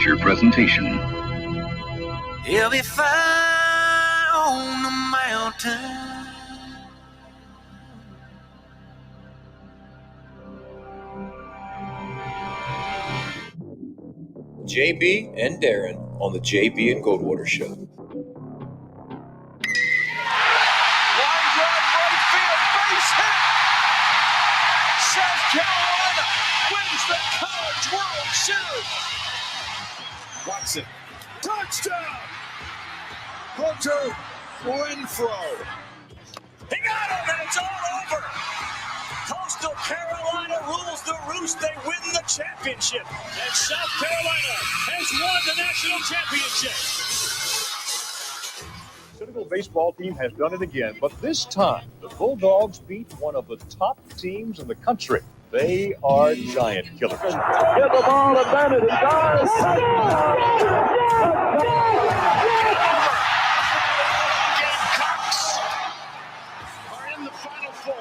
feature presentation. He'll be fine on the mountain. JB and Darren on the JB and Goldwater Show. Line drive right field, base hit. South Carolina wins the College World Series. Watson, touchdown. Hunter Renfrow. He got him, and it's all over. Coastal Carolina rules the roost. They win the championship. And South Carolina has won the national championship. Senegal baseball team has done it again, but this time the Bulldogs beat one of the top teams in the country. They are giant killers. Get the ball to Bennett. He does. Gamecocks are in the Final Four.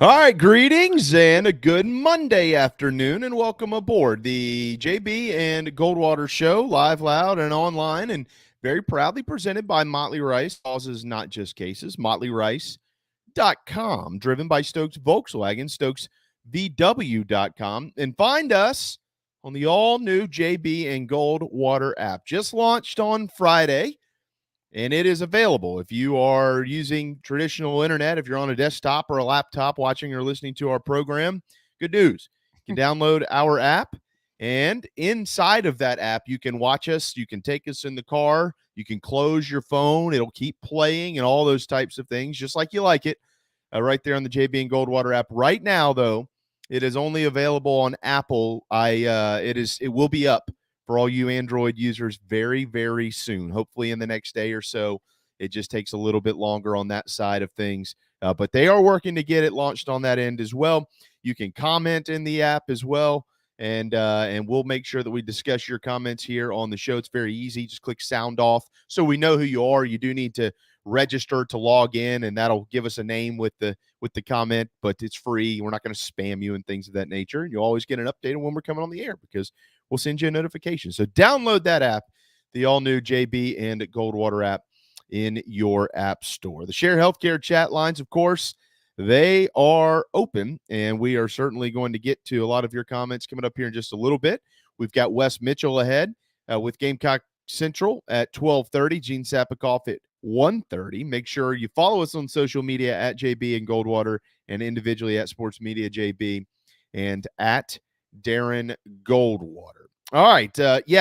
All right, greetings and a good Monday afternoon, and welcome aboard the JB and Goldwater Show, live, loud, and online, and very proudly presented by Motley Rice. Causes not just cases, MotleyRice.com, driven by Stokes Volkswagen, StokesVW.com, and find us on the all-new JB and Goldwater app. Just launched on Friday. And it is available if you are using traditional internet, if you're on a desktop or a laptop watching or listening to our program. Good news. You can download our app, and inside of that app, you can watch us. You can take us in the car. You can close your phone. It'll keep playing and all those types of things, just like you like it, right there on the JB and Goldwater app. Right now, though, it is only available on Apple. It will be up for all you Android users very, very soon, hopefully in the next day or so. It just takes a little bit longer on that side of things, but they are working to get it launched on that end as well. You can comment in the app as well, and we'll make sure that we discuss your comments here on the show. It's very easy. Just click sound off so we know who you are. You do need to register to log in, and that'll give us a name with the comment, but it's free. We're not going to spam you and things of that nature. You'll always get an update on when we're coming on the air because we'll send you a notification. So download that app, the all-new JB and Goldwater app, in your app store. The Share Healthcare chat lines, of course, they are open, and we are certainly going to get to a lot of your comments coming up here in just a little bit. We've got Wes Mitchell ahead with Gamecock Central at 12:30, Gene Sapikoff at 1:30. Make sure you follow us on social media at JB and Goldwater, and individually at Sports Media JB and at Darren Goldwater. All right.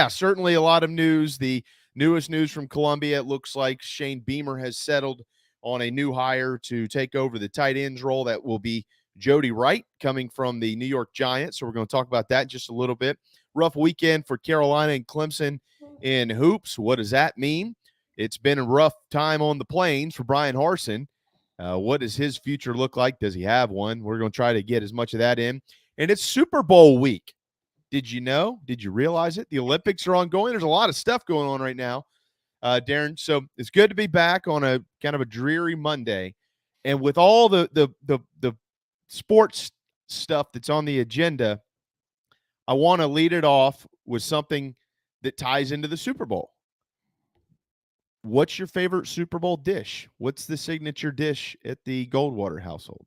Certainly a lot of news. The newest news from Columbia, it looks like Shane Beamer has settled on a new hire to take over the tight ends role. That will be Jody Wright, coming from the New York Giants. So we're going to talk about that in just a little bit. Rough weekend for Carolina and Clemson in hoops. What does that mean? It's been a rough time on the plains for Brian Harsin. What does his future look like? Does he have one? We're going to try to get as much of that in. And it's Super Bowl week. Did you know? Did you realize it? The Olympics are ongoing. There's a lot of stuff going on right now, Darren. So it's good to be back on a kind of a dreary Monday. And with all the sports stuff that's on the agenda, I want to lead it off with something that ties into the Super Bowl. What's your favorite Super Bowl dish? What's the signature dish at the Goldwater household?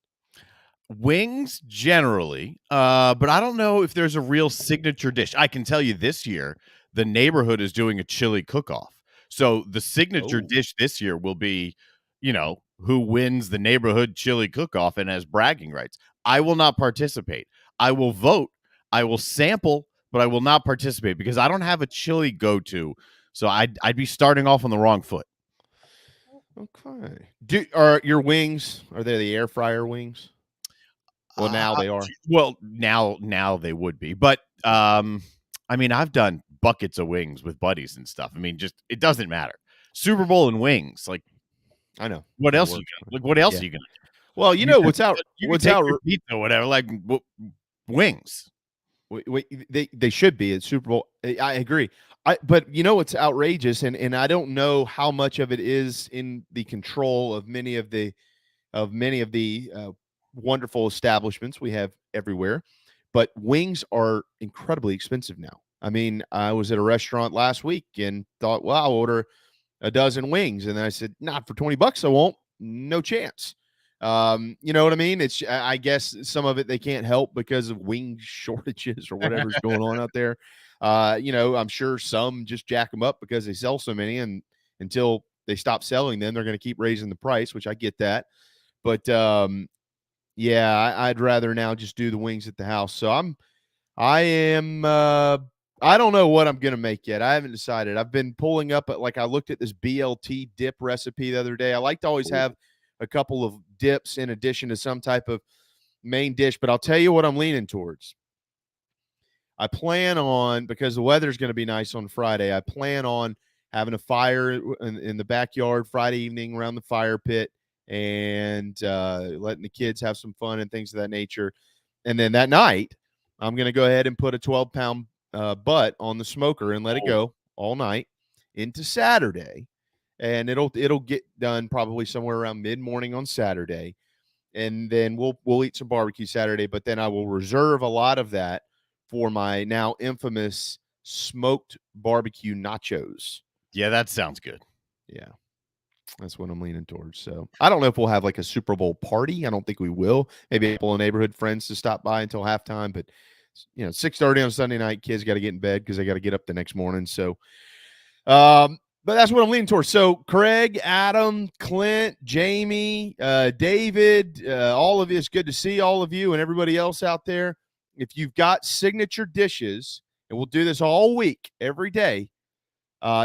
Wings generally, but I don't know if there's a real signature dish. I can tell you this year, the neighborhood is doing a chili cook-off. So the signature dish this year will be, who wins the neighborhood chili cook-off and has bragging rights. I will not participate. I will vote. I will sample, but I will not participate because I don't have a chili go-to. So I'd be starting off on the wrong foot. Okay. Are your wings, are they the air fryer wings? Well, now they are. Well, now they would be. But, I've done buckets of wings with buddies and stuff. It doesn't matter. Super Bowl and wings. Like, I know. What else are you going to do? What else are you going to do? Well, what's out. What's out? Pizza or whatever. Like, wings. They should be at Super Bowl. I agree. But you know what's outrageous, and I don't know how much of it is in the control of many of the wonderful establishments we have everywhere. But wings are incredibly expensive now. I mean, I was at a restaurant last week and thought, well, I'll order a dozen wings. And then I said, not for $20, I won't. No chance. You know what I mean? I guess some of it they can't help because of wing shortages or whatever's going on out there. I'm sure some just jack them up because they sell so many, and until they stop selling them, they're going to keep raising the price, which I get that. But yeah, I'd rather now just do the wings at the house. So I don't know what I'm going to make yet. I haven't decided. I've been pulling up I looked at this BLT dip recipe the other day. I like to always have a couple of dips in addition to some type of main dish, but I'll tell you what I'm leaning towards. I plan on, because the weather's going to be nice on Friday, I plan on having a fire in the backyard Friday evening around the fire pit and letting the kids have some fun and things of that nature. And then that night, I'm going to go ahead and put a 12-pound butt on the smoker and let it go all night into Saturday. And it'll get done probably somewhere around mid-morning on Saturday. And then we'll eat some barbecue Saturday, but then I will reserve a lot of that for my now infamous smoked barbecue nachos. Yeah, that sounds good. Yeah. That's what I'm leaning towards. So I don't know if we'll have like a Super Bowl party. I don't think we will. Maybe a couple of neighborhood friends to stop by until halftime. But 6:30 on Sunday night, kids got to get in bed because they got to get up the next morning. So, but that's what I'm leaning towards. So Craig, Adam, Clint, Jamie, David, all of you. It's good to see all of you and everybody else out there. If you've got signature dishes, and we'll do this all week, every day,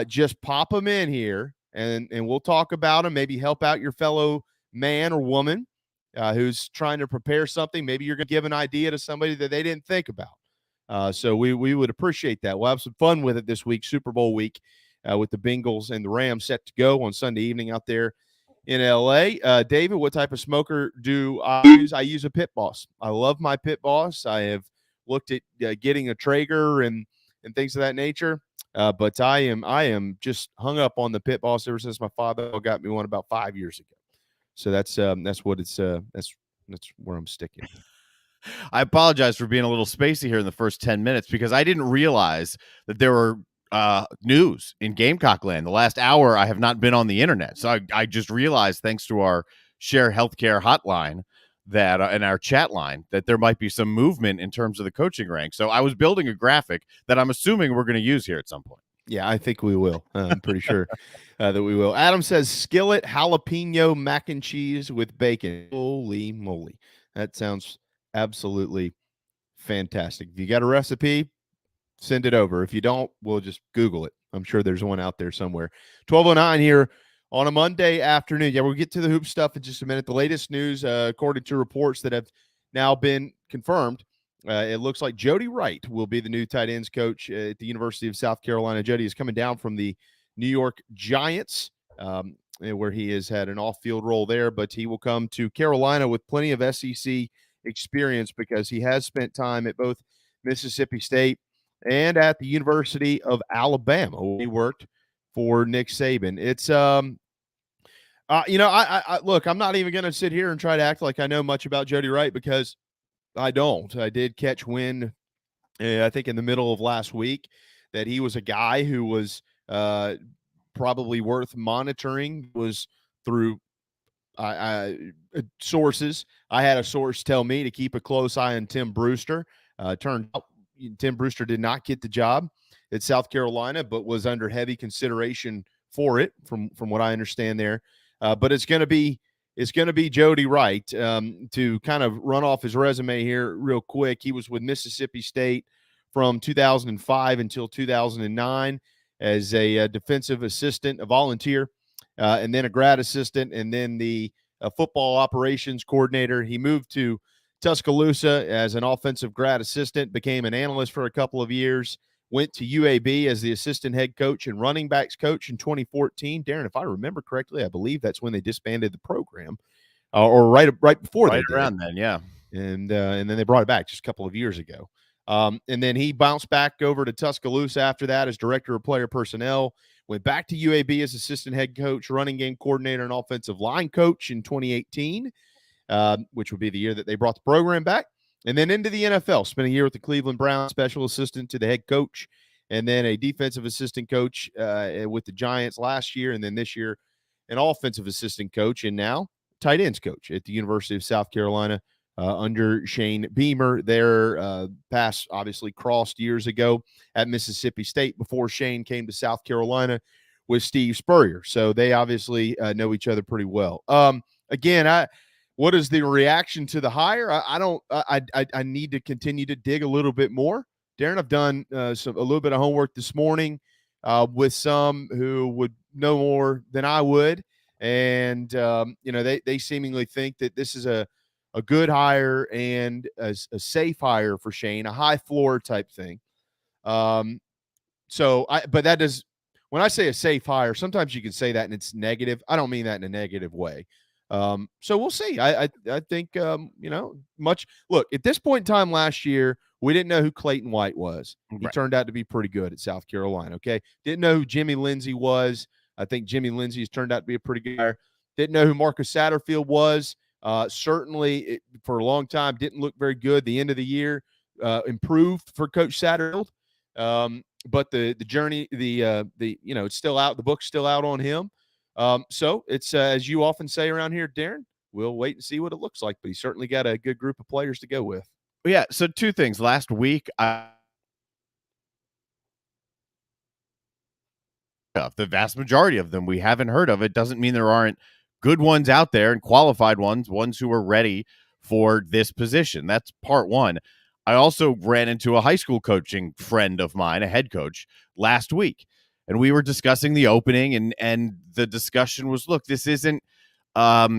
just pop them in here. And we'll talk about them, maybe help out your fellow man or woman who's trying to prepare something. Maybe you're going to give an idea to somebody that they didn't think about. So we would appreciate that. We'll have some fun with it this week, Super Bowl week, with the Bengals and the Rams set to go on Sunday evening out there in L.A. David, what type of smoker do I use? I use a Pit Boss. I love my Pit Boss. I have looked at getting a Traeger and things of that nature. But I am just hung up on the Pit Boss ever since my father got me one about 5 years ago. So that's what it's that's where I'm sticking. I apologize for being a little spacey here in the first 10 minutes because I didn't realize that there were news in Gamecock land. The last hour I have not been on the internet. So I just realized, thanks to our Share Healthcare hotline, that in our chat line, that there might be some movement in terms of the coaching rank. So I was building a graphic that I'm assuming we're going to use here at some point. Yeah, I think we will. I'm pretty sure that we will. Adam says skillet jalapeno mac and cheese with bacon. Holy moly. That sounds absolutely fantastic. If you got a recipe, send it over. If you don't, we'll just Google it. I'm sure there's one out there somewhere. 12:09 here on a Monday afternoon. Yeah, we'll get to the hoop stuff in just a minute. The latest news, according to reports that have now been confirmed, it looks like Jody Wright will be the new tight ends coach at the University of South Carolina. Jody is coming down from the New York Giants, where he has had an off-field role there, but he will come to Carolina with plenty of SEC experience because he has spent time at both Mississippi State and at the University of Alabama. He worked for Nick Saban. It's I look, I'm not even going to sit here and try to act like I know much about Jody Wright because I don't. I did catch wind, I think in the middle of last week, that he was a guy who was probably worth monitoring. Was through sources. I had a source tell me to keep a close eye on Tim Brewster. Turned out Tim Brewster did not get the job at South Carolina, but was under heavy consideration for it, from what I understand there. But it's going to be Jody Wright. To kind of run off his resume here real quick, he was with Mississippi State from 2005 until 2009 as a defensive assistant, a volunteer, and then a grad assistant, and then the football operations coordinator. He moved to Tuscaloosa as an offensive grad assistant, became an analyst for a couple of years, went to UAB as the assistant head coach and running backs coach in 2014. Darren, if I remember correctly, I believe that's when they disbanded the program, or right before right around then, yeah. And then they brought it back just a couple of years ago. And then he bounced back over to Tuscaloosa after that as director of player personnel, went back to UAB as assistant head coach, running game coordinator, and offensive line coach in 2018, which would be the year that they brought the program back. And then into the NFL, spent a year with the Cleveland Browns, special assistant to the head coach, and then a defensive assistant coach with the Giants last year, and then this year an offensive assistant coach, and now tight ends coach at the University of South Carolina under Shane Beamer. Their paths obviously crossed years ago at Mississippi State before Shane came to South Carolina with Steve Spurrier. So they obviously know each other pretty well. Again, what is the reaction to the hire? I need to continue to dig a little bit more. Darren, I've done a little bit of homework this morning with some who would know more than I would. And, they seemingly think that this is a good hire and a safe hire for Shane, a high floor type thing. But that does, when I say a safe hire, sometimes you can say that and it's negative. I don't mean that in a negative way. So we'll see. I think, look, at this point in time last year, we didn't know who Clayton White was. He turned out to be pretty good at South Carolina. Okay. Didn't know who Jimmy Lindsey was. I think Jimmy Lindsey has turned out to be a pretty good hire. Didn't know who Marcus Satterfield was. Certainly for a long time, didn't look very good. The end of the year, improved for Coach Satterfield. But the journey, it's still out. The book's still out on him. So it's, as you often say around here, Darren, we'll wait and see what it looks like, but he's certainly got a good group of players to go with. Yeah. So two things. Last week, the vast majority of them we haven't heard of. It doesn't mean there aren't good ones out there and qualified ones who are ready for this position. That's part one. I also ran into a high school coaching friend of mine, a head coach, last week. And we were discussing the opening, and the discussion was, look, this isn't a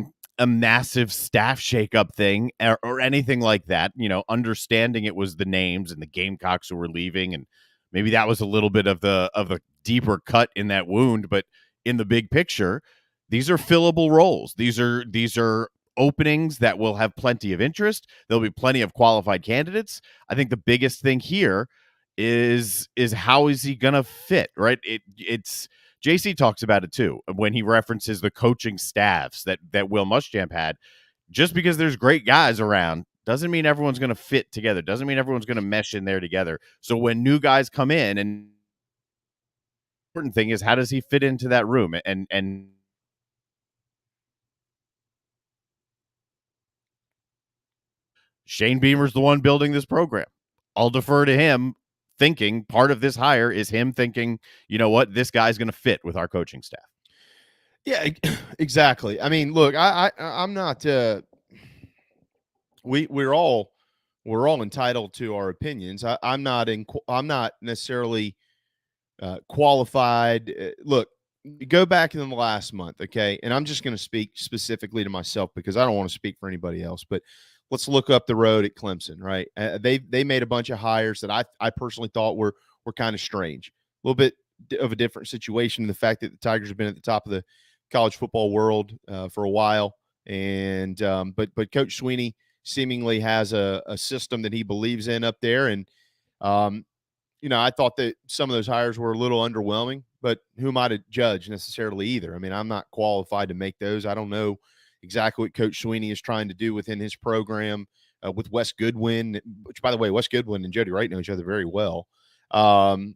massive staff shakeup thing or anything like that. Understanding it was the names and the Gamecocks who were leaving, and maybe that was a little bit of the deeper cut in that wound. But in the big picture, these are fillable roles. These are openings that will have plenty of interest. There'll be plenty of qualified candidates. I think the biggest thing here is how is he gonna fit, right? It's JC talks about it too when he references the coaching staffs that Will Muschamp had. Just because there's great guys around doesn't mean everyone's gonna fit together, doesn't mean everyone's gonna mesh in there together. So when new guys come in, and the important thing is, how does he fit into that room? And Shane Beamer's the one building this program. I'll defer to him thinking part of this hire is him thinking, you know what, this guy's going to fit with our coaching staff. Yeah, exactly. I mean, look, I'm not, we're all entitled to our opinions. I'm not necessarily qualified. Look, go back in the last month. Okay. And I'm just going to speak specifically to myself because I don't want to speak for anybody else, but let's look up the road at Clemson, right? They made a bunch of hires that I personally thought were kind of strange. A little bit of a different situation, the fact that the Tigers have been at the top of the college football world for a while. And but Coach Sweeney seemingly has a system that he believes in up there. And, I thought that some of those hires were a little underwhelming, but who am I to judge necessarily either? I mean, I'm not qualified to make those. I don't know exactly what Coach Sweeney is trying to do within his program with Wes Goodwin, which, by the way, Wes Goodwin and Jody Wright know each other very well, and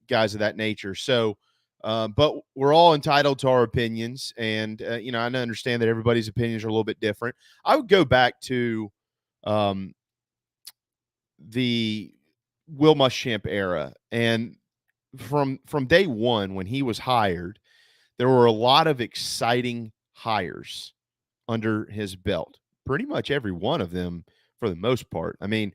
guys of that nature. So, but we're all entitled to our opinions, and I understand that everybody's opinions are a little bit different. I would go back to the Will Muschamp era, and from day one when he was hired, there were a lot of exciting hires under his belt. Pretty much every one of them, for the most part. I mean,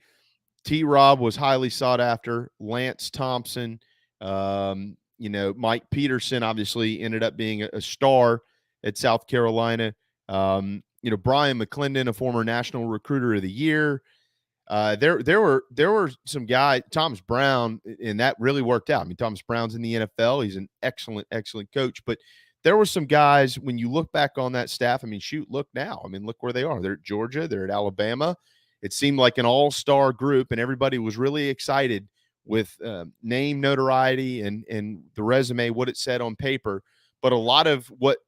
T-Rob was highly sought after. Lance Thompson, Mike Peterson obviously ended up being a star at South Carolina. Brian McClendon, a former National Recruiter of the Year. There were some guys, Thomas Brown, and that really worked out. I mean, Thomas Brown's in the NFL. He's an excellent coach. But there were some guys, when you look back on that staff, I mean, shoot, look now. I mean, look where they are. They're at Georgia. They're at Alabama. it seemed like an all-star group, and everybody was really excited with name notoriety and the resume, what it said on paper. But a lot of what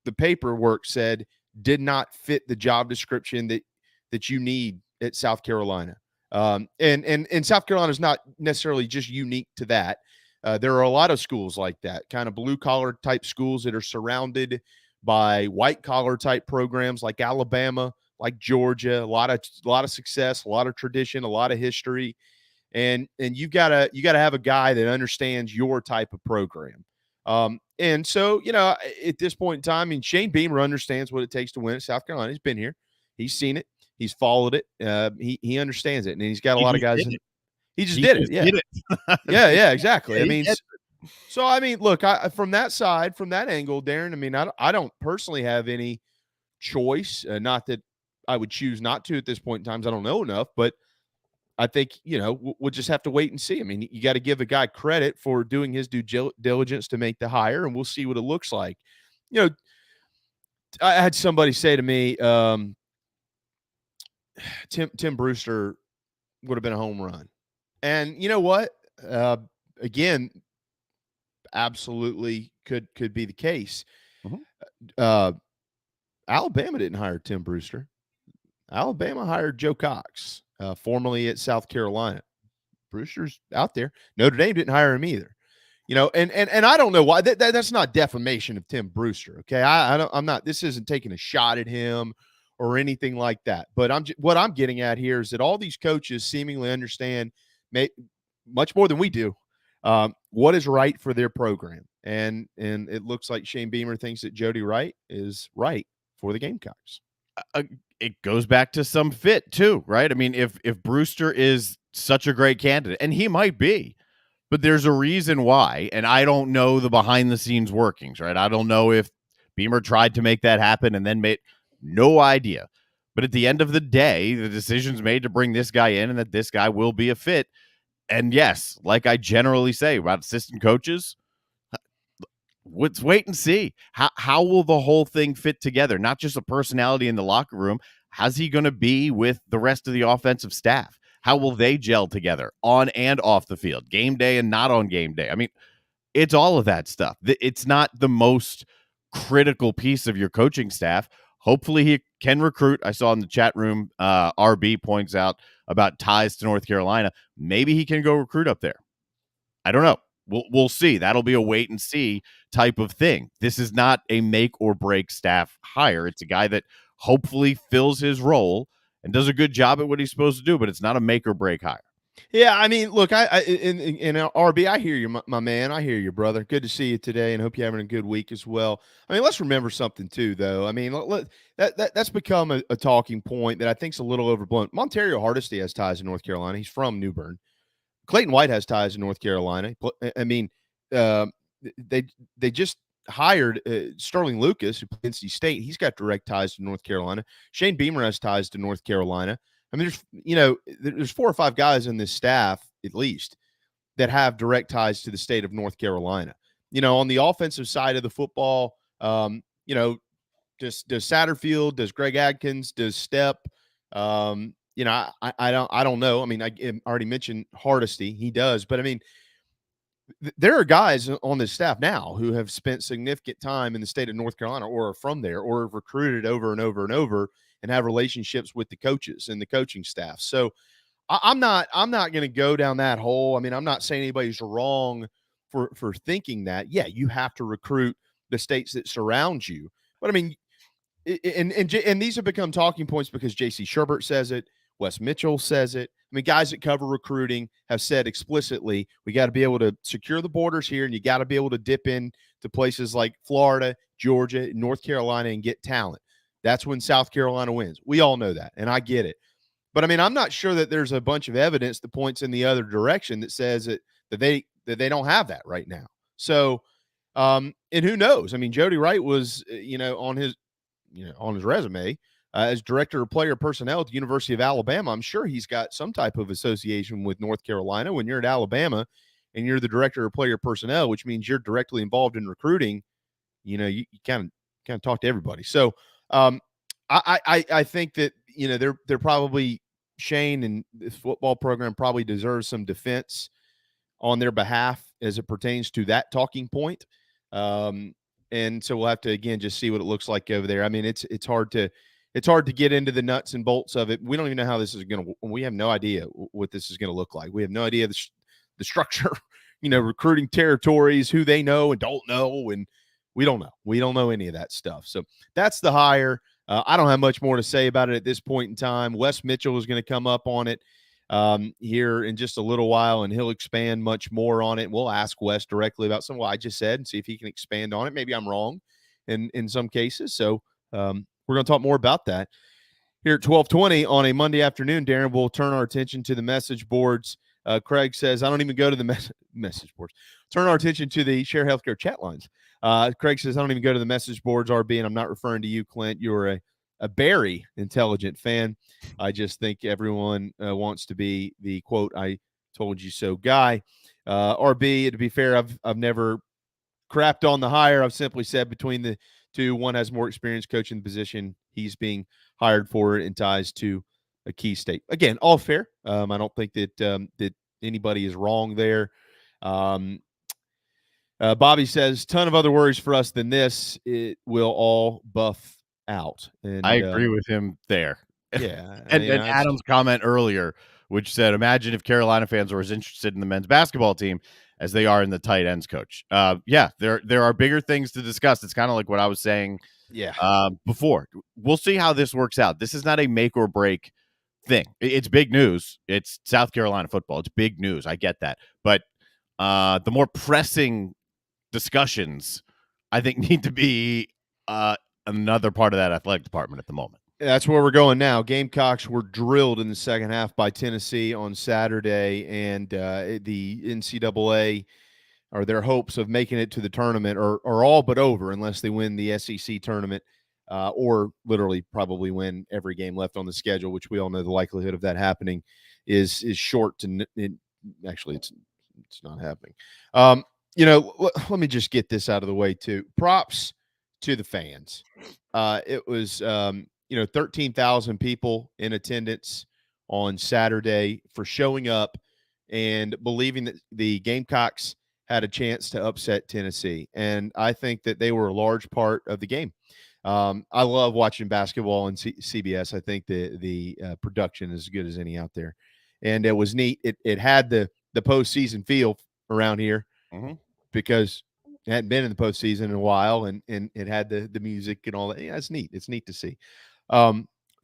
the paperwork said did not fit the job description that you need at South Carolina. And South Carolina is not necessarily just unique to that. There are a lot of schools like that, kind of blue-collar type schools that are surrounded by white-collar type programs like Alabama, like Georgia, a lot of success, a lot of tradition, a lot of history. And you gotta have a guy that understands your type of program. And so, at this point in time, I mean, Shane Beamer understands what it takes to win at South Carolina. He's been here. He's seen it. He's followed it. He understands it. And he's got a lot of guys. He just did it. Yeah. Did it. Yeah, exactly. Yeah, I mean, so, I mean, look, from that side, from that angle, Darren, I mean, I don't personally have any choice. Not that I would choose not to at this point in time. I don't know enough, but I think, we'll just have to wait and see. I mean, you got to give a guy credit for doing his due diligence to make the hire, and we'll see what it looks like. I had somebody say to me, Tim Brewster would have been a home run. And you know what? Again, absolutely could be the case. Mm-hmm. Alabama didn't hire Tim Brewster. Alabama hired Joe Cox, formerly at South Carolina. Brewster's out there. Notre Dame didn't hire him either. And I don't know why. That's not defamation of Tim Brewster. Okay, I'm not. This isn't taking a shot at him or anything like that. But what I'm getting at here is that all these coaches seemingly understand much more than we do what is right for their program, and it looks like Shane Beamer thinks that Jody Wright is right for the Gamecocks. It goes back to some fit too, right? I mean, if Brewster is such a great candidate, and he might be, but there's a reason why, and I don't know the behind the scenes workings, right? I don't know if Beamer tried to make that happen and then made no idea. But at the end of the day, the decision's made to bring this guy in and that this guy will be a fit. And yes, like I generally say about assistant coaches, let's wait and see. How will the whole thing fit together? Not just a personality in the locker room. How's he going to be with the rest of the offensive staff? How will they gel together on and off the field, game day and not on game day? I mean, it's all of that stuff. It's not the most critical piece of your coaching staff. Hopefully he can recruit. I saw in the chat room, RB points out about ties to North Carolina. Maybe he can go recruit up there. I don't know. We'll see. That'll be a wait and see type of thing. This is not a make or break staff hire. It's a guy that hopefully fills his role and does a good job at what he's supposed to do, but it's not a make or break hire. Yeah, I mean, look, in RB, I hear you, my man. I hear you, brother. Good to see you today, and hope you're having a good week as well. I mean, let's remember something too, though. I mean, that's become a talking point that I think is a little overblown. Montario Hardesty has ties to North Carolina. He's from New Bern. Clayton White has ties to North Carolina. I mean, they just hired Sterling Lucas, who plays NC State. He's got direct ties to North Carolina. Shane Beamer has ties to North Carolina. I mean, there's 4 or 5 guys in this staff, at least, that have direct ties to the state of North Carolina. On the offensive side of the football, does Satterfield, does Greg Adkins, does Stepp, I don't know. I mean, I already mentioned Hardesty. He does. But, I mean, there are guys on this staff now who have spent significant time in the state of North Carolina or are from there or have recruited over and over and over and have relationships with the coaches and the coaching staff. So I'm not going to go down that hole. I mean, I'm not saying anybody's wrong for thinking that. Yeah, you have to recruit the states that surround you. But, I mean, and these have become talking points because J.C. Sherbert says it. Wes Mitchell says it. I mean, guys that cover recruiting have said explicitly, we got to be able to secure the borders here, and you got to be able to dip in to places like Florida, Georgia, North Carolina, and get talent. That's when South Carolina wins. We all know that, and I get it. But, I mean, I'm not sure that there's a bunch of evidence that points in the other direction that says that they don't have that right now. So, and who knows? I mean, Jody Wright was, on his resume, as director of player personnel at the University of Alabama. I'm sure he's got some type of association with North Carolina. When you're at Alabama and you're the director of player personnel, which means you're directly involved in recruiting, you kind of talk to everybody. So I think that, they're probably Shane and this football program probably deserves some defense on their behalf as it pertains to that talking point. And so we'll have to, again, just see what it looks like over there. I mean, it's hard to get into the nuts and bolts of it. We don't even know how this is going to, we have no idea what this is going to look like. We have no idea the structure, recruiting territories, who they know and don't know. And we don't know. We don't know any of that stuff. So that's the hire. I don't have much more to say about it at this point in time. Wes Mitchell is going to come up on it here in just a little while, and he'll expand much more on it. We'll ask Wes directly about some of what I just said and see if he can expand on it. Maybe I'm wrong in some cases. So we're going to talk more about that here at 12:20 on a Monday afternoon. Darren, we'll turn our attention to the message boards. Craig says, I don't even go to the message boards. Turn our attention to the Share Healthcare chat lines. Craig says, I don't even go to the message boards, RB, and I'm not referring to you, Clint. You're a very intelligent fan. I just think everyone wants to be the, quote, I told you so guy. RB, to be fair, I've never crapped on the hire. I've simply said between the two, one has more experience coaching the position he's being hired for and ties to a key state. Again, all fair. I don't think that anybody is wrong there. Bobby says, ton of other worries for us than this. It will all buff out. And I agree with him there. Yeah. and Adam's comment earlier, which said, imagine if Carolina fans were as interested in the men's basketball team as they are in the tight ends coach. Yeah, there are bigger things to discuss. It's kind of like what I was saying before. We'll see how this works out. This is not a make or break thing. It's big news. It's South Carolina football. It's big news. I get that. But the more pressing discussions, I think, need to be another part of that athletic department at the moment. That's where we're going now. Gamecocks were drilled in the second half by Tennessee on Saturday, and the NCAA, or their hopes of making it to the tournament, are all but over unless they win the SEC tournament, or literally probably win every game left on the schedule, which we all know the likelihood of that happening is short. Actually, it's not happening. Let me just get this out of the way too. Props to the fans. It was 13,000 people in attendance on Saturday for showing up and believing that the Gamecocks had a chance to upset Tennessee. And I think that they were a large part of the game. I love watching basketball on CBS. I think the production is as good as any out there. And it was neat. It had the postseason feel around here because it hadn't been in the postseason in a while, and it had the music and all that. Yeah, it's neat. It's neat to see.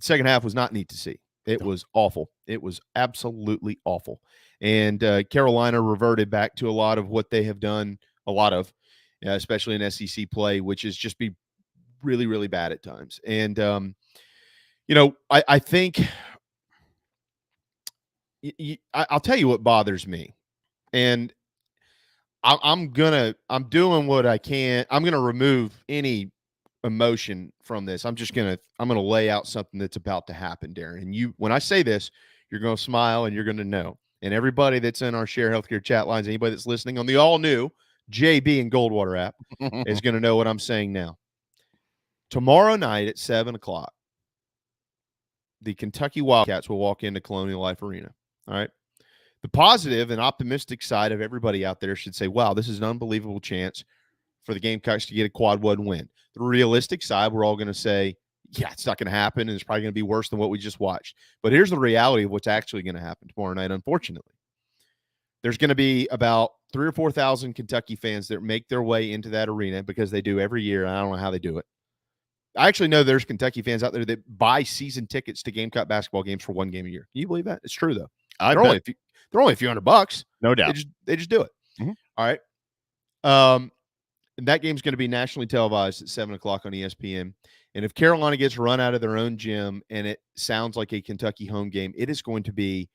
Second half was not neat to see. It was awful. It was absolutely awful. And Carolina reverted back to a lot of what they have done, especially in SEC play, which is just be really, really bad at times. And, I think I'll tell you what bothers me. And I'm doing what I can. I'm going to remove any emotion from this. I'm going to lay out something that's about to happen, Darren. And when I say this, you're going to smile and you're going to know. And everybody that's in our Share Healthcare chat lines, anybody that's listening on the all new JB and Goldwater app is going to know what I'm saying now. Tomorrow night at 7:00, the Kentucky Wildcats will walk into Colonial Life Arena. All right. The positive and optimistic side of everybody out there should say, wow, this is an unbelievable chance for the Gamecocks to get a quad one win. The realistic side, we're all going to say, yeah, it's not going to happen, and it's probably going to be worse than what we just watched. But here's the reality of what's actually going to happen tomorrow night, unfortunately. There's going to be about 3,000 or 4,000 Kentucky fans that make their way into that arena because they do every year, and I don't know how they do it. I actually know there's Kentucky fans out there that buy season tickets to Gamecock basketball games for one game a year. Can you believe that? It's true, though. They're only a few $100. No doubt. They just do it. All right. And that game's going to be nationally televised at 7:00 on ESPN. And if Carolina gets run out of their own gym and it sounds like a Kentucky home game, it is going to be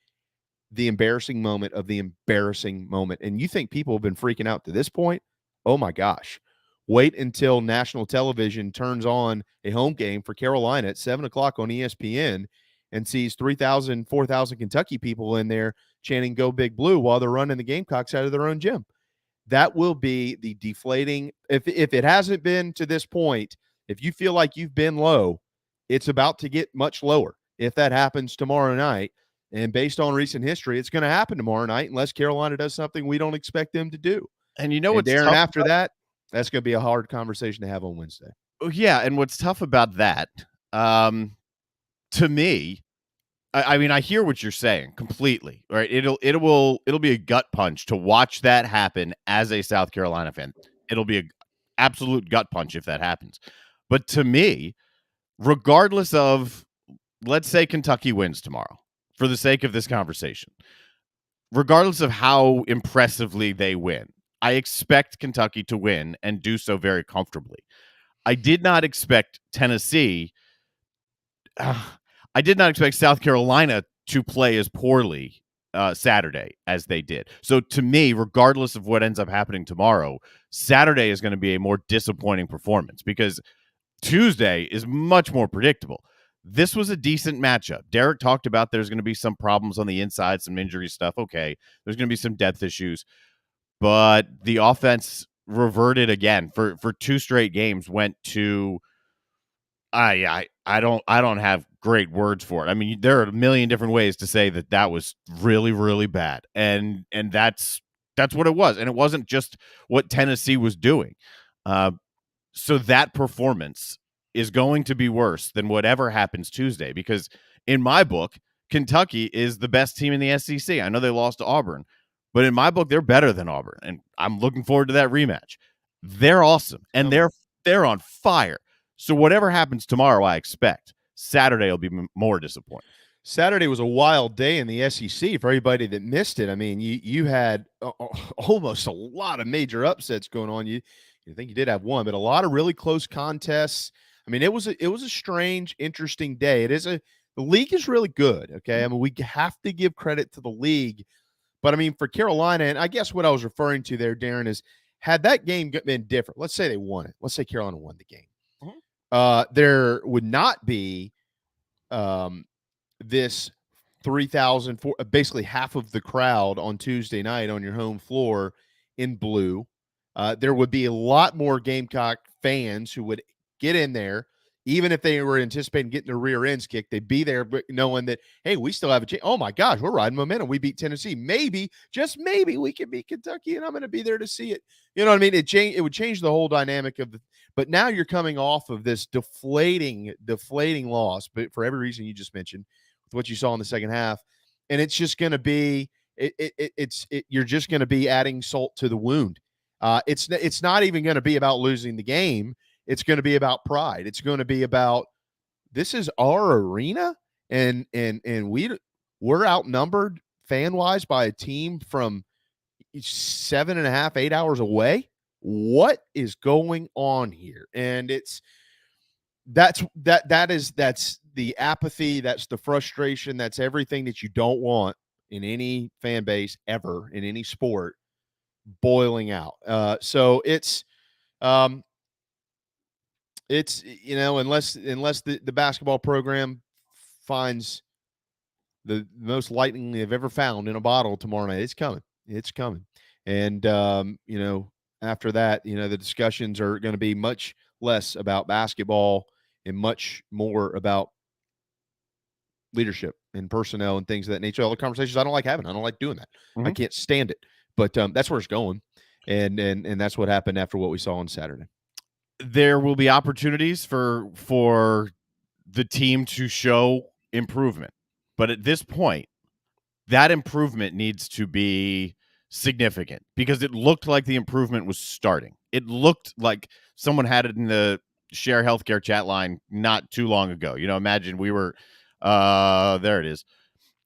the embarrassing moment of the embarrassing moment. And you think people have been freaking out to this point? Oh, my gosh. Wait until national television turns on a home game for Carolina at 7:00 on ESPN and sees 3,000, 4,000 Kentucky people in there chanting "Go Big Blue" while they're running the Gamecocks out of their own gym. That will be the deflating. If it hasn't been to this point, if you feel like you've been low, it's about to get much lower. If that happens tomorrow night, And based on recent history, it's going to happen tomorrow night unless Carolina does something we don't expect them to do. And you know And what's Darren, tough after that, that's going to be a hard conversation to have on Wednesday. Yeah, and what's tough about that, to me, I mean, I hear what you're saying completely. Right? It'll be a gut punch to watch that happen as a South Carolina fan. It'll be an absolute gut punch if that happens. But to me, regardless of, let's say Kentucky wins tomorrow, for the sake of this conversation, regardless of how impressively they win, I expect Kentucky to win and do so very comfortably. I did not expect Tennessee. I did not expect South Carolina to play as poorly Saturday as they did. So to me, regardless of what ends up happening tomorrow, Saturday is going to be a more disappointing performance because Tuesday is much more predictable. This was a decent matchup. Derek talked about there's going to be some problems on the inside, some injury stuff. Okay, there's going to be some depth issues, but the offense reverted again for 2 straight games. Went to I don't have great words for it. I mean, there are a million different ways to say that was really, really bad, and that's what it was, and it wasn't just what Tennessee was doing. So that performance is going to be worse than whatever happens Tuesday because in my book, Kentucky is the best team in the SEC. I know they lost to Auburn, but in my book, they're better than Auburn, and I'm looking forward to that rematch. They're awesome, and they're on fire. So whatever happens tomorrow, I expect Saturday will be more disappointing. Saturday was a wild day in the SEC for everybody that missed it. I mean, you had almost a lot of major upsets going on. You think you did have one, but a lot of really close contests. I mean, it was a strange, interesting day. The league is really good. Okay, I mean, we have to give credit to the league, but I mean, for Carolina, and I guess what I was referring to there, Darren, is had that game been different. Let's say they won it. Let's say Carolina won the game. There would not be this 3,000, basically half of the crowd on Tuesday night on your home floor in blue. There would be a lot more Gamecock fans who would get in there, even if they were anticipating getting their rear ends kicked. They'd be there knowing that, hey, we still have a chance. Oh, my gosh, we're riding momentum. We beat Tennessee. Maybe, just maybe, we can beat Kentucky, and I'm going to be there to see it. You know what I mean? It would change the whole dynamic of the – but now you're coming off of this deflating loss, but for every reason you just mentioned, with what you saw in the second half, and it's just going to be you're just going to be adding salt to the wound. It's not even going to be about losing the game. It's going to be about pride. It's going to be about, this is our arena, and we're outnumbered fan wise by a team from 7.5, 8 hours away. What is going on here? And that's the apathy, that's the frustration, that's everything that you don't want in any fan base ever in any sport boiling out. So it's unless the basketball program finds the most lightning they've ever found in a bottle tomorrow night, it's coming. And after that, the discussions are going to be much less about basketball and much more about leadership and personnel and things of that nature. All the conversations I don't like having. I don't like doing that. I can't stand it. But that's where it's going. And that's what happened after what we saw on Saturday. There will be opportunities for the team to show improvement. But at this point, that improvement needs to be significant because it looked like the improvement was starting. It looked like someone had it in the Share Healthcare chat line not too long ago. Imagine we were there it is.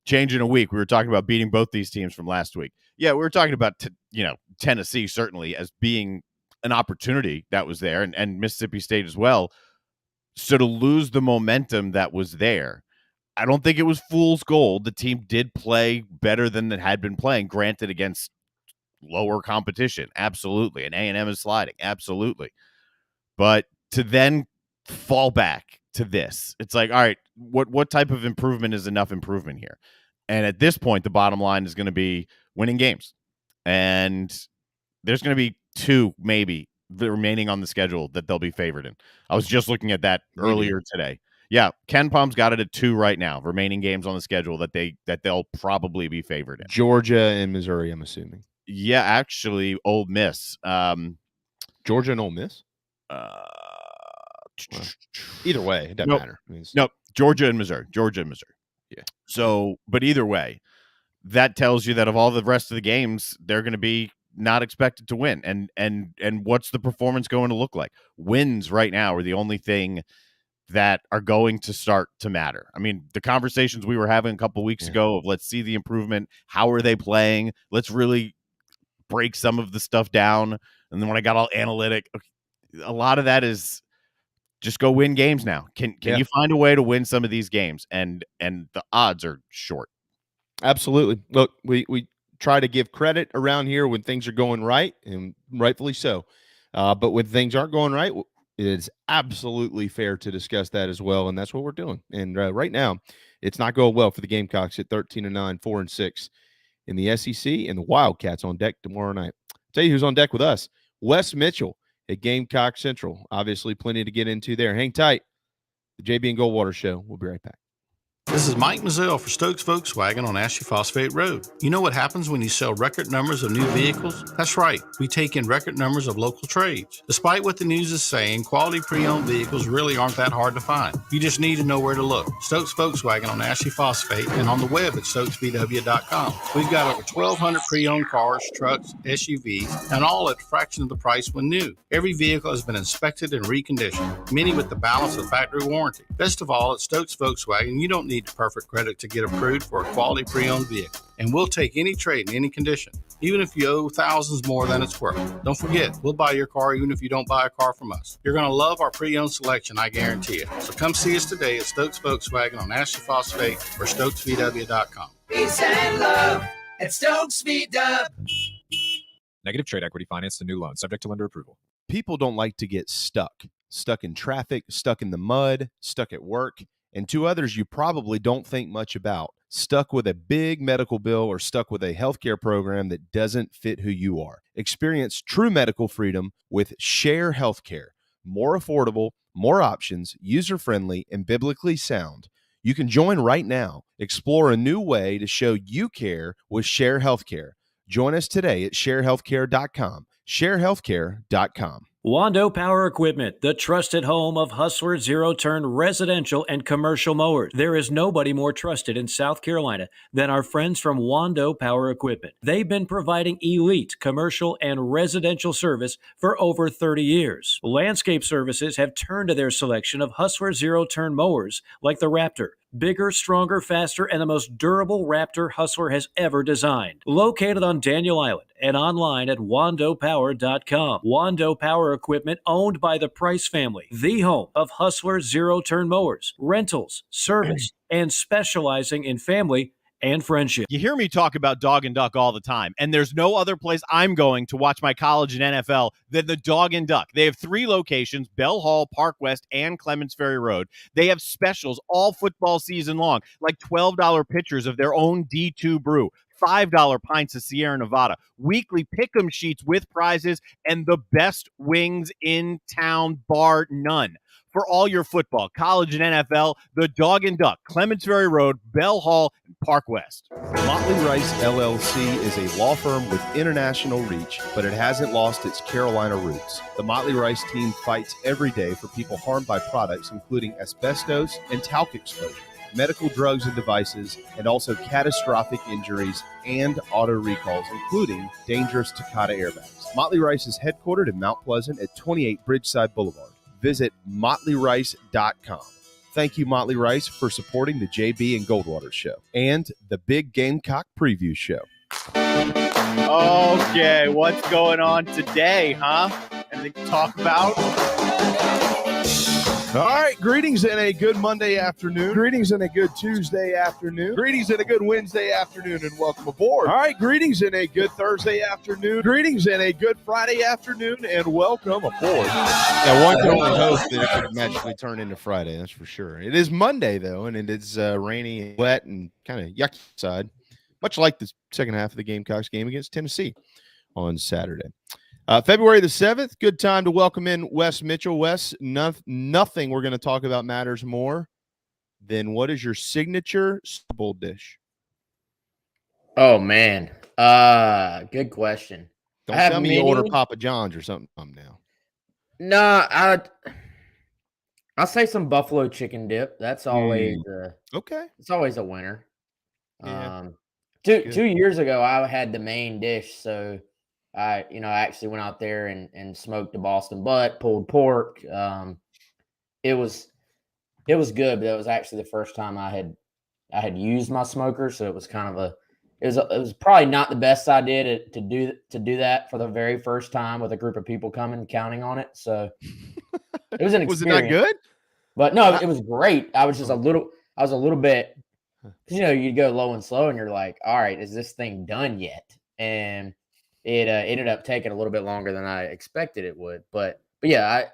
Change in a week. We were talking about beating both these teams from last week. Yeah, we were talking about Tennessee certainly as being an opportunity that was there, and Mississippi State as well. So to lose the momentum that was there, I don't think it was fool's gold. The team did play better than it had been playing, granted against lower competition. Absolutely. And A&M is sliding. Absolutely. But to then fall back to this, it's like, all right, what type of improvement is enough improvement here? And at this point, the bottom line is going to be winning games. And there's going to be 2, maybe, the remaining on the schedule that they'll be favored in. I was just looking at that earlier today. Yeah, Ken Palm's got it at 2 right now. Remaining games on the schedule that they'll probably be favored in. Georgia and Missouri, I'm assuming. Yeah, actually, Ole Miss. Georgia and Ole Miss. Either way, it doesn't matter. Nope. Georgia and Missouri. Yeah. So, but either way, that tells you that of all the rest of the games, they're going to be not expected to win. And what's the performance going to look like? Wins right now are the only thing that are going to start to matter. I mean, the conversations we were having a couple weeks ago of let's see the improvement. How are they playing? Let's really break some of the stuff down. And then when I got all analytic, a lot of that is just go win games now. Can you find a way to win some of these games? And the odds are short. Absolutely. Look, we try to give credit around here when things are going right, and rightfully so. But when things aren't going right, it is absolutely fair to discuss that as well, and that's what we're doing. And right now, it's not going well for the Gamecocks at 13-9, 4-6 in the SEC, and the Wildcats on deck tomorrow night. I'll tell you who's on deck with us: Wes Mitchell at Gamecock Central. Obviously, plenty to get into there. Hang tight. The JB and Goldwater Show. We'll be right back. This is Mike Mazzell for Stokes Volkswagen on Ashley Phosphate Road. You know what happens when you sell record numbers of new vehicles? That's right, we take in record numbers of local trades. Despite what the news is saying, quality pre-owned vehicles really aren't that hard to find. You just need to know where to look. Stokes Volkswagen on Ashley Phosphate and on the web at stokesvw.com. We've got over 1,200 pre-owned cars, trucks, SUVs, and all at a fraction of the price when new. Every vehicle has been inspected and reconditioned, many with the balance of factory warranty. Best of all, at Stokes Volkswagen, you don't need perfect credit to get approved for a quality pre-owned vehicle. And we'll take any trade in any condition, even if you owe thousands more than it's worth. Don't forget, we'll buy your car even if you don't buy a car from us. You're going to love our pre-owned selection, I guarantee it. So come see us today at Stokes Volkswagen on Ashley Phosphate or stokesvw.com. Peace and love at Stokes VW. Negative trade equity financed a new loan, subject to lender approval. People don't like to get stuck in traffic, stuck in the mud, stuck at work. And two others you probably don't think much about: stuck with a big medical bill or stuck with a healthcare program that doesn't fit who you are. Experience true medical freedom with Share Healthcare. More affordable, more options, user-friendly, and biblically sound. You can join right now. Explore a new way to show you care with Share Healthcare. Join us today at sharehealthcare.com. sharehealthcare.com. Wando Power Equipment, the trusted home of Hustler zero-turn residential and commercial mowers. There is nobody more trusted in South Carolina than our friends from Wando Power Equipment. They've been providing elite commercial and residential service for over 30 years. Landscape Services have turned to their selection of Hustler zero-turn mowers like the Raptor. Bigger, stronger, faster, and the most durable Raptor Hustler has ever designed. Located on Daniel Island and online at wandopower.com. Wando Power Equipment, owned by the Price family, the home of Hustler zero-turn mowers, rentals, service, and specializing in family and friendship. You hear me talk about Dog and Duck all the time, and there's no other place I'm going to watch my college and NFL than the Dog and Duck. They have 3 locations: Bell Hall, Park West, and Clements Ferry Road. They have specials all football season long, like $12 pitchers of their own D2 brew, $5 pints of Sierra Nevada, weekly pick'em sheets with prizes, and the best wings in town, bar none. For all your football, college, and NFL, the Dog and Duck, Clements Ferry Road, Bell Hall, and Park West. Motley Rice LLC is a law firm with international reach, but it hasn't lost its Carolina roots. The Motley Rice team fights every day for people harmed by products including asbestos and talc exposure, medical drugs and devices, and also catastrophic injuries and auto recalls, including dangerous Takata airbags. Motley Rice is headquartered in Mount Pleasant at 28 Bridgeside Boulevard. Visit motleyrice.com. Thank you, Motley Rice, for supporting the JB and Goldwater Show and the Big Gamecock Preview Show. Okay, what's going on today, huh? Anything to talk about? All right, greetings in a good Monday afternoon. Greetings in a good Tuesday afternoon. Greetings in a good Wednesday afternoon, and welcome aboard. All right, greetings in a good Thursday afternoon. Greetings in a good Friday afternoon, and welcome aboard. Yeah, one can only hope that it could magically turn into Friday, that's for sure. It is Monday, though, and it is rainy and wet and kind of yucky outside, much like the second half of the Gamecocks game against Tennessee on Saturday. February the 7th, good time to welcome in Wes Mitchell. Wes, nothing we're going to talk about matters more then what is your signature Super Bowl dish? Oh man, good question. Don't I have tell me you order many. Papa John's or something now. No, I'll say some buffalo chicken dip. That's always Okay. it's always a winner. Yeah. Two years ago I had the main dish, so I actually went out there and smoked the Boston butt, pulled pork. It was good, but it was actually the first time I had used my smoker, so it was kind of it was probably not the best idea to do that for the very first time with a group of people coming counting on it. So it was an experience. Was it not good? But no, it was great. I was just a little bit, because you go low and slow and you're like, all right, is this thing done yet? And it ended up taking a little bit longer than I expected it would. But yeah,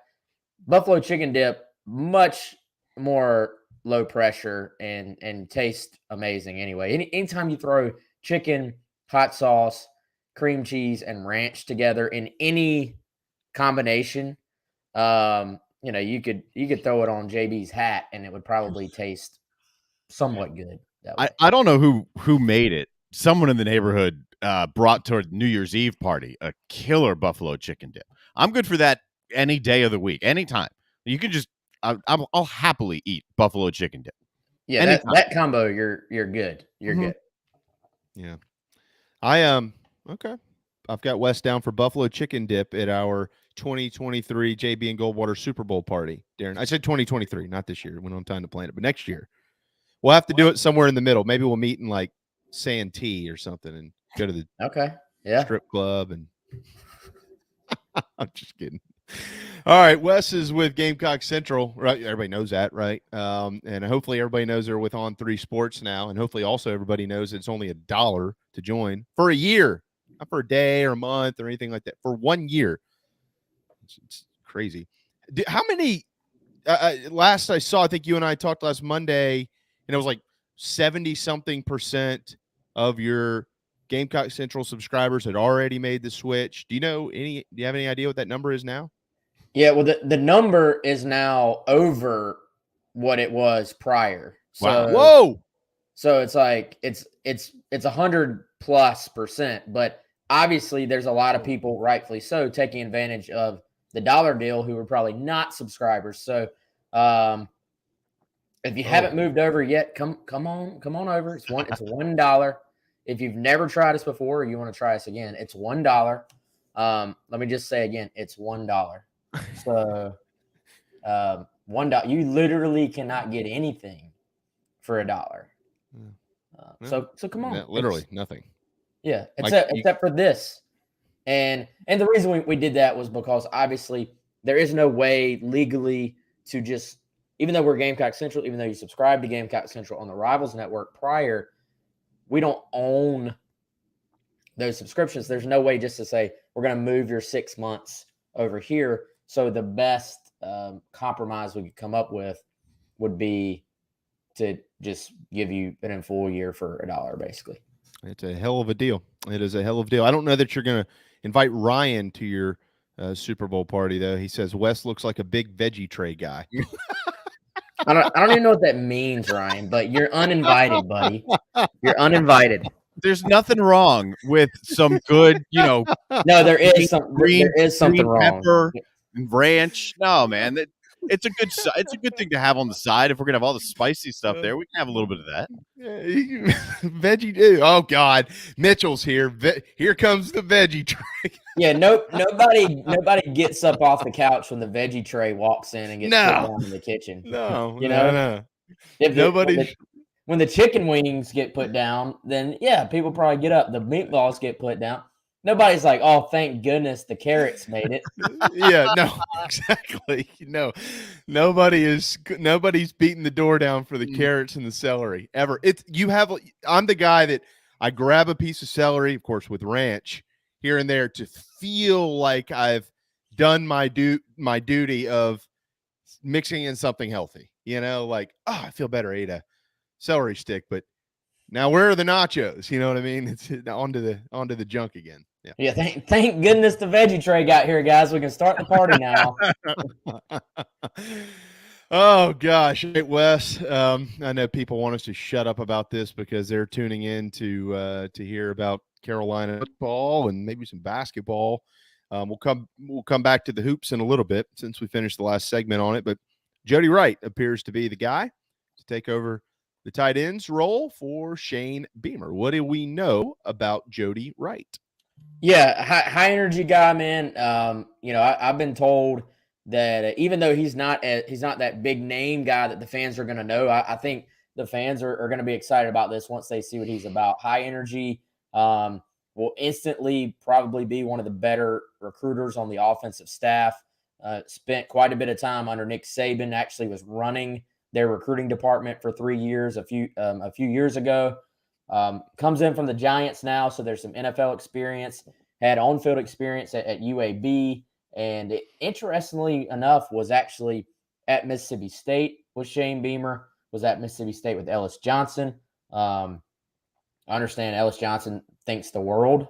buffalo chicken dip, much more low pressure and taste amazing anyway. Anytime you throw chicken, hot sauce, cream cheese, and ranch together in any combination, you could throw it on JB's hat and it would probably taste somewhat good. I don't know who made it. Someone in the neighborhood brought to a New Year's Eve party a killer buffalo chicken dip. I'm good for that any day of the week, anytime. You can just I'll happily eat buffalo chicken dip. Yeah, that combo, you're good. You're good. Yeah. Okay. I've got Wes down for buffalo chicken dip at our 2023 JB and Goldwater Super Bowl party. Darren, I said 2023, not this year. We don't have time to plan it, but next year. We'll have to do it somewhere in the middle. Maybe we'll meet in like Santee or something and go to the strip club. And I'm just kidding. All right, Wes is with Gamecock Central, right? Everybody knows that, right? And hopefully everybody knows they're with On3 Sports now, and hopefully also everybody knows it's only $1 to join for a year, not for a day or a month or anything like that. For 1 year, it's crazy. How many? Last I saw, I think you and I talked last Monday, and it was like 70-something% of your Gamecock Central subscribers had already made the switch. Do you have any idea what that number is now? Yeah, well, the number is now over what it was prior. So, wow. Whoa. So it's like it's 100+%, but obviously there's a lot of people, rightfully so, taking advantage of the dollar deal who are probably not subscribers. So if you haven't moved over yet, come on over. It's $1. If you've never tried us before or you want to try us again, it's $1. Let me just say again, it's $1. So $1. You literally cannot get anything for $1. So come on. Yeah, literally nothing. Yeah, except for this. And the reason we did that was because obviously there is no way legally to just, even though we're Gamecock Central, even though you subscribe to Gamecock Central on the Rivals Network prior, we don't own those subscriptions. There's no way just to say, we're going to move your 6 months over here. So the best compromise we could come up with would be to just give you an in full year for $1, basically. It's a hell of a deal. It is a hell of a deal. I don't know that you're going to invite Ryan to your Super Bowl party, though. He says Wes looks like a big veggie tray guy. I don't even know what that means, Ryan, but you're uninvited, buddy. You're uninvited. There's nothing wrong with some good, No, there is something wrong. Pepper and ranch. No, man, it's a good thing to have on the side. If we're gonna have all the spicy stuff there, we can have a little bit of that. Veggie. Oh God, Mitchell's here. Here comes the veggie tray. Yeah, nobody gets up off the couch when the veggie tray walks in and gets put down in the kitchen. No, no. When the chicken wings get put down, then yeah, people probably get up. The meatballs get put down. Nobody's like, oh, thank goodness the carrots made it. Yeah, no, exactly. No, nobody's beating the door down for the carrots and the celery ever. I'm the guy that I grab a piece of celery, of course, with ranch here and there to feel like I've done my duty of mixing in something healthy. Like, oh, I feel better. I ate a celery stick, but now where are the nachos? You know what I mean? It's onto the junk again. Yeah. Thank goodness the veggie tray got here, guys. We can start the party now. Oh gosh, hey, Wes. I know people want us to shut up about this because they're tuning in to hear about Carolina football and maybe some basketball. We'll come back to the hoops in a little bit since we finished the last segment on it. But Jody Wright appears to be the guy to take over the tight ends role for Shane Beamer. What do we know about Jody Wright? Yeah, high energy guy, man. I've been told that even though he's not that big name guy that the fans are going to know, I think the fans are going to be excited about this once they see what he's about. High energy, will instantly probably be one of the better recruiters on the offensive staff. Spent quite a bit of time under Nick Saban. Actually, was running their recruiting department for 3 years a few years ago. Comes in from the Giants now, so there's some NFL experience. Had on-field experience at UAB, and interestingly enough, was actually at Mississippi State with Shane Beamer. Was at Mississippi State with Ellis Johnson. I understand Ellis Johnson thinks the world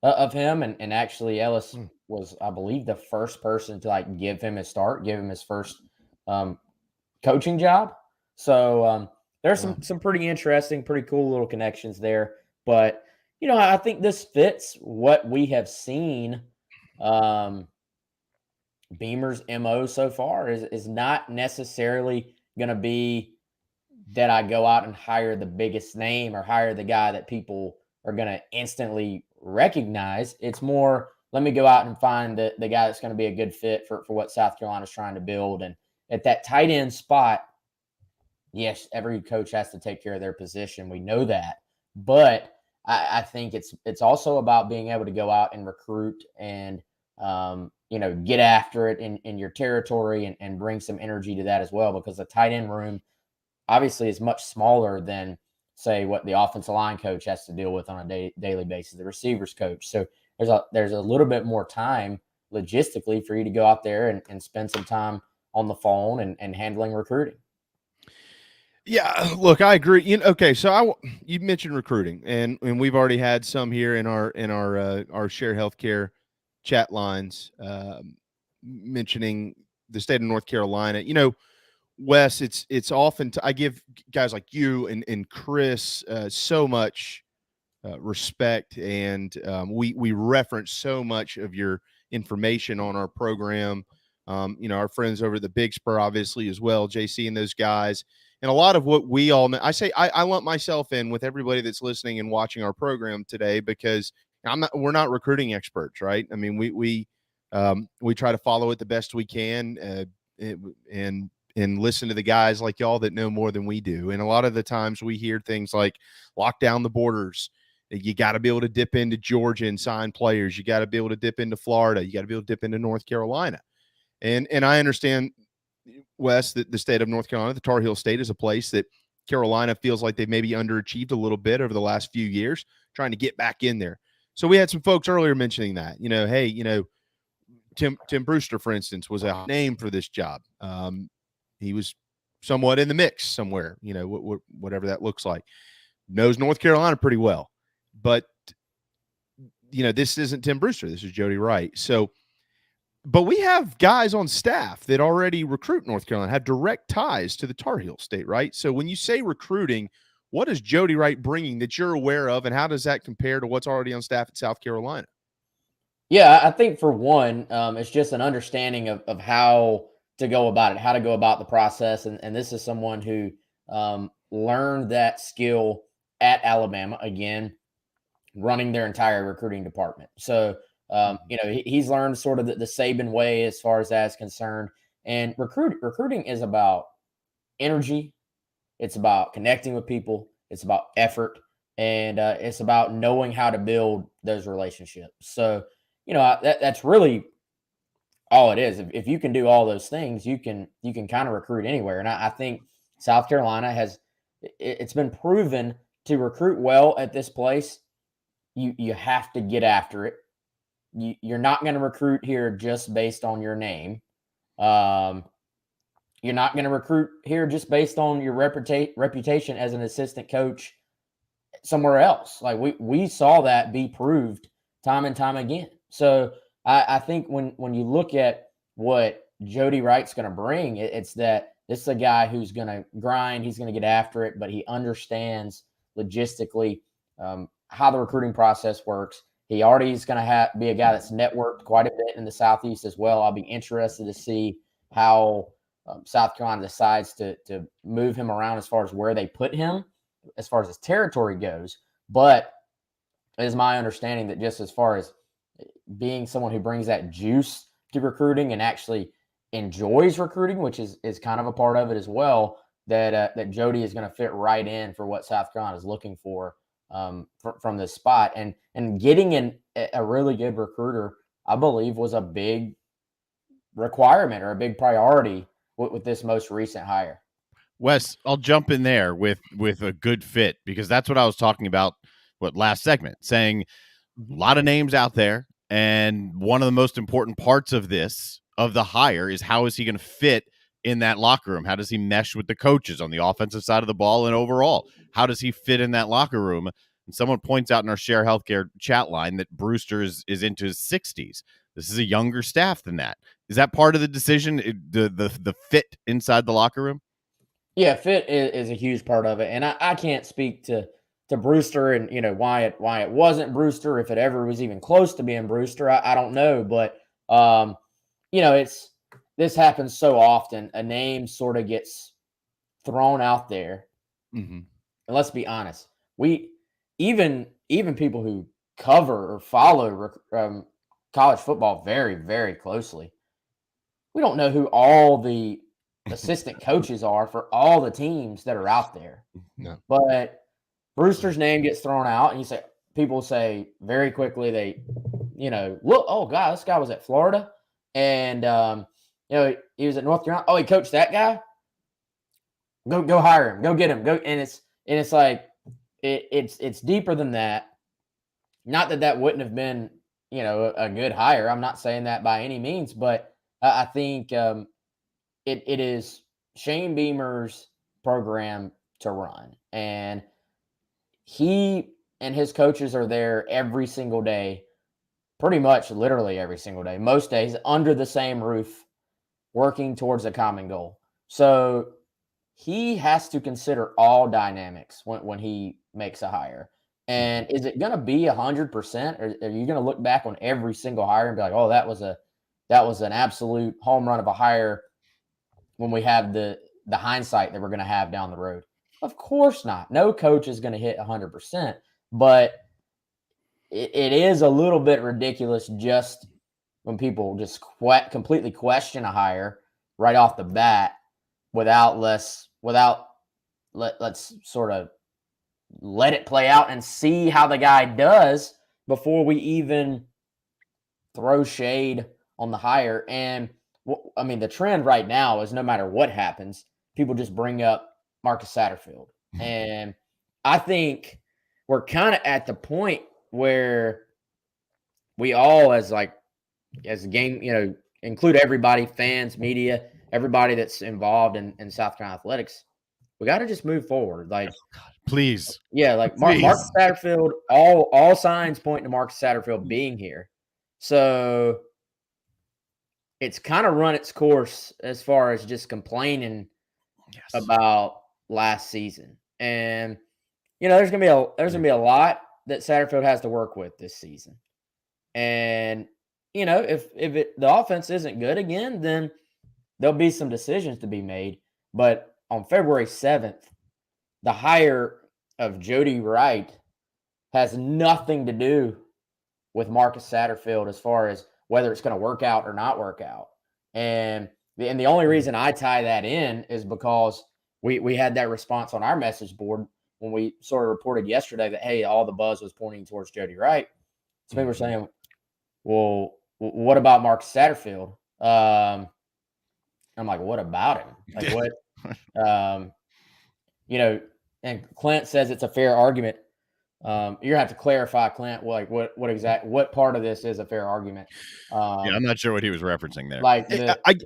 of him, and actually Ellis was, I believe, the first person to give him his first coaching job. So there's some pretty interesting, pretty cool little connections there. But I think this fits what we have seen. Beamer's MO so far is not necessarily going to be that I go out and hire the biggest name or hire the guy that people are going to instantly recognize. It's more, let me go out and find the guy that's going to be a good fit for what South Carolina's trying to build. And at that tight end spot, yes, every coach has to take care of their position. We know that. But I think it's also about being able to go out and recruit and, get after it in your territory and bring some energy to that as well, because the tight end room obviously is much smaller than, say, what the offensive line coach has to deal with on a daily basis, the receivers coach. So there's a little bit more time logistically for you to go out there and spend some time on the phone and handling recruiting. Yeah, look, I agree. Okay, so you mentioned recruiting, and we've already had some here in our Share Healthcare chat lines mentioning the state of North Carolina. Wes, it's often I give guys like you and Chris so much respect, and we reference so much of your information on our program. Our friends over at the Big Spur, obviously, as well, JC and those guys. And a lot of what we all know, I lump myself in with everybody that's listening and watching our program today, because we're not recruiting experts, right? I mean, we try to follow it the best we can, and listen to the guys like y'all that know more than we do. And a lot of the times we hear things like lock down the borders. You got to be able to dip into Georgia and sign players. You got to be able to dip into Florida. You got to be able to dip into North Carolina. And I understand, Wes, that the state of North Carolina, the Tar Heel State, is a place that Carolina feels like they've maybe underachieved a little bit over the last few years, trying to get back in there. So we had some folks earlier mentioning that, hey, Tim Brewster, for instance, was a name for this job. He was somewhat in the mix somewhere, whatever that looks like. Knows North Carolina pretty well. But, this isn't Tim Brewster. This is Jody Wright. So, but we have guys on staff that already recruit North Carolina, have direct ties to the Tar Heel State, right? So when you say recruiting, what is Jody Wright bringing that you're aware of, and how does that compare to what's already on staff at South Carolina? Yeah, I think for one, it's just an understanding of how to go about it, how to go about the process. And this is someone who learned that skill at Alabama, again, running their entire recruiting department. So, he's learned sort of the Saban way as far as that is concerned. And recruiting is about energy. It's about connecting with people. It's about effort. And it's about knowing how to build those relationships. So, that's really all it is. If you can do all those things, you can kind of recruit anywhere. And I think South Carolina it's been proven to recruit well at this place. You have to get after it. You're not going to recruit here just based on your name. You're not going to recruit here just based on your reputation as an assistant coach somewhere else. Like we saw that be proved time and time again. So I think when you look at what Jody Wright's going to bring, it's that This is a guy who's going to grind. He's going to get after it, but he understands logistically how the recruiting process works. He already is going to be a guy that's networked quite a bit in the Southeast as well. I'll be interested to see how South Carolina decides to move him around as far as where they put him, as far as his territory goes. But it is my understanding that just as far as being someone who brings that juice to recruiting and actually enjoys recruiting, which is kind of a part of it as well, that Jody is going to fit right in for what South Carolina is looking for from this spot. And getting a really good recruiter, I believe, was a big requirement or a big priority with this most recent hire. Wes, I'll jump in there with a good fit, because that's what I was talking about last segment, saying a lot of names out there, and one of the most important parts of the hire is how is he going to fit in that locker room? How does he mesh with the coaches on the offensive side of the ball, and overall, how does he fit in that locker room? And someone points out in our Share Healthcare chat line that Brewster is into his 60s. This is a younger staff than that. Is that part of the decision, the fit inside the locker room? Yeah, fit is a huge part of it. And I can't speak to Brewster and, why it wasn't Brewster, if it ever was even close to being Brewster. I don't know. But, this happens so often. A name sort of gets thrown out there. Mm-hmm. And let's be honest. Even people who cover or follow college football very, very closely, we don't know who all the assistant coaches are for all the teams that are out there. No. But Brewster's name gets thrown out, and people say very quickly, they, look, oh God, this guy was at Florida, and he was at North Carolina. Oh, he coached that guy. Go hire him. Go get him. Go, and it's like it's deeper than that. Not that wouldn't have been a good hire. I'm not saying that by any means, but I think it is Shane Beamer's program to run, and he and his coaches are there every single day, pretty much literally every single day, most days under the same roof, working towards a common goal. So he has to consider all dynamics when he makes a hire. And is it going to be 100%, or are you going to look back on every single hire and be like, oh, that was an absolute home run of a hire, when we have the hindsight that we're going to have down the road? Of course not. No coach is going to hit 100%, but it is a little bit ridiculous just when people just completely question a hire right off the bat let's sort of let it play out and see how the guy does before we even throw shade on the hire. And I mean, the trend right now is no matter what happens, people just bring up Marcus Satterfield. And I think we're kind of at the point where we all, as a game, include everybody, fans, media, everybody that's involved in South Carolina athletics, we got to just move forward. Like, please. Yeah, like Marcus Satterfield, all signs point to Marcus Satterfield being here. So it's kind of run its course as far as just complaining about last season. And there's gonna be a lot that Satterfield has to work with this season. And if the offense isn't good again, then there'll be some decisions to be made. But on February 7th, the hire of Jody Wright has nothing to do with Marcus Satterfield as far as whether it's going to work out or not work out. And the only reason I tie that in is because we had that response on our message board when we sort of reported yesterday that, hey, all the buzz was pointing towards Jody Wright. So people were saying, well, what about Marcus Satterfield? I'm like, what about him? Like, what? And Clint says it's a fair argument. You're gonna have to clarify, Clint, what part of this is a fair argument. I'm not sure what he was referencing there. Like,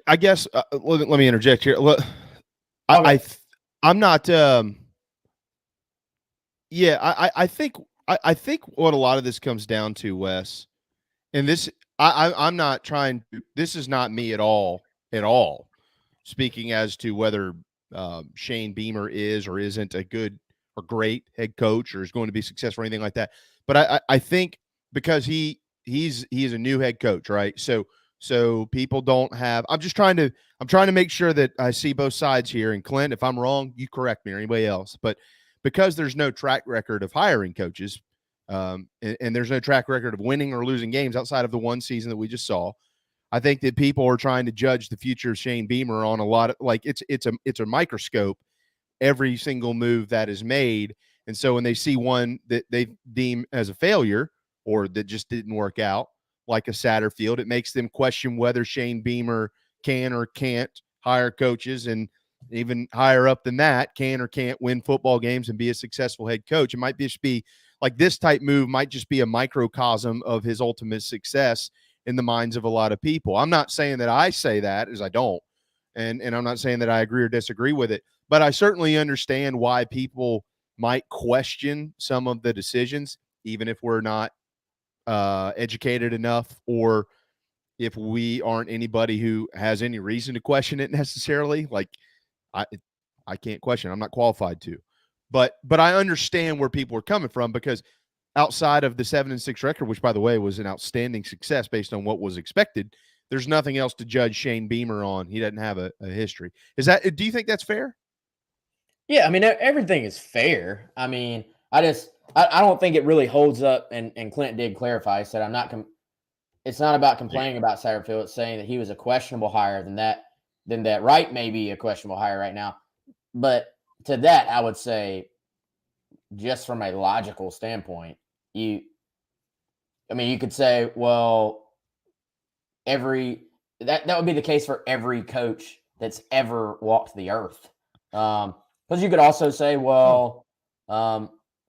I guess let me interject here. I'm not. I think what a lot of this comes down to, Wes, and this I'm not trying to. This is not me at all. speaking as to whether Shane Beamer is or isn't a good or great head coach or is going to be successful or anything like that. But I think because he's a new head coach, right? So people don't have. I'm trying to make sure that I see both sides here. And Clint, if I'm wrong, you correct me or anybody else. But because there's no track record of hiring coaches, and there's no track record of winning or losing games outside of the one season that we just saw, I think that people are trying to judge the future of Shane Beamer on a lot of it's a microscope, every single move that is made. And so when they see one that they deem as a failure or that just didn't work out, like a Satterfield, it makes them question whether Shane Beamer can or can't hire coaches, and even higher up than that, can or can't win football games and be a successful head coach. It might just be like this type move might just be a microcosm of his ultimate success in the minds of a lot of people. I'm not saying that I say that, as I don't, and I'm not saying that I agree or disagree with it, but I certainly understand why people might question some of the decisions, even if we're not educated enough, or if we aren't anybody who has any reason to question it necessarily. Like I can't question it. I'm not qualified to, but I understand where people are coming from, because outside of the 7-6 record, which by the way was an outstanding success based on what was expected, there's nothing else to judge Shane Beamer on. He doesn't have a history. Do you think that's fair? Yeah, I mean, everything is fair. I mean, I don't think it really holds up. And Clint did clarify. He said, it's not about complaining about Satterfield. It's saying that he was a questionable hire, than that Wright may be a questionable hire right now. But to that, I would say, just from a logical standpoint, you could say, well, that would be the case for every coach that's ever walked the earth. Because you could also say, well,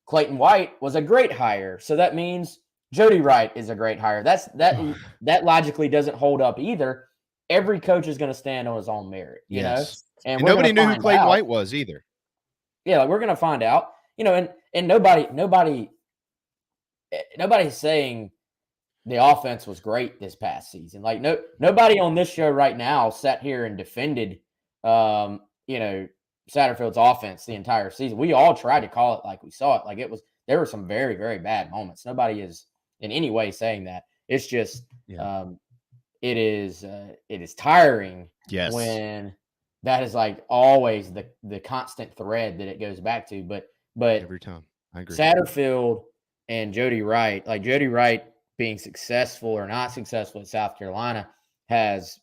Clayton White was a great hire, so that means Jody Wright is a great hire. That logically doesn't hold up either. Every coach is going to stand on his own merit, you know. And nobody knew who Clayton White was either. Yeah, like we're going to find out, you know, and nobody's saying the offense was great this past season. Like nobody on this show right now sat here and defended, Satterfield's offense the entire season. We all tried to call it like we saw it. Like there were some very, very bad moments. Nobody is in any way saying that. It's just, it is tiring. Yes. When that is like always the constant thread that it goes back to. But every time, I agree. Satterfield and Jody Wright, like Jody Wright being successful or not successful at South Carolina, has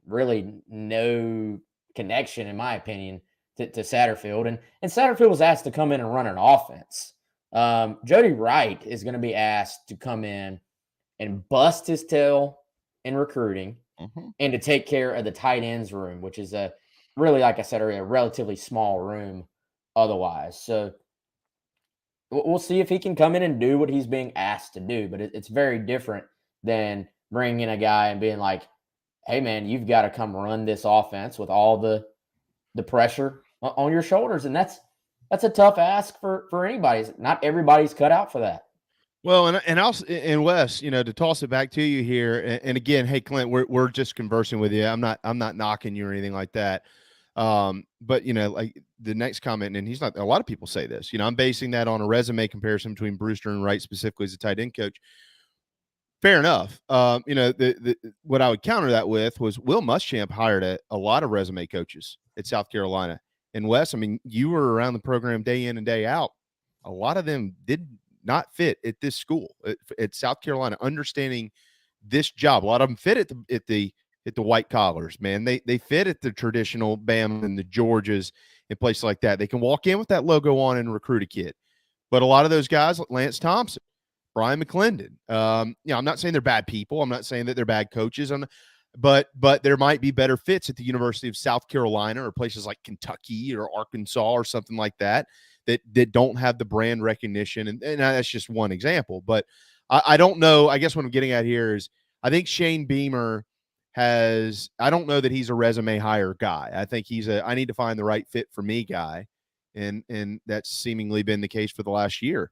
really no connection, in my opinion, to Satterfield. And Satterfield was asked to come in and run an offense. Jody Wright is going to be asked to come in and bust his tail in recruiting, and to take care of the tight ends room, which is really, like I said earlier, a relatively small room otherwise. So we'll see if he can come in and do what he's being asked to do. But it's very different than bringing in a guy and being like, hey, man, you've got to come run this offense with all the pressure on your shoulders. And that's a tough ask for anybody. Not everybody's cut out for that. Well, and Wes, you know, to toss it back to you here, and again, hey, Clint, we're just conversing with you. I'm not knocking you or anything like that. But you know, like the next comment, and he's not. A lot of people say this. You know, I'm basing that on a resume comparison between Brewster and Wright, specifically as a tight end coach. Fair enough. You know, what I would counter that with was Will Muschamp hired a lot of resume coaches at South Carolina. And Wes, I mean, you were around the program day in and day out. A lot of them did not fit at this school at South Carolina, understanding this job. A lot of them fit at the white collars, man. They fit at the traditional Bama and the Georgias and places like that. They can walk in with that logo on and recruit a kid. But a lot of those guys, like Lance Thompson, Brian McClendon, I'm not saying they're bad people. I'm not saying that they're bad coaches. But there might be better fits at the University of South Carolina or places like Kentucky or Arkansas or something like that don't have the brand recognition. And that's just one example. But I don't know. I guess what I'm getting at here is I think Shane Beamer I don't know that he's a resume hire guy. I think he's I need to find the right fit for me guy. And that's seemingly been the case for the last year.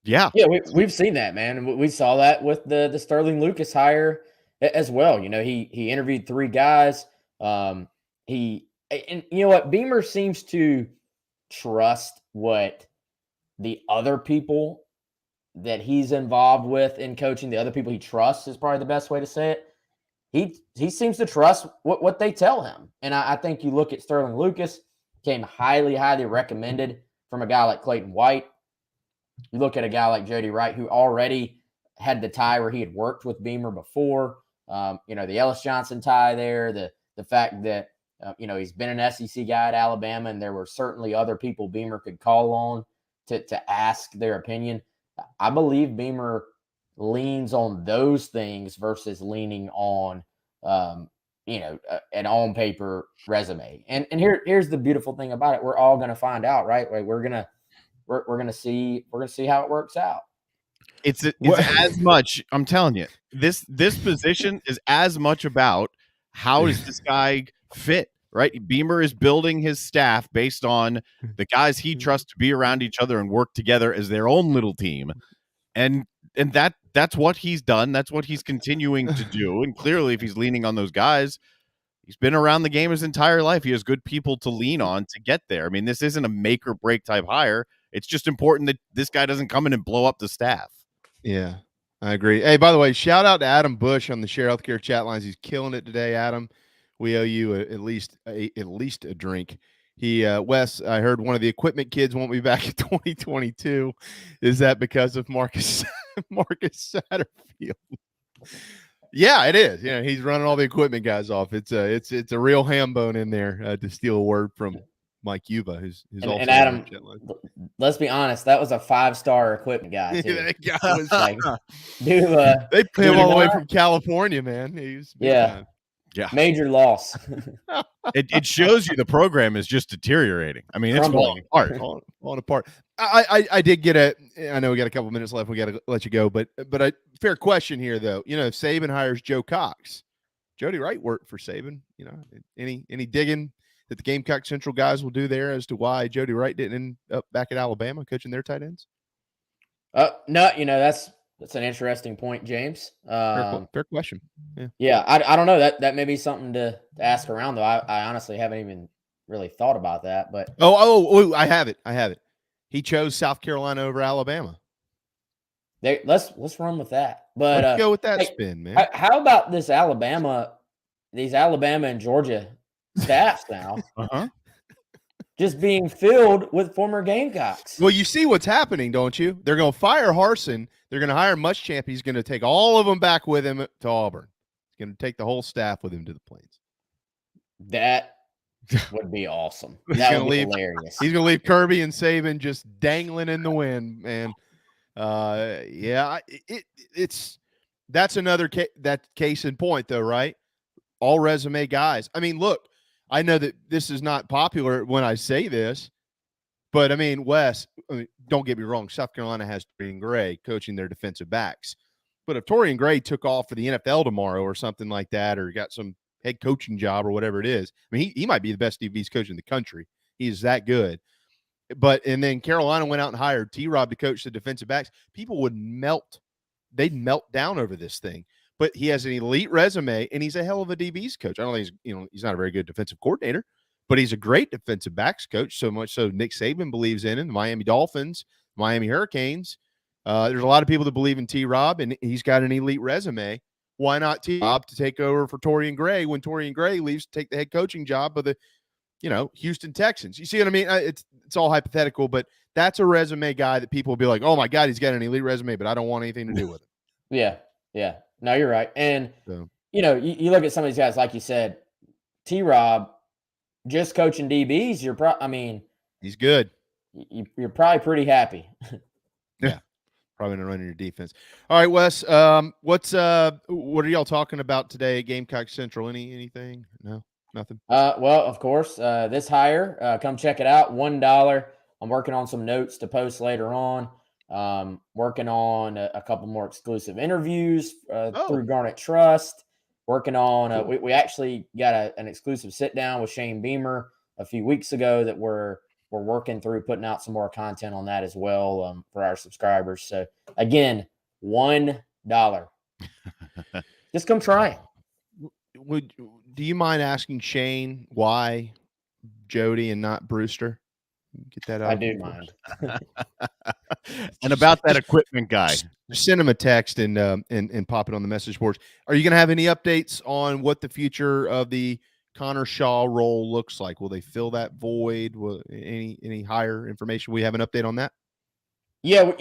Yeah, we've seen that, man. We saw that with the Sterling Lucas hire as well. You know, he interviewed 3 guys. And you know what? Beamer seems to trust what the other people that he's involved with in coaching, the other people he trusts is probably the best way to say it. He seems to trust what they tell him. And I think you look at Sterling Lucas, came highly, highly recommended from a guy like Clayton White. You look at a guy like Jody Wright, who already had the tie where he had worked with Beamer before. The Ellis Johnson tie there, the fact that, he's been an SEC guy at Alabama, and there were certainly other people Beamer could call on to ask their opinion. I believe Beamer leans on those things versus leaning on, an on paper resume. And here's the beautiful thing about it: we're all going to find out, right? Like we're gonna see how it works out. It's as much. I'm telling you, this position is as much about how does this guy fit, right? Beamer is building his staff based on the guys he trusts to be around each other and work together as their own little team, and that's what he's done. That's what he's continuing to do. And clearly, if he's leaning on those guys, he's been around the game his entire life. He has good people to lean on to get there. I mean, this isn't a make or break type hire. It's just important that this guy doesn't come in and blow up the staff. Yeah, I agree. Hey, by the way, shout out to Adam Bush on the Share Healthcare chat lines. He's killing it today, Adam. We owe you at least a drink. Wes, I heard one of the equipment kids won't be back in 2022. Is that because of Marcus Satterfield? Yeah, it is. He's running all the equipment guys off. It's a real ham bone in there, to steal a word from Mike Yuba, who's also and Adam. Let's be honest, that was a 5-star equipment guy. Too. That guy was they pay him all the way from California, man. He's yeah, major loss. It shows you the program is just deteriorating. I mean, it's falling apart. Falling apart. I did get I know we got a couple minutes left. We got to let you go, but a fair question here, though. If Saban hires Joe Cox, Jody Wright worked for Saban. Any digging that the Gamecock Central guys will do there as to why Jody Wright didn't end up back at Alabama coaching their tight ends? No, that's an interesting point, James. Fair question. Yeah, I don't know. That may be something to ask around, though. I honestly haven't even really thought about that. But I have it. He chose South Carolina over Alabama. Let's run with that. But let's go with that spin, man. How about these Alabama and Georgia staffs now? Just being filled with former Gamecocks. Well, you see what's happening, don't you? They're going to fire Harsin. They're going to hire Muschamp. He's going to take all of them back with him to Auburn. He's going to take the whole staff with him to the Plains. That would be awesome. That would be hilarious. He's going to leave Kirby and Saban just dangling in the wind, man. That's another case in point, though, right? All resume guys. I mean, look. I know that this is not popular when I say this, but I mean, Wes, don't get me wrong. South Carolina has Torian Gray coaching their defensive backs. But if Torian Gray took off for the NFL tomorrow or something like that, or got some head coaching job or whatever it is, I mean, he might be the best DBs coach in the country. He is that good. And then Carolina went out and hired T-Rob to coach the defensive backs. People would melt. They'd melt down over this thing. But he has an elite resume, and he's a hell of a DBs coach. I don't think he's not a very good defensive coordinator, but he's a great defensive backs coach. So much so Nick Saban believes in him. The Miami Dolphins, Miami Hurricanes. There's a lot of people that believe in T-Rob, and he's got an elite resume. Why not T-Rob to take over for Torian Gray when Torian Gray leaves to take the head coaching job of the, Houston Texans? You see what I mean? It's all hypothetical, but that's a resume guy that people will be like, oh my God, he's got an elite resume, but I don't want anything to do with it. Yeah. No, you're right. And, you look at some of these guys, like you said, T-Rob, just coaching DBs, he's good. You're probably pretty happy. Yeah. Probably not running your defense. All right, Wes, what are y'all talking about today at Gamecock Central? Anything? No, nothing? Well, of course, this hire, come check it out. $1. I'm working on some notes to post later on. Working on a couple more exclusive interviews through Garnet Trust. Working on we actually got an exclusive sit down with Shane Beamer a few weeks ago that we're working through, putting out some more content on that as well for our subscribers. So again, $1. Just come try it. do you mind asking Shane why Jody and not Brewster? Get that out. I do mind. And about that equipment guy, just send him a text and pop it on the message boards. Are you going to have any updates on what the future of the Connor Shaw role looks like? Will they fill that void? Will any higher information? We have an update on that? Yeah,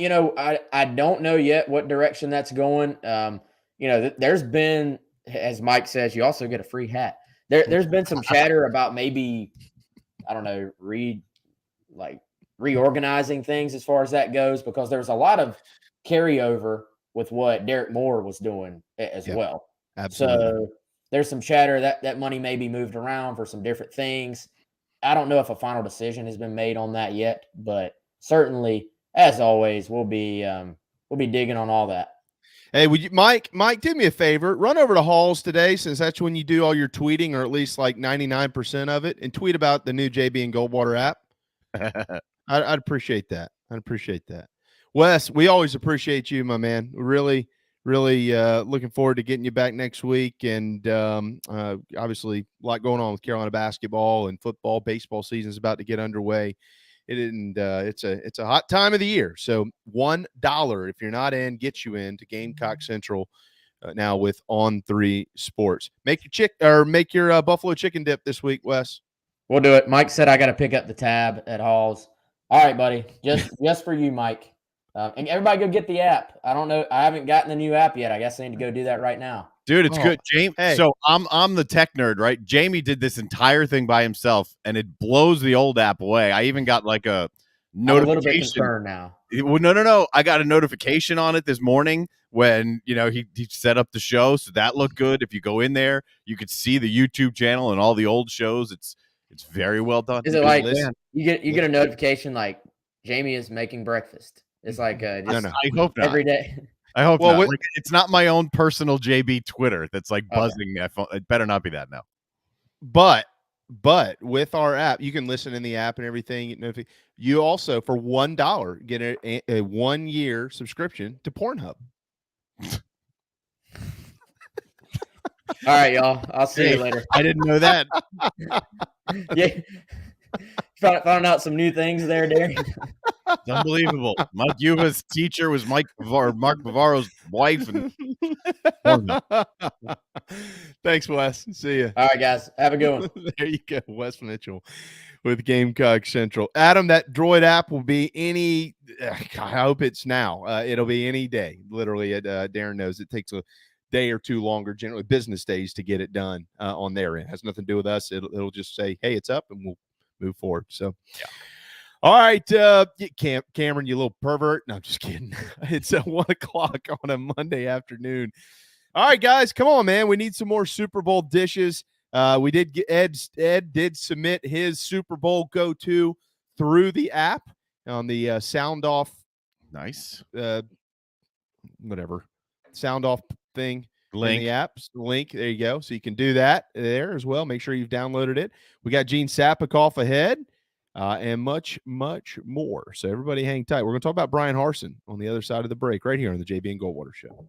I don't know yet what direction that's going. There's been, as Mike says, you also get a free hat. There's been some chatter about maybe, I don't know, reorganizing things as far as that goes, because there's a lot of carryover with what Derek Moore was doing as well. Absolutely. So there's some chatter that money may be moved around for some different things. I don't know if a final decision has been made on that yet, but certainly, as always, we'll be digging on all that. Hey, would you, Mike, do me a favor. Run over to Halls today, since that's when you do all your tweeting, or at least like 99% of it, and tweet about the new JB and Goldwater app. I'd appreciate that. Wes, we always appreciate you, my man. We're really looking forward to getting you back next week. And obviously, a lot going on with Carolina basketball and football. Baseball season is about to get underway. It's a hot time of the year. So $1, if you're not in, gets you in to Gamecock Central now with On3 Sports. Make your buffalo chicken dip this week, Wes. We'll do it. Mike said I got to pick up the tab at Halls. All right, buddy. Just for you, Mike. And everybody go get the app. I don't know. I haven't gotten the new app yet. I guess I need to go do that right now. dude. It's good, Jamie. Hey. So I'm the tech nerd, right? Jamie did this entire thing by himself, and it blows the old app away. I even got like a notification. I'm a little bit concerned now. Well, no. I got a notification on it this morning when he set up the show, so that looked good. If you go in there, you could see the YouTube channel and all the old shows. It's very well done. Is it like you get a notification like Jamie is making breakfast? It's like no. I hope not. Every day. I hope not. Like, it's not my own personal JB Twitter that's like buzzing me. It better not be that now. But with our app, you can listen in the app and everything. You also, for $1, get a 1-year subscription to Pornhub. All right, y'all. I'll see you later. I didn't know that. Yeah. Found out some new things there, Darren. It's unbelievable. Mike Yuba's teacher was Mark Bavaro's wife. And Thanks, Wes. See you. All right, guys. Have a good one. There you go. Wes Mitchell with Gamecock Central. Adam, that Droid app will be any I hope it's now. It'll be any day. Literally, Darren knows it takes a day or two longer, generally business days, to get it done on their end. It has nothing to do with us. It'll just say, hey, it's up, and we'll move forward. So, yeah. All right, Cameron, you little pervert. No, I'm just kidding. It's 1:00 on a Monday afternoon. All right, guys, come on, man. We need some more Super Bowl dishes. We did get Ed did submit his Super Bowl go-to through the app on the sound off. Nice. Whatever. Sound off thing. Link. In the apps link. There you go. So you can do that there as well. Make sure you've downloaded it. We got Gene Sapikoff ahead. And much, much more. So everybody hang tight. We're going to talk about Brian Harsin on the other side of the break right here on the JB and Goldwater Show.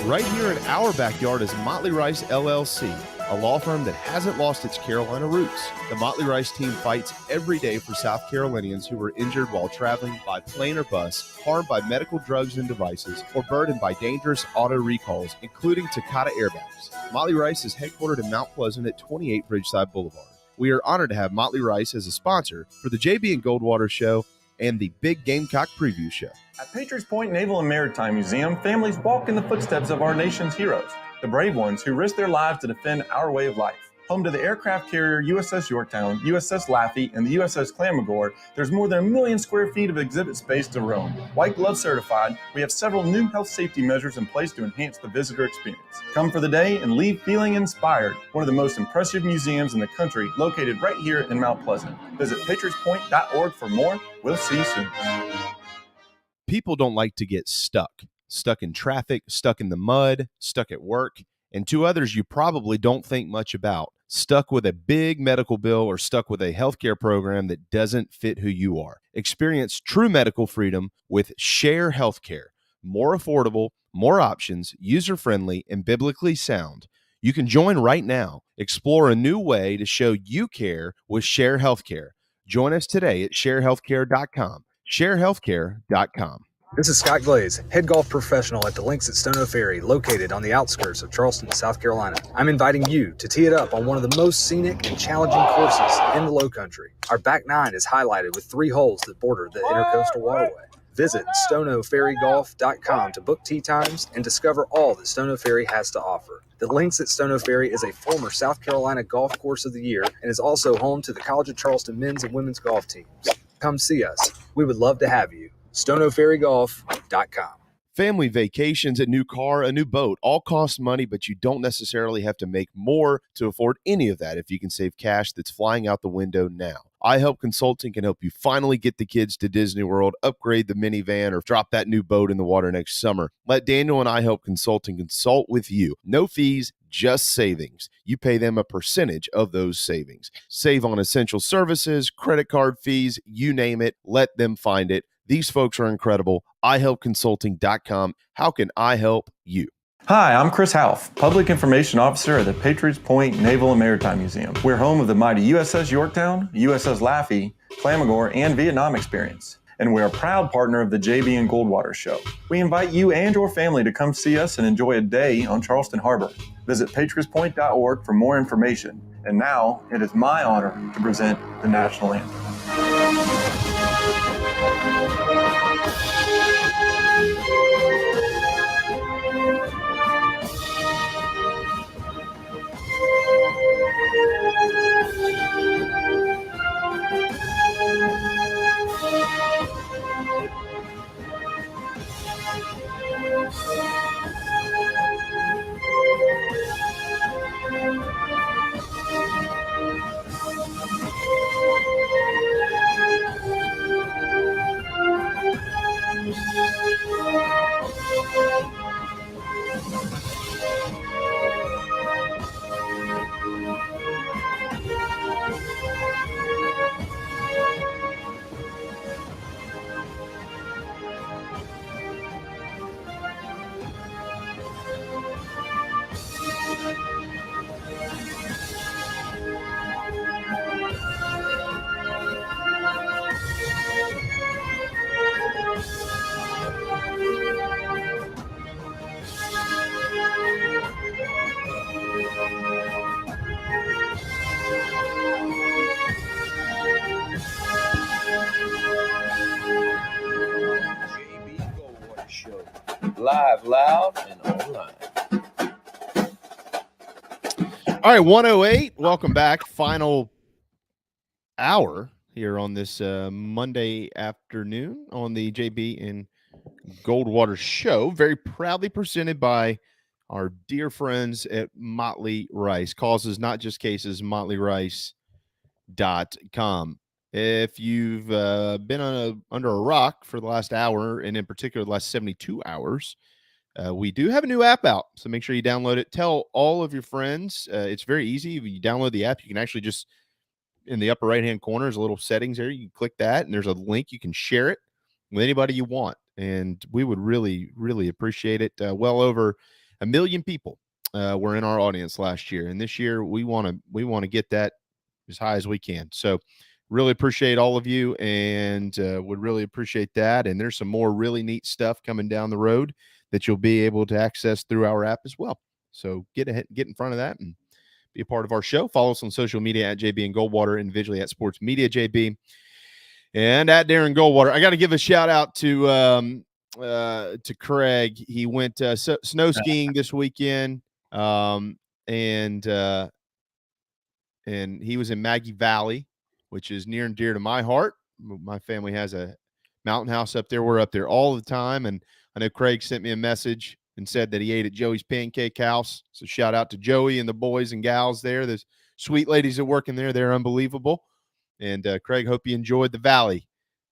Right here in our backyard is Motley Rice LLC, a law firm that hasn't lost its Carolina roots. The Motley Rice team fights every day for South Carolinians who were injured while traveling by plane or bus, harmed by medical drugs and devices, or burdened by dangerous auto recalls, including Takata airbags. Motley Rice is headquartered in Mount Pleasant at 28 Bridgeside Boulevard. We are honored to have Motley Rice as a sponsor for the JB and Goldwater Show and the Big Gamecock Preview Show. At Patriots Point Naval and Maritime Museum, families walk in the footsteps of our nation's heroes, the brave ones who risked their lives to defend our way of life. Home to the aircraft carrier USS Yorktown, USS Laffey, and the USS Clamagore, there's more than 1 million square feet of exhibit space to roam. White Glove certified, we have several new health safety measures in place to enhance the visitor experience. Come for the day and leave feeling inspired. One of the most impressive museums in the country, located right here in Mount Pleasant. Visit patriotspoint.org for more. We'll see you soon. People don't like to get stuck in traffic, stuck in the mud, stuck at work. And to others you probably don't think much about, stuck with a big medical bill or stuck with a healthcare program that doesn't fit who you are. Experience true medical freedom with Share Healthcare. More affordable, more options, user-friendly, and biblically sound. You can join right now. Explore a new way to show you care with Share Healthcare. Join us today at sharehealthcare.com. sharehealthcare.com. This is Scott Glaze, head golf professional at the Links at Stono Ferry, located on the outskirts of Charleston, South Carolina. I'm inviting you to tee it up on one of the most scenic and challenging courses in the Lowcountry. Our back nine is highlighted with 3 holes that border the Intercoastal Waterway. Visit stonoferrygolf.com to book tee times and discover all that Stono Ferry has to offer. The Links at Stono Ferry is a former South Carolina Golf Course of the Year and is also home to the College of Charleston men's and women's golf teams. Come see us. We would love to have you. stonoferrygolf.com. Family vacations, a new car, a new boat, all cost money, but you don't necessarily have to make more to afford any of that if you can save cash that's flying out the window now. iHelp Consulting can help you finally get the kids to Disney World, upgrade the minivan, or drop that new boat in the water next summer. Let Daniel and iHelp Consulting consult with you. No fees, just savings. You pay them a percentage of those savings. Save on essential services, credit card fees, you name it. Let them find it. These folks are incredible. iHelpConsulting.com. How can I help you? Hi, I'm Chris Half, Public Information Officer at the Patriots Point Naval and Maritime Museum. We're home of the mighty USS Yorktown, USS Laffey, Flamagore, and Vietnam experience. And we're a proud partner of the JB and Goldwater Show. We invite you and your family to come see us and enjoy a day on Charleston Harbor. Visit patriotspoint.org for more information. And now, it is my honor to present the National Anthem. JB Goldwater Show. Live, loud, and online. All right, 108. Welcome back. Final hour here on this Monday afternoon on the JB and Goldwater Show. Very proudly presented by our dear friends at Motley Rice. Causes, not just cases, motleyrice.com. If you've been under a rock for the last hour, and in particular the last 72 hours, we do have a new app out. So make sure you download it. Tell all of your friends. It's very easy. If you download the app, you can actually just, in the upper right-hand corner, there's a little settings there. You can click that, and there's a link. You can share it with anybody you want. And we would really, really appreciate it. Well over 1 million people were in our audience last year. And this year, we want to get that as high as we can. So really appreciate all of you, and would really appreciate that. And there's some more really neat stuff coming down the road that you'll be able to access through our app as well. So get in front of that and be a part of our show. Follow us on social media at JB and Goldwater, individually at Sports Media JB and at Darren Goldwater. I got to give a shout out to Craig. He went snow skiing this weekend, and he was in Maggie Valley, which is near and dear to my heart. My family has a mountain house up there. We're up there all the time, and I know Craig sent me a message and said that he ate at Joey's Pancake House. So shout out to Joey and the boys and gals there. There's sweet ladies that work in there. They're unbelievable. And Craig, hope you enjoyed the valley.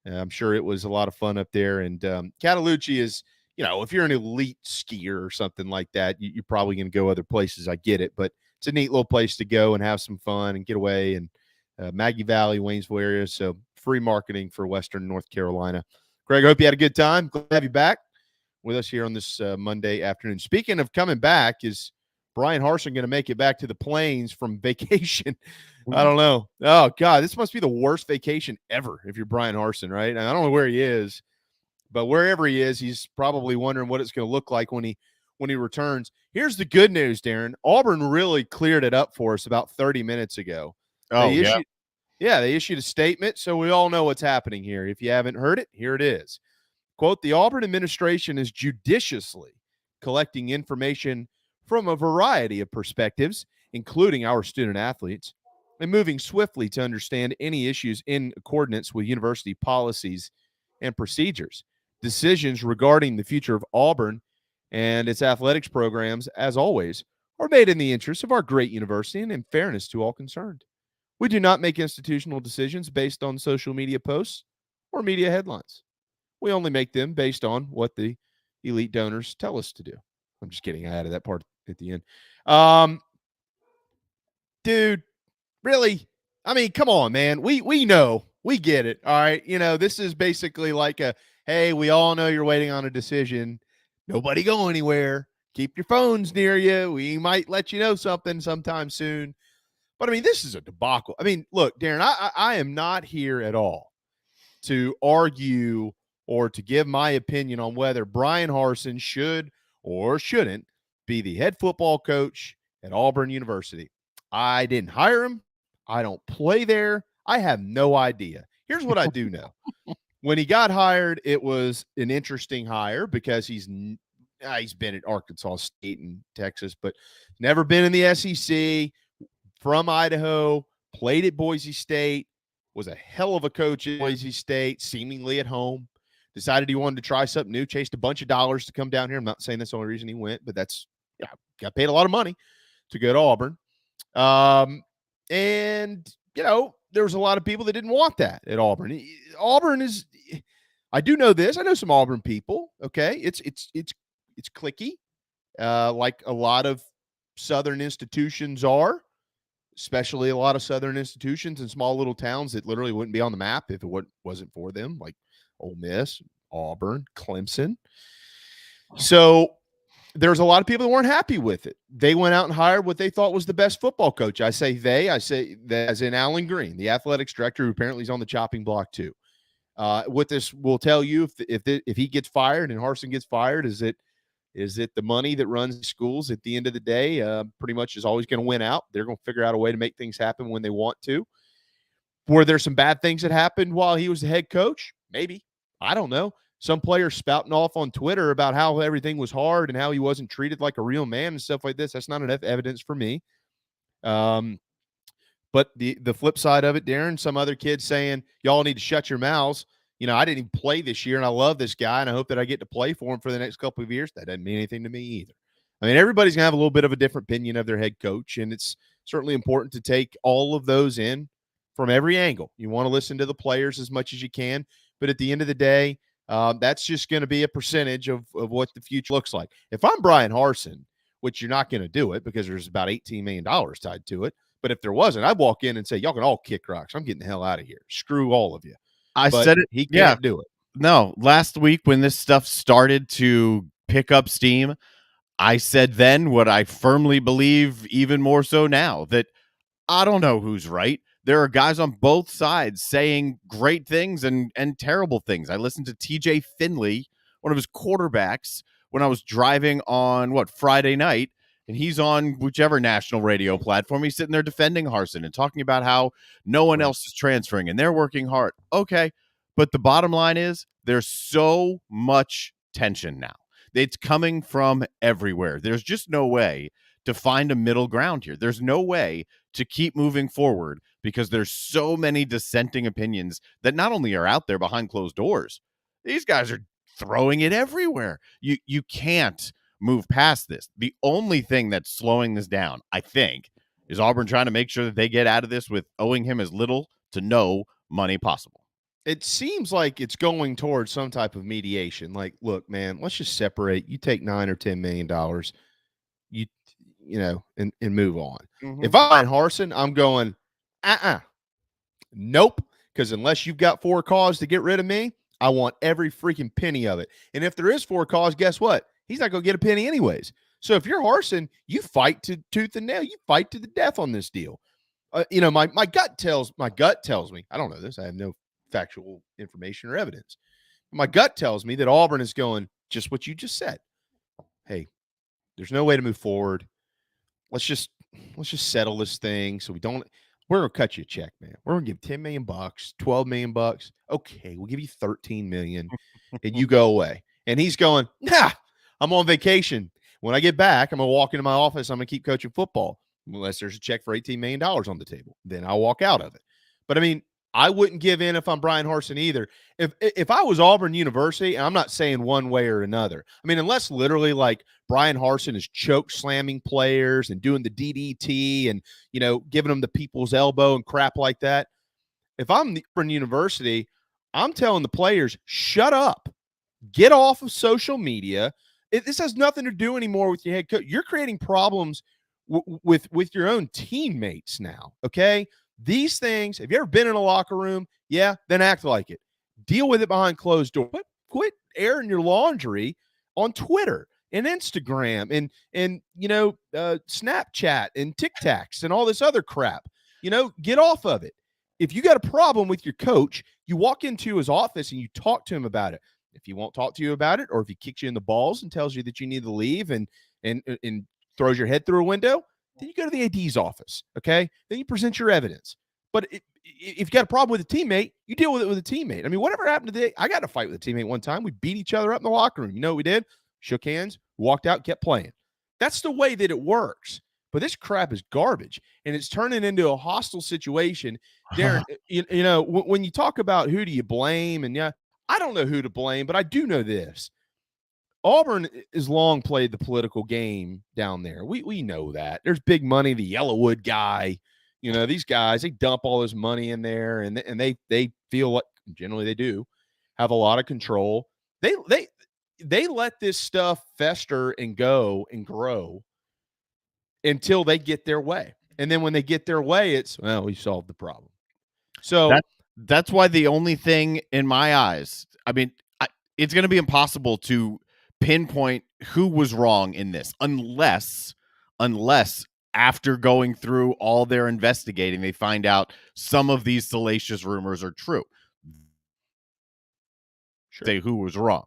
I'm sure it was a lot of fun up there. And Catalucci is, if you're an elite skier or something like that, you're probably going to go other places. I get it, but it's a neat little place to go and have some fun and get away. And Maggie Valley, Waynesville area. So free marketing for Western North Carolina. Craig, hope you had a good time. Glad to have you back with us here on this Monday afternoon. Speaking of coming back, is Brian Harsin going to make it back to the Plains from vacation? I don't know. Oh, God, this must be the worst vacation ever if you're Brian Harsin, right? And I don't know where he is, but wherever he is, he's probably wondering what it's going to look like when he returns. Here's the good news, Darren. Auburn really cleared it up for us about 30 minutes ago. They issued a statement, so we all know what's happening here. If you haven't heard it, here it is. Quote, the Auburn administration is judiciously collecting information from a variety of perspectives, including our student athletes, and moving swiftly to understand any issues in accordance with university policies and procedures. Decisions regarding the future of Auburn and its athletics programs, as always, are made in the interest of our great university and in fairness to all concerned. We do not make institutional decisions based on social media posts or media headlines. We only make them based on what the elite donors tell us to do. I'm just kidding. I added that part at the end. Dude, really? I mean, come on, man. We know. We get it. All right. You know, this is basically like hey, we all know you're waiting on a decision. Nobody go anywhere. Keep your phones near you. We might let you know something sometime soon. But, I mean, this is a debacle. I mean, look, Darren, I am not here at all to argue or to give my opinion on whether Brian Harsin should or shouldn't be the head football coach at Auburn University. I didn't hire him. I don't play there. I have no idea. Here's what I do know. When he got hired, it was an interesting hire because he's been at Arkansas State and Texas, but never been in the SEC. From Idaho, played at Boise State, was a hell of a coach at Boise State, seemingly at home. Decided he wanted to try something new, chased a bunch of dollars to come down here. I'm not saying that's the only reason he went, but got paid a lot of money to go to Auburn. And, you know, there was a lot of people that didn't want that at Auburn. Auburn is, I do know this. I know some Auburn people. Okay. It's cliquey, like a lot of Southern institutions are. Especially a lot of Southern institutions in small little towns that literally wouldn't be on the map if it wasn't for them, like Ole Miss, Auburn, Clemson. So there's a lot of people that weren't happy with it. They went out and hired what they thought was the best football coach. I say that as in Alan Green, the athletics director, who apparently is on the chopping block too. What this will tell you, if he gets fired and Harsin gets fired, is it the money that runs schools at the end of the day pretty much is always going to win out. They're going to figure out a way to make things happen when they want to. Were there some bad things that happened while he was the head coach? Maybe. I don't know. Some players spouting off on Twitter about how everything was hard and how he wasn't treated like a real man and stuff like this. That's not enough evidence for me. But the flip side of it, Darren, some other kids saying, y'all need to shut your mouths. You know, I didn't even play this year, and I love this guy, and I hope that I get to play for him for the next couple of years. That doesn't mean anything to me either. I mean, everybody's going to have a little bit of a different opinion of their head coach, and it's certainly important to take all of those in from every angle. You want to listen to the players as much as you can, but at the end of the day, that's just going to be a percentage of what the future looks like. If I'm Brian Harsin, which you're not going to do it because there's about $18 million tied to it, but if there wasn't, I'd walk in and say, y'all can all kick rocks. I'm getting the hell out of here. Screw all of you. But said it. He can't do it. No, last week when this stuff started to pick up steam, I said then what I firmly believe even more so now, that I don't know who's right. There are guys on both sides saying great things and terrible things. I listened to TJ Finley, one of his quarterbacks, when I was driving on Friday night, and he's on whichever national radio platform. He's sitting there defending Harsin and talking about how no one else is transferring and they're working hard. Okay. But the bottom line is there's so much tension now. It's coming from everywhere. There's just no way to find a middle ground here. There's no way to keep moving forward because there's so many dissenting opinions that not only are out there behind closed doors, these guys are throwing it everywhere. You can't move past this. The only thing that's slowing this down, I think, is Auburn trying to make sure that they get out of this with owing him as little to no money possible. It seems like it's going towards some type of mediation. Like, look, man, let's just separate. You take $9 or $10 million, and move on. Mm-hmm. If I'm Harsin, I'm going, nope. Because unless you've got for cause to get rid of me, I want every freaking penny of it. And if there is for cause, guess what? He's not going to get a penny anyways. So if you're Harsin, you fight to tooth and nail. You fight to the death on this deal. My gut tells me, I don't know this. I have no factual information or evidence. My gut tells me that Auburn is going just what you just said. Hey, there's no way to move forward. Let's just settle this thing so we're going to cut you a check, man. We're going to give $10 million, $12 million. Okay, we'll give you $13 million and you go away. And he's going, nah, I'm on vacation. When I get back, I'm going to walk into my office. I'm going to keep coaching football unless there's a check for $18 million on the table. Then I'll walk out of it. But I mean, I wouldn't give in if I'm Brian Harsin either. If I was Auburn University, and I'm not saying one way or another. I mean, unless literally like Brian Harsin is choke slamming players and doing the DDT and, giving them the people's elbow and crap like that. If I'm the Auburn University, I'm telling the players, shut up, get off of social media. This has nothing to do anymore with your head coach. You're creating problems with your own teammates now. Okay. These things, have you ever been in a locker room? Yeah, then act like it. Deal with it behind closed doors. Quit airing your laundry on Twitter and Instagram and Snapchat and TikToks and all this other crap. Get off of it. If you got a problem with your coach, you walk into his office and you talk to him about it. If he won't talk to you about it, or if he kicks you in the balls and tells you that you need to leave and throws your head through a window, then you go to the AD's office, okay? Then you present your evidence. But if you got a problem with a teammate, you deal with it with a teammate. I mean, whatever happened today, I got in a fight with a teammate one time. We beat each other up in the locker room. You know what we did? Shook hands, walked out, kept playing. That's the way that it works. But this crap is garbage, and it's turning into a hostile situation. Darren, when you talk about who do you blame, and I don't know who to blame, but I do know this. Auburn has long played the political game down there. We know that. There's big money, the Yellowwood guy. These guys, they dump all this money in there, and they feel like, generally they do, have a lot of control. They let this stuff fester and go and grow until they get their way. And then when they get their way, it's, well, we solved the problem. So that's why the only thing in my eyes, I mean, it's going to be impossible to pinpoint who was wrong in this unless after going through all their investigating, they find out some of these salacious rumors are true. Sure. Say who was wrong.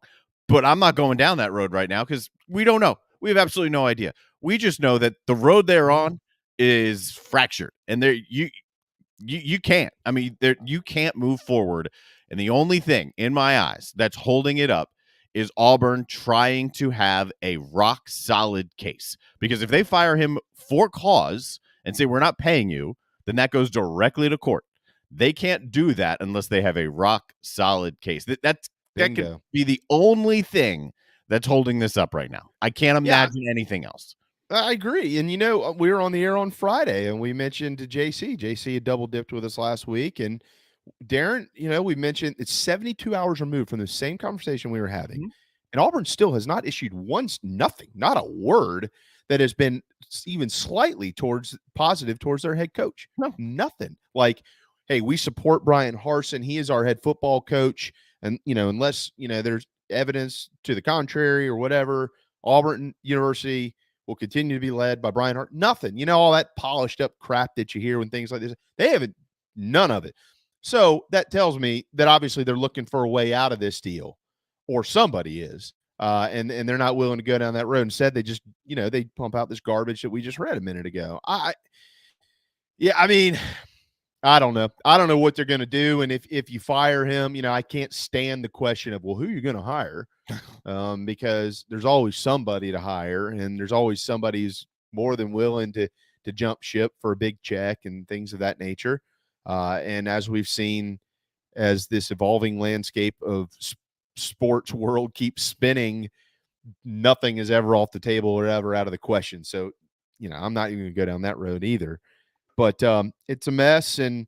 But I'm not going down that road right now because we don't know. We have absolutely no idea. We just know that the road they're on is fractured, and you can't. I mean, you can't move forward. And the only thing in my eyes that's holding it up is Auburn trying to have a rock solid case. Because if they fire him for cause and say, we're not paying you, then that goes directly to court. They can't do that unless they have a rock solid case. That could be the only thing that's holding this up right now. I can't imagine anything else. I agree. And, we were on the air on Friday and we mentioned to JC. JC had double dipped with us last week. And Darren, we mentioned it's 72 hours removed from the same conversation we were having. Mm-hmm. And Auburn still has not issued nothing, not a word that has been even slightly positive towards their head coach. No, nothing. Like, hey, we support Brian Harsin. He is our head football coach. And, unless, there's evidence to the contrary or whatever, Auburn University will continue to be led by Brian Harsin. Nothing. All that polished up crap that you hear when things like this, they haven't, none of it. So that tells me that obviously they're looking for a way out of this deal, or somebody is, and they're not willing to go down that road. Instead, they just, they pump out this garbage that we just read a minute ago. I mean, I don't know. I don't know what they're going to do. And if you fire him, I can't stand the question of, well, who are you going to hire? Because there's always somebody to hire, and there's always somebody who's more than willing to jump ship for a big check and things of that nature. And as we've seen, as this evolving landscape of sports world keeps spinning, nothing is ever off the table or ever out of the question. So, I'm not even going to go down that road either. But it's a mess, and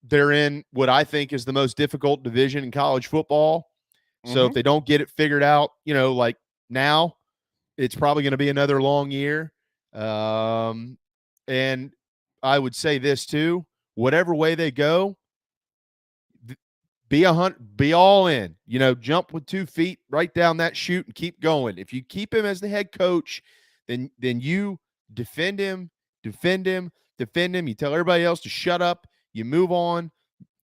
they're in what I think is the most difficult division in college football. Mm-hmm. So if they don't get it figured out, like now, it's probably going to be another long year. And I would say this too. Whatever way they go, be all in, jump with 2 feet right down that chute and keep going. If you keep him as the head coach, then you defend him. You tell everybody else to shut up, you move on,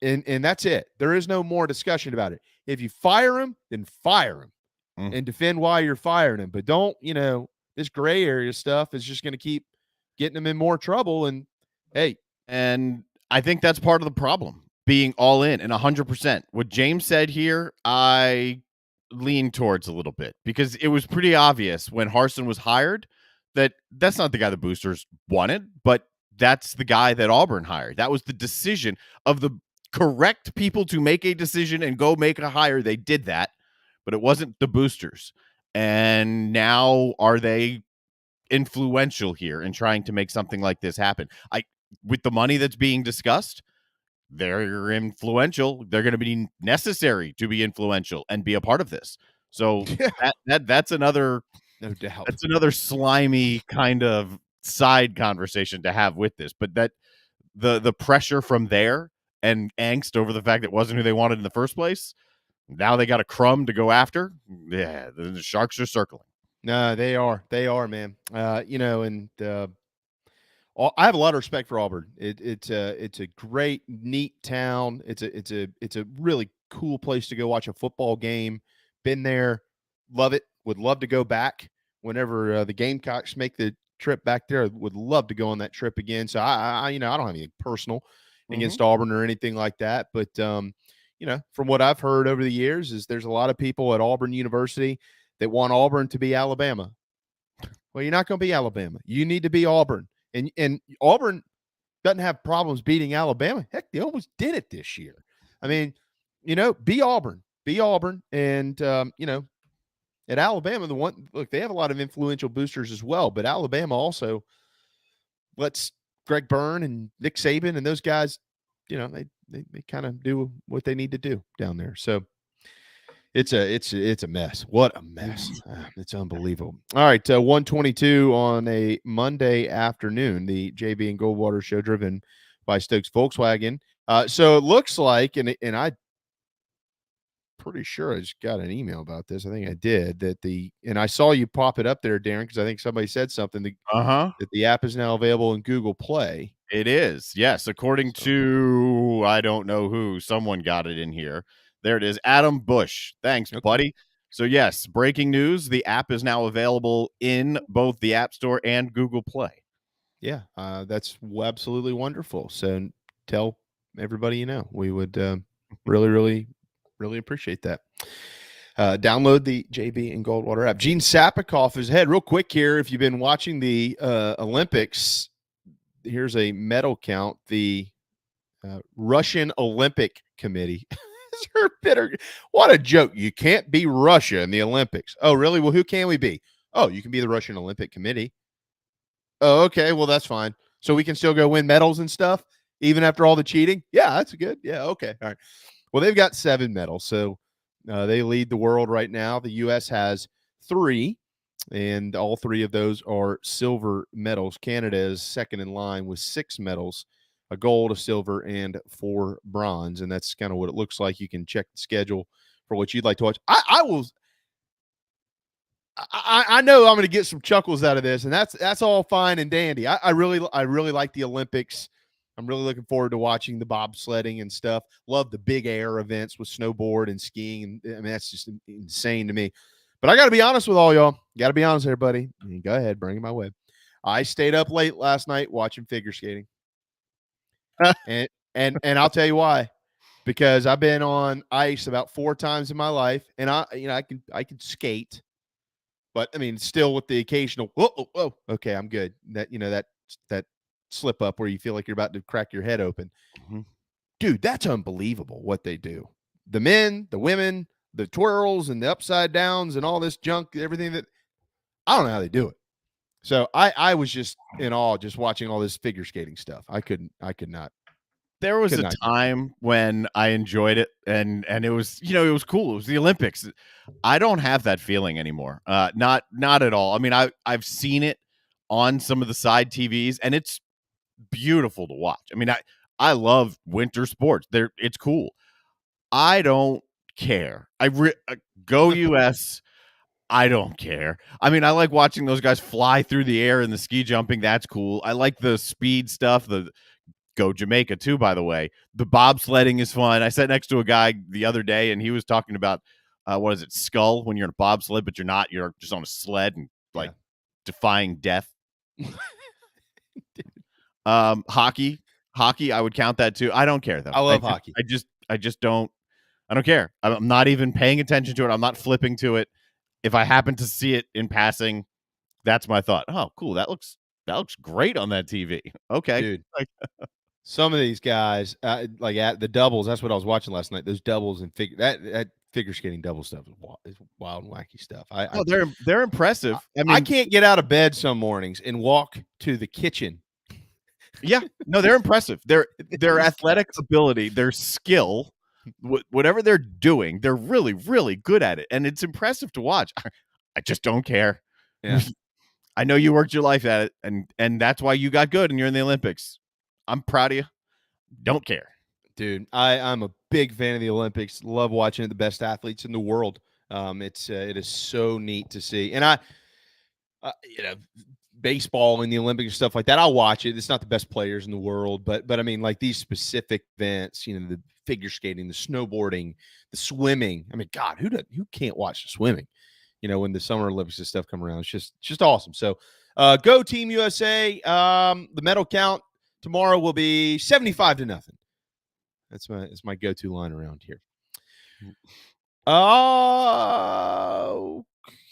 and that's it. There is no more discussion about it. If you fire him, then fire him and defend why you're firing him. But don't, this gray area stuff is just going to keep getting him in more trouble. And hey, and I think that's part of the problem, being all in and 100%. What James said here, I lean towards a little bit, because it was pretty obvious when Harsin was hired that that's not the guy the boosters wanted, but that's the guy that Auburn hired. That was the decision of the correct people to make a decision and go make a hire. They did that, but it wasn't the boosters. And now are they influential here in trying to make something like this happen? With the money that's being discussed, they're influential. They're going to be necessary to be influential and be a part of this. So that's another, no doubt, that's another slimy kind of side conversation to have with this. But that the pressure from there and angst over the fact that it wasn't who they wanted in the first place, now they got a crumb to go after. Yeah, the Sharks are circling. No, they are, man. And I have a lot of respect for Auburn. It's a great, neat town. It's a really cool place to go watch a football game. Been there, love it. Would love to go back whenever the Gamecocks make the trip back there. Would love to go on that trip again. So I don't have anything personal against Auburn or anything like that. But from what I've heard over the years, is there's a lot of people at Auburn University that want Auburn to be Alabama. Well, you're not going to be Alabama. You need to be Auburn. And Auburn doesn't have problems beating Alabama. Heck, they almost did it this year. I mean, be Auburn. And, at Alabama, they have a lot of influential boosters as well, but Alabama also lets Greg Byrne and Nick Saban and those guys, they kind of do what they need to do down there. So it's a mess. What a mess. It's unbelievable. All right. 122 on a Monday afternoon, the JB and Goldwater show, driven by Stokes Volkswagen. So it looks like, and I pretty sure I just got an email about this. I think I did and I saw you pop it up there, Darren, because I think somebody said something that the app is now available in Google Play. It is. Yes. According to, I don't know who, someone got it in here. There it is. Adam Bush. Thanks, buddy. So yes, breaking news. The app is now available in both the App Store and Google Play. Yeah. That's absolutely wonderful. So tell everybody, we would really, really, really appreciate that. Download the JB and Goldwater app. Gene Sapikoff is ahead. Real quick here, if you've been watching the Olympics, here's a medal count. The Russian Olympic Committee. What a joke. You can't be Russia in the Olympics. Oh, really? Well, who can we be? Oh, you can be the Russian Olympic Committee. Oh, okay. Well, that's fine. So we can still go win medals and stuff, even after all the cheating? Yeah, that's good. Yeah, okay. All right. Well, they've got 7 medals, so they lead the world right now. The U.S. has 3, and all 3 of those are silver medals. Canada is second in line with 6 medals, a gold, a silver, and 4 bronze, and that's kind of what it looks like. You can check the schedule for what you'd like to watch. I know I'm going to get some chuckles out of this, and that's all fine and dandy. I really like the Olympics. I'm really looking forward to watching the bobsledding and stuff. Love the big air events with snowboard and skiing. And I mean, that's just insane to me. But I got to be honest with all y'all. Got to be honest, everybody. Go ahead, bring it my way. I stayed up late last night watching figure skating. and I'll tell you why. Because I've been on ice about 4 times in my life, and I can skate. But I mean, still with the occasional whoa, okay, I'm good. That slip up where you feel like you're about to crack your head open. Dude, that's unbelievable what they do. The men, the women, the twirls and the upside downs and all this junk, everything that I don't know how they do it. So I was just in awe just watching all this figure skating stuff. I could not. There was a time when I enjoyed it and it was, it was cool. It was the Olympics. I don't have that feeling anymore. Not at all. I mean, I've seen it on some of the side TVs and it's beautiful to watch. I mean, I love winter sports. It's cool. I don't care. Go US. I don't care. I mean, I like watching those guys fly through the air in the ski jumping. That's cool. I like the speed stuff. The Go Jamaica too, by the way. The bobsledding is fun. I sat next to a guy the other day, and he was talking about what is it, skull, when you're in a bobsled, but you're not. You're just on a sled and like defying death. Hockey, I would count that too. I don't care though. I love hockey. I just don't. I don't care. I'm not even paying attention to it. I'm not flipping to it. If I happen to see it in passing, that's my thought. Oh, cool. That looks great on that TV. Okay, dude. Some of these guys, like at the doubles, that's what I was watching last night. Those doubles and that figure skating double stuff is wild and wacky stuff. They're impressive. I mean, I can't get out of bed some mornings and walk to the kitchen. Yeah, no, they're impressive. Their athletic ability, their skill, whatever they're doing, they're really, really good at it, and it's impressive to watch. I just don't care. Yeah. I know you worked your life at it, and that's why you got good and you're in the Olympics. I'm proud of you. Don't care. Dude, I'm a big fan of the Olympics. Love watching it. The best athletes in the world. It is so neat to see. And baseball and the Olympics and stuff like that, I'll watch it. It's not the best players in the world, but I mean, like these specific events, the figure skating, the snowboarding, the swimming. I mean, God, who can't watch the swimming? When the Summer Olympics and stuff come around, it's just awesome. So, go Team USA. The medal count tomorrow will be 75-0. That's my go-to line around here.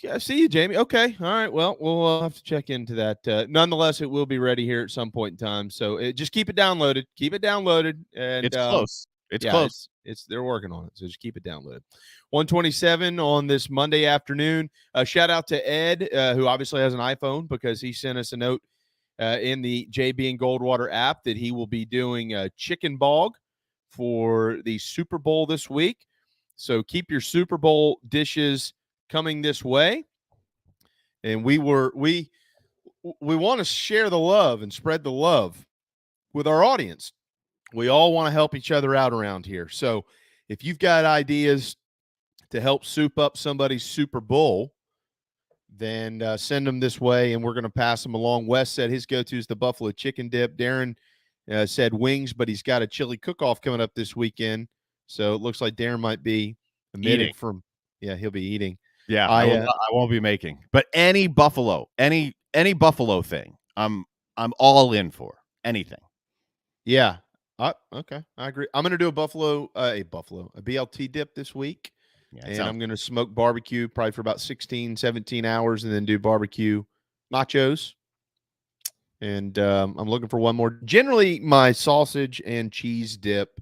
Yeah, see you, Jamie. Okay, all right. Well, we'll have to check into that. Nonetheless, it will be ready here at some point in time. So just keep it downloaded. Keep it downloaded, and it's close. It's close. It's they're working on it, so just keep it downloaded. 127 on this Monday afternoon. Shout out to Ed, who obviously has an iPhone because he sent us a note in the JB and Goldwater app that he will be doing a chicken bog for the Super Bowl this week. So keep your Super Bowl dishes coming this way. And we want to share the love and spread the love with our audience. We all want to help each other out around here. So if you've got ideas to help soup up somebody's Super Bowl, then send them this way, and we're going to pass them along. Wes said his go-to is the buffalo chicken dip. Darren said wings, but he's got a chili cook-off coming up this weekend. So it looks like Darren might be omitted from. Yeah, he'll be eating. Yeah, I won't be making. But any buffalo thing, I'm all in for anything. Yeah. Okay, I agree. I'm going to do a BLT dip this week. Yeah, and I'm going to smoke barbecue probably for about 16, 17 hours and then do barbecue nachos. And I'm looking for one more. Generally, my sausage and cheese dip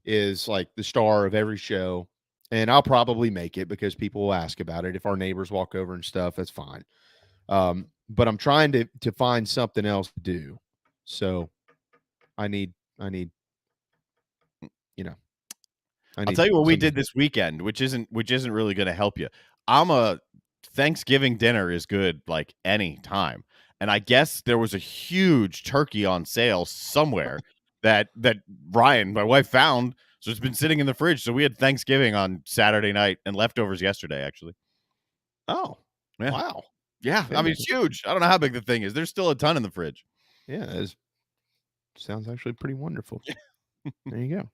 is like the star of every show. And I'll probably make it because people will ask about it. If our neighbors walk over and stuff, that's fine. But I'm trying to find something else to do. So I need I'll tell you what we did this weekend, which isn't really going to help you. Thanksgiving dinner is good like any time. And I guess there was a huge turkey on sale somewhere that Ryan, my wife, found. So it's been sitting in the fridge. So we had Thanksgiving on Saturday night and leftovers yesterday, actually. Oh, yeah. Wow. Yeah. I mean, it's huge. I don't know how big the thing is. There's still a ton in the fridge. Yeah. Sounds actually pretty wonderful. There you go.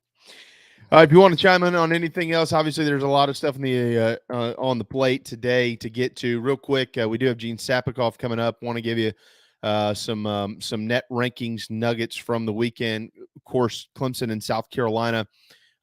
If you want to chime in on anything else, obviously there's a lot of stuff on the plate today to get to. Real quick, we do have Gene Sapikoff coming up. Want to give you some net rankings nuggets from the weekend. Of course, Clemson and South Carolina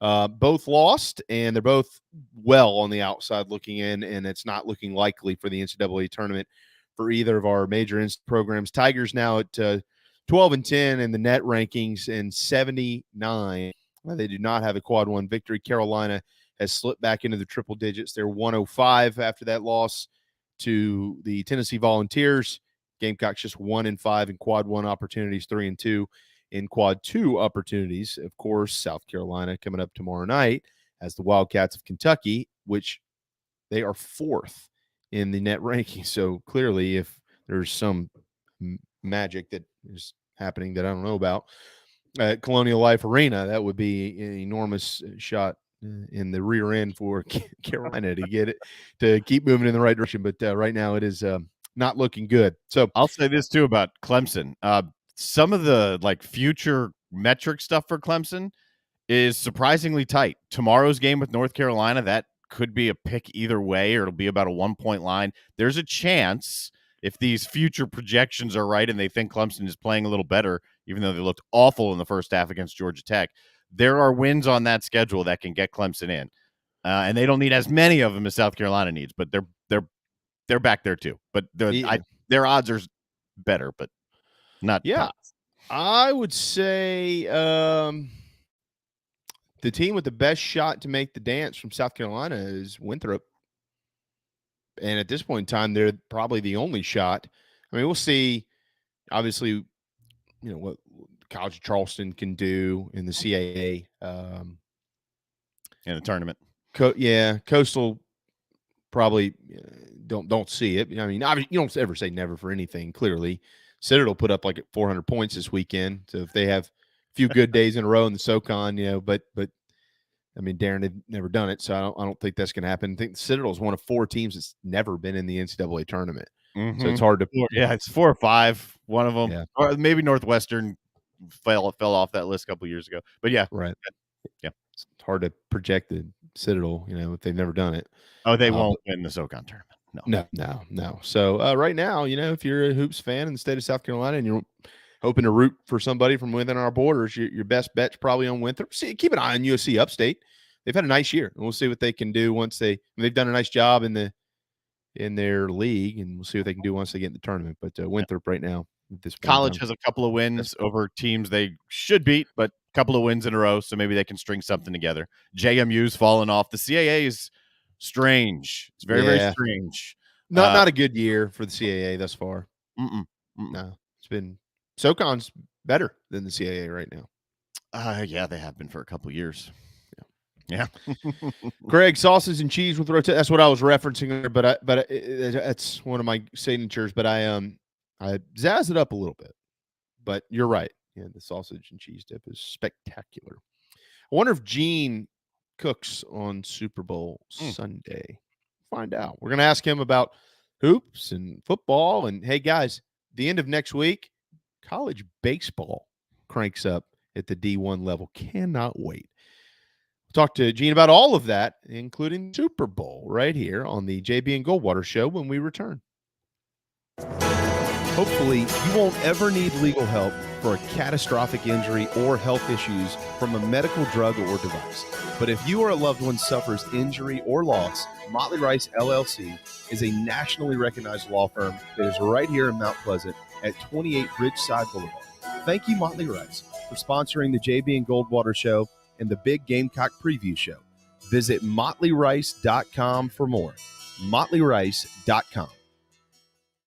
both lost, and they're both well on the outside looking in, and it's not looking likely for the NCAA tournament for either of our major programs. Tigers now at 12-10 in the net rankings and 79. Well, they do not have a quad one victory. Carolina has slipped back into the triple digits. They're 105 after that loss to the Tennessee Volunteers. Gamecocks just 1-5 in quad one opportunities, 3-2 in quad two opportunities. Of course, South Carolina coming up tomorrow night as the Wildcats of Kentucky, which they are fourth in the net ranking. So clearly, if there's some magic that is happening that I don't know about at Colonial Life Arena, that would be an enormous shot in the rear end for Carolina to keep moving in the right direction. But right now it is not looking good. So I'll say this too about Clemson. Some of the future metric stuff for Clemson is surprisingly tight. Tomorrow's game with North Carolina, that could be a pick either way, or it'll be about a 1-point line. There's a chance, if these future projections are right and they think Clemson is playing a little better, even though they looked awful in the first half against Georgia Tech, there are wins on that schedule that can get Clemson in. And they don't need as many of them as South Carolina needs, but they're back there too. But their odds are better, but not. Yeah, I would say the team with the best shot to make the dance from South Carolina is Winthrop. And at this point in time, they're probably the only shot. I mean, we'll see, obviously, what College of Charleston can do in the CAA. In the tournament. Coastal probably don't see it. I mean, obviously, you don't ever say never for anything, clearly. Citadel put up 400 points this weekend. So if they have a few good days in a row in the SoCon, but I mean, Darren had never done it, so I don't think that's going to happen. I think Citadel is one of 4 teams that's never been in the NCAA tournament. Mm-hmm. So it's hard to. Yeah, it's 4 or 5. One of them, or maybe Northwestern fell off that list a couple years ago. But yeah, right. Yeah, it's hard to project the Citadel, if they've never done it. Oh, they won't win the SoCon tournament. No. So right now, if you're a hoops fan in the state of South Carolina and you're hoping to root for somebody from within our borders, your best bet's probably on Winthrop. Keep an eye on USC Upstate. They've had a nice year, and we'll see what they can do once they've done a nice job in their league, and we'll see what they can do once they get in the tournament. But Winthrop right now, at this College has a couple of wins over teams they should beat, but a couple of wins in a row, so maybe they can string something together. JMU's fallen off. The CAA is strange. It's very, very strange. Not a good year for the CAA thus far. No, it's been SoCon's better than the CAA right now. Yeah, they have been for a couple of years. Yeah. Greg, sausage and cheese with rotel. That's what I was referencing there, but that's one of my signatures. But I zazz it up a little bit. But you're right. Yeah, the sausage and cheese dip is spectacular. I wonder if Gene cooks on Super Bowl Sunday. Find out. We're gonna ask him about hoops and football. And hey, guys, the end of next week, college baseball cranks up at the D1 level. Cannot wait. Talk to Gene about all of that, including Super Bowl, right here on the JB and Goldwater Show when we return. Hopefully, you won't ever need legal help for a catastrophic injury or health issues from a medical drug or device. But if you or a loved one suffers injury or loss, Motley Rice LLC is a nationally recognized law firm that is right here in Mount Pleasant at 28 Ridgeside Boulevard. Thank you, Motley Rice, for sponsoring the JB and Goldwater Show and the Big Gamecock Preview Show. Visit motleyrice.com for more. motleyrice.com.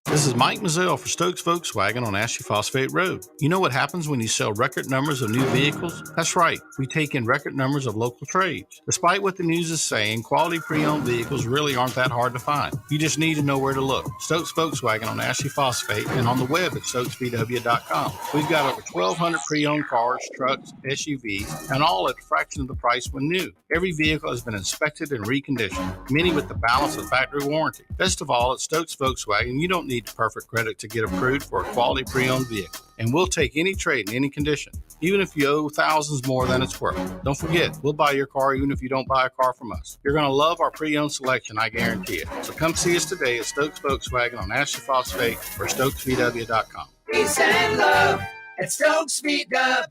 This is Mike Mazzell for Stokes Volkswagen on Ashley Phosphate Road. You know what happens when you sell record numbers of new vehicles? That's right, we take in record numbers of local trades. Despite what the news is saying, quality pre-owned vehicles really aren't that hard to find. You just need to know where to look. Stokes Volkswagen on Ashley Phosphate and on the web at stokesvw.com. We've got over 1,200 pre-owned cars, trucks, SUVs, and all at a fraction of the price when new. Every vehicle has been inspected and reconditioned, many with the balance of factory warranty. Best of all, at Stokes Volkswagen, you don't need perfect credit to get approved for a quality pre-owned vehicle. And we'll take any trade in any condition, even if you owe thousands more than it's worth. Don't forget, we'll buy your car even if you don't buy a car from us. You're going to love our pre-owned selection, I guarantee it. So come see us today at Stokes Volkswagen on Ashley Phosphate or stokesvw.com. Peace and love at Stokes VW.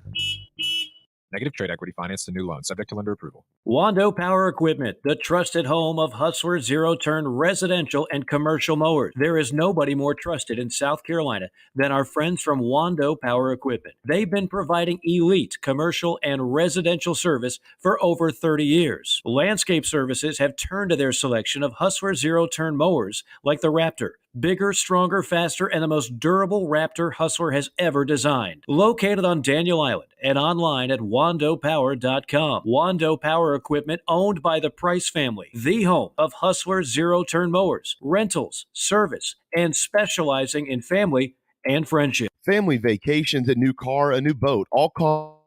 Negative trade equity financed a new loan, subject to lender approval. Wando Power Equipment, the trusted home of Hustler zero-turn residential and commercial mowers. There is nobody more trusted in South Carolina than our friends from Wando Power Equipment. They've been providing elite commercial and residential service for over 30 years. Landscape Services have turned to their selection of Hustler zero-turn mowers like the Raptor. Bigger, stronger, faster, and the most durable Raptor Hustler has ever designed. Located on Daniel Island and online at wandopower.com. Wando Power Equipment, owned by the Price family, the home of Hustler zero-turn mowers, rentals, service, and specializing in family and friendship. Family vacations, a new car, a new boat, all cost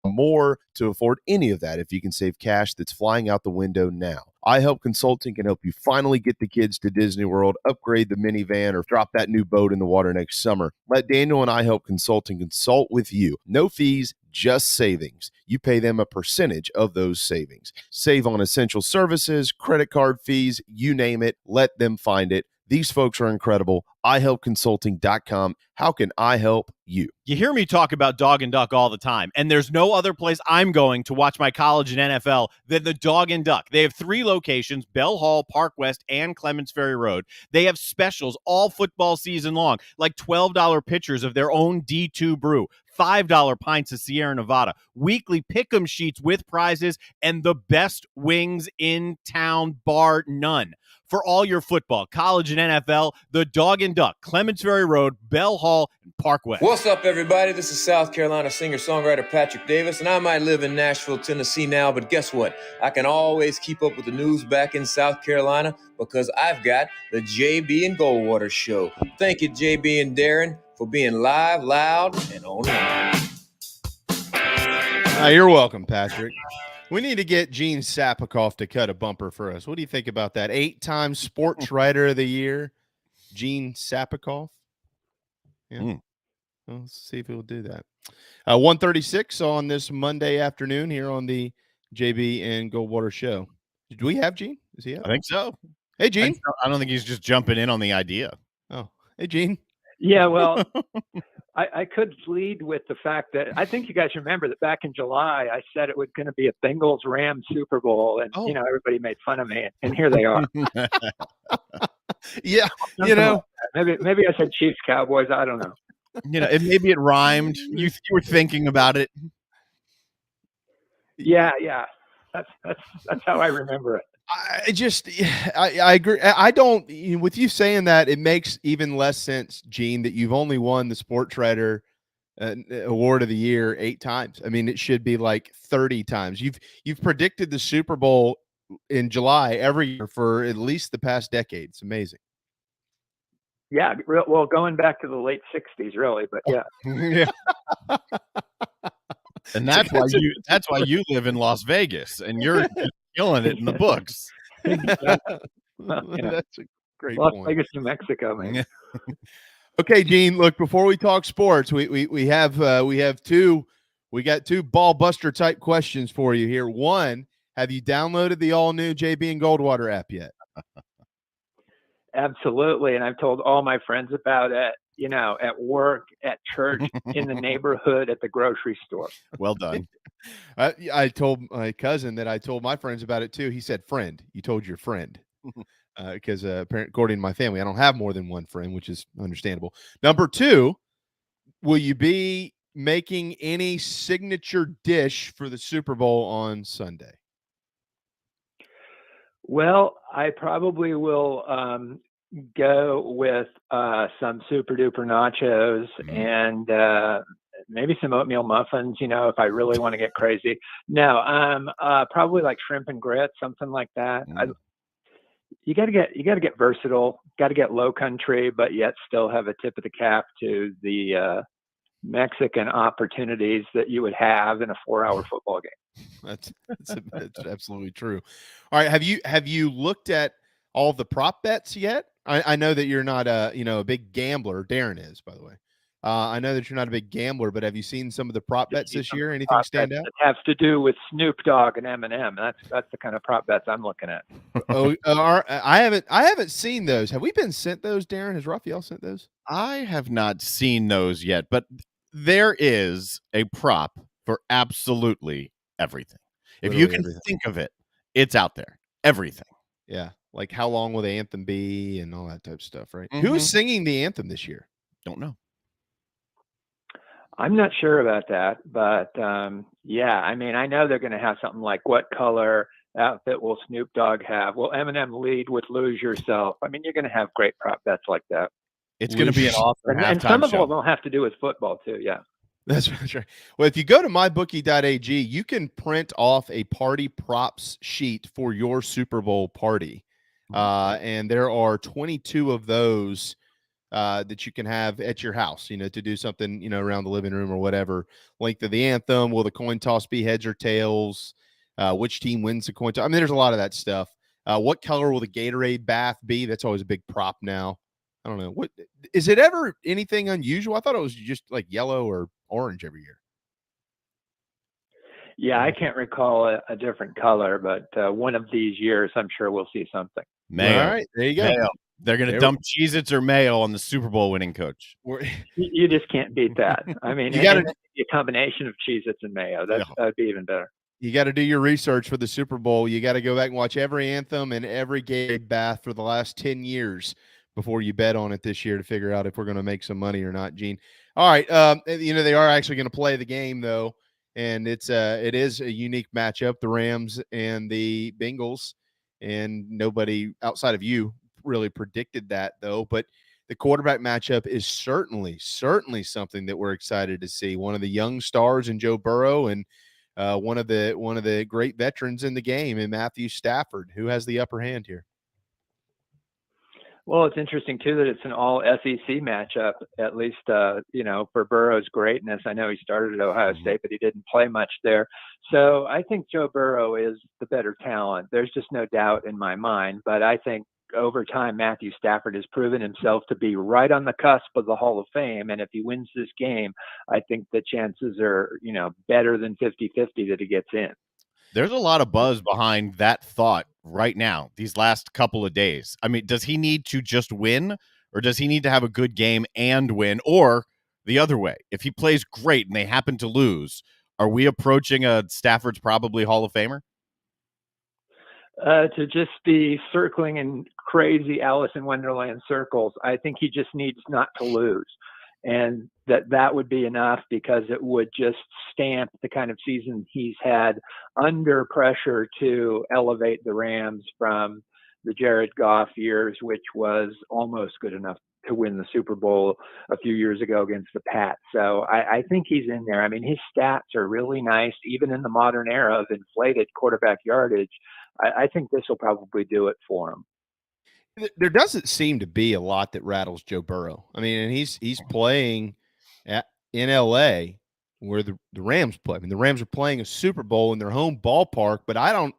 more to afford any of that if you can save cash that's flying out the window now. iHelp Consulting can help you finally get the kids to Disney World, upgrade the minivan, or drop that new boat in the water next summer. Let Daniel and iHelp Consulting consult with you. No fees, just savings. You pay them a percentage of those savings. Save on essential services, credit card fees, you name it. Let them find it. These folks are incredible. iHelpConsulting.com. How can I help you? You hear me talk about Dog and Duck all the time, and there's no other place I'm going to watch my college and NFL than the Dog and Duck. They have 3 locations, Bell Hall, Park West, and Clements Ferry Road. They have specials all football season long, like $12 pitchers of their own D2 brew, $5 pints of Sierra Nevada, weekly pick'em sheets with prizes, and the best wings in town, bar none. For all your football, college, and NFL, the Dog and Duck, Clements Ferry Road, Bell Hall, and Park West. What's up, everybody? This is South Carolina singer-songwriter Patrick Davis, and I might live in Nashville, Tennessee now, but guess what? I can always keep up with the news back in South Carolina because I've got the JB and Goldwater Show. Thank you, JB and Darren, for being live, loud, and online. You're welcome, Patrick. We need to get Gene Sapakoff to cut a bumper for us. What do you think about that? 8-time Sports Writer of the Year, Gene Sapakoff. Yeah. Well, let's see if he'll do that. 1:36 on this Monday afternoon here on the JB and Goldwater Show. Do we have Gene? Is he up? I think so. Hey, Gene. I don't think he's just jumping in on the idea. Oh, hey, Gene. Yeah, well, I could lead with the fact that I think you guys remember that back in July, I said it was going to be a Bengals-Rams Super Bowl, and, everybody made fun of me, and here they are. Yeah, maybe I said Chiefs-Cowboys. I don't know. Maybe it rhymed. You were thinking about it. Yeah. That's how I remember it. I agree. I don't, with you saying that, it makes even less sense, Gene, that you've only won the Sports Writer Award of the Year 8 times. I mean, it should be like 30 times. You've predicted the Super Bowl in July every year for at least the past decade. It's amazing. Yeah, well, going back to the late 60s, really, but yeah. Yeah. And that's why you live in Las Vegas, and you're killing it in the books. That's a great Las point. Vegas, New Mexico, man. Okay, Gene. Look, before we talk sports, we got two ball buster type questions for you here. One, have you downloaded the all new JB and Goldwater app yet? Absolutely, and I've told all my friends about it. At work, at church, in the neighborhood, at the grocery store. Well done. I told my cousin that I told my friends about it too. He said, "Friend, you told your friend," because according to my family, I don't have more than one friend, which is understandable. Number 2, will you be making any signature dish for the Super Bowl on Sunday? Well, I probably will go with some super duper nachos and maybe some oatmeal muffins, if I really want to get crazy. No, probably like shrimp and grits, something like that. You got to get versatile, got to get low country, but yet still have a tip of the cap to the Mexican opportunities that you would have in a 4-hour football game. That's absolutely true. All right. Have you looked at all the prop bets yet? I know that you're not a big gambler. Darren is, by the way. I know that you're not a big gambler, but have you seen some of the prop bets this year? Anything stand out? It has to do with Snoop Dogg and Eminem. That's the kind of prop bets I'm looking at. I haven't seen those. Have we been sent those, Darren? Has Raphael sent those? I have not seen those yet, but there is a prop for absolutely everything. If you can think of it, it's out there. Everything. Yeah. Like how long will the anthem be and all that type of stuff, right? Mm-hmm. Who's singing the anthem this year? Don't know. I'm not sure about that, but yeah, I mean, I know they're going to have something like what color outfit will Snoop Dogg have? Will Eminem lead with Lose Yourself? I mean, you're going to have great prop bets like that. It's going to be an awesome and some of them will have to do with football too. Yeah. That's right. Well, if you go to mybookie.ag, you can print off a party props sheet for your Super Bowl party. And there are 22 of those that you can have at your house, to do something, around the living room or whatever. Length of the anthem. Will the coin toss be heads or tails? Which team wins the coin toss? I mean, there's a lot of that stuff. What color will the Gatorade bath be? That's always a big prop now. I don't know. What is it ever anything unusual? I thought it was just like yellow or orange every year. Yeah, I can't recall a different color, but one of these years, I'm sure we'll see something. Mayo. All right, there you go. Mayo. They're going to dump Cheez-Its or mayo on the Super Bowl winning coach. You just can't beat that. I mean, You gotta- a combination of Cheez-Its and mayo. That'd be even better. You got to do your research for the Super Bowl. You got to go back and watch every anthem and every Gatorade bath for the last 10 years before you bet on it this year to figure out if we're going to make some money or not, Gene. All right. They are actually going to play the game, though, and it is a unique matchup, the Rams and the Bengals, and nobody outside of you really predicted that, though. But the quarterback matchup is certainly something that we're excited to see. One of the young stars in Joe Burrow and one of the great veterans in the game in Matthew Stafford. Who has the upper hand here? Well, it's interesting too that it's an all SEC matchup, at least, for Burrow's greatness. I know he started at Ohio State, but he didn't play much there. So I think Joe Burrow is the better talent. There's just no doubt in my mind, but I think over time, Matthew Stafford has proven himself to be right on the cusp of the Hall of Fame. And if he wins this game, I think the chances are, better than 50-50 that he gets in. There's a lot of buzz behind that thought right now, these last couple of days. I mean, does he need to just win, or does he need to have a good game and win, or the other way? If he plays great and they happen to lose, are we approaching a Stafford's probably Hall of Famer? To just be circling in crazy Alice in Wonderland circles, I think he just needs not to lose. And that would be enough, because it would just stamp the kind of season he's had under pressure to elevate the Rams from the Jared Goff years, which was almost good enough to win the Super Bowl a few years ago against the Pats. So I think he's in there. I mean, his stats are really nice, even in the modern era of inflated quarterback yardage. I think this will probably do it for him. There doesn't seem to be a lot that rattles Joe Burrow. I mean, and he's playing in L.A. where the Rams play. I mean, the Rams are playing a Super Bowl in their home ballpark, but I don't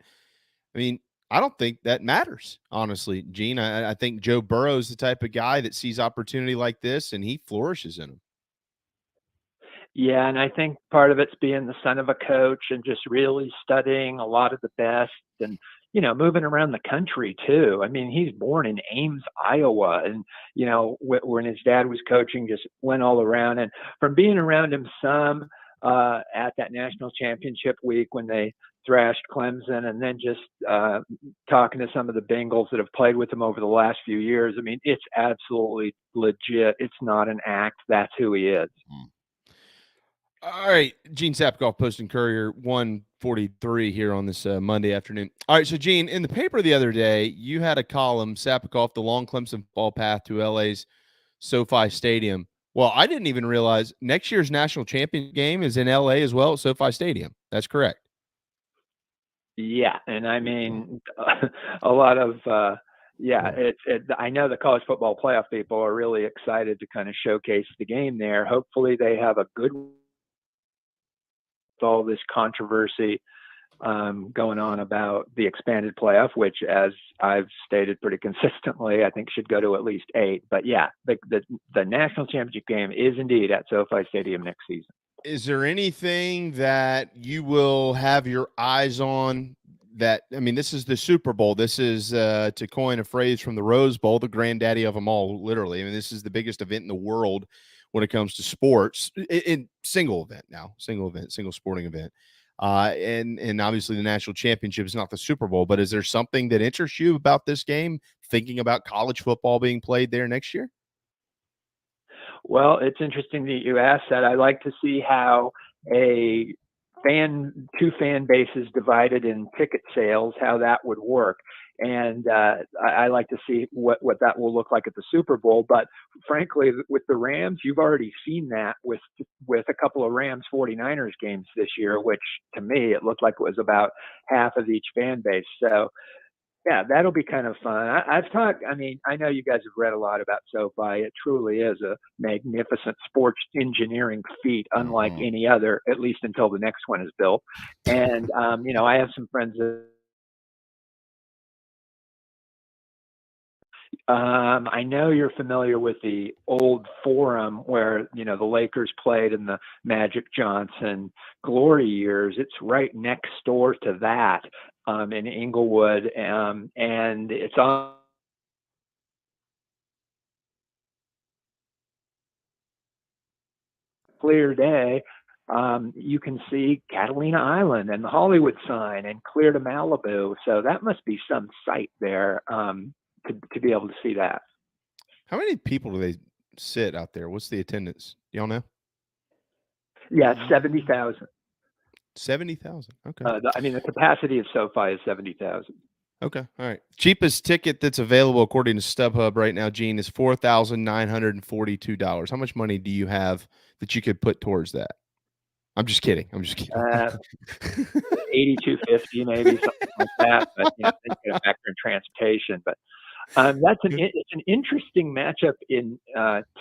think that matters, honestly, Gene. I think Joe Burrow is the type of guy that sees opportunity like this, and he flourishes in them. Yeah, and I think part of it's being the son of a coach and just really studying a lot of the best and, moving around the country too. I mean, he's born in Ames, Iowa, and, when his dad was coaching, just went all around. And from being around him some at that national championship week when they thrashed Clemson, and then just talking to some of the Bengals that have played with him over the last few years, I mean, it's absolutely legit. It's not an act. That's who he is. All right, Gene Sapkoff, Post and Courier, 1:43 here on this Monday afternoon. All right, so Gene, in the paper the other day, you had a column, Sapkoff, the long Clemson ball path to LA's SoFi Stadium. Well, I didn't even realize next year's national champion game is in LA as well at SoFi Stadium. That's correct. Yeah, and I mean, a lot of I know the college football playoff people are really excited to kind of showcase the game there. Hopefully, they have a good all this controversy going on about the expanded playoff, which, as I've stated pretty consistently, I think should go to at least 8. But yeah, the national championship game is indeed at SoFi Stadium next season. Is there anything that you will have your eyes on? This is the Super Bowl. This is, to coin a phrase from the Rose Bowl, the granddaddy of them all, literally. I mean, this is the biggest event in the world when it comes to sports, in single sporting event. And obviously the national championship is not the Super Bowl, but is there something that interests you about this game, thinking about college football being played there next year? Well, it's interesting that you asked that. I like to see how two fan bases divided in ticket sales, how that would work. And I like to see what that will look like at the Super Bowl. But frankly, with the Rams, you've already seen that with a couple of Rams 49ers games this year, which to me, it looked like it was about half of each fan base. So Yeah, that'll be kind of fun. I've talked. I mean, I know you guys have read a lot about SoFi. It truly is a magnificent sports engineering feat, unlike any other, at least until the next one is built. And I have some friends that. I know you're familiar with the old Forum where, the Lakers played in the Magic Johnson glory years. It's right next door to that in Inglewood. And it's on a clear day. You can see Catalina Island and the Hollywood sign and clear to Malibu. So that must be some sight there. To be able to see that. How many people do they sit out there? What's the attendance? Y'all know? Yeah, 70,000. 70,000. Okay. The capacity of SoFi is 70,000. Okay. All right. Cheapest ticket that's available according to StubHub right now, Gene, is $4,942. How much money do you have that you could put towards that? I'm just kidding. $8,250 maybe, something like that. But then you get a factor in transportation. But it's an interesting matchup in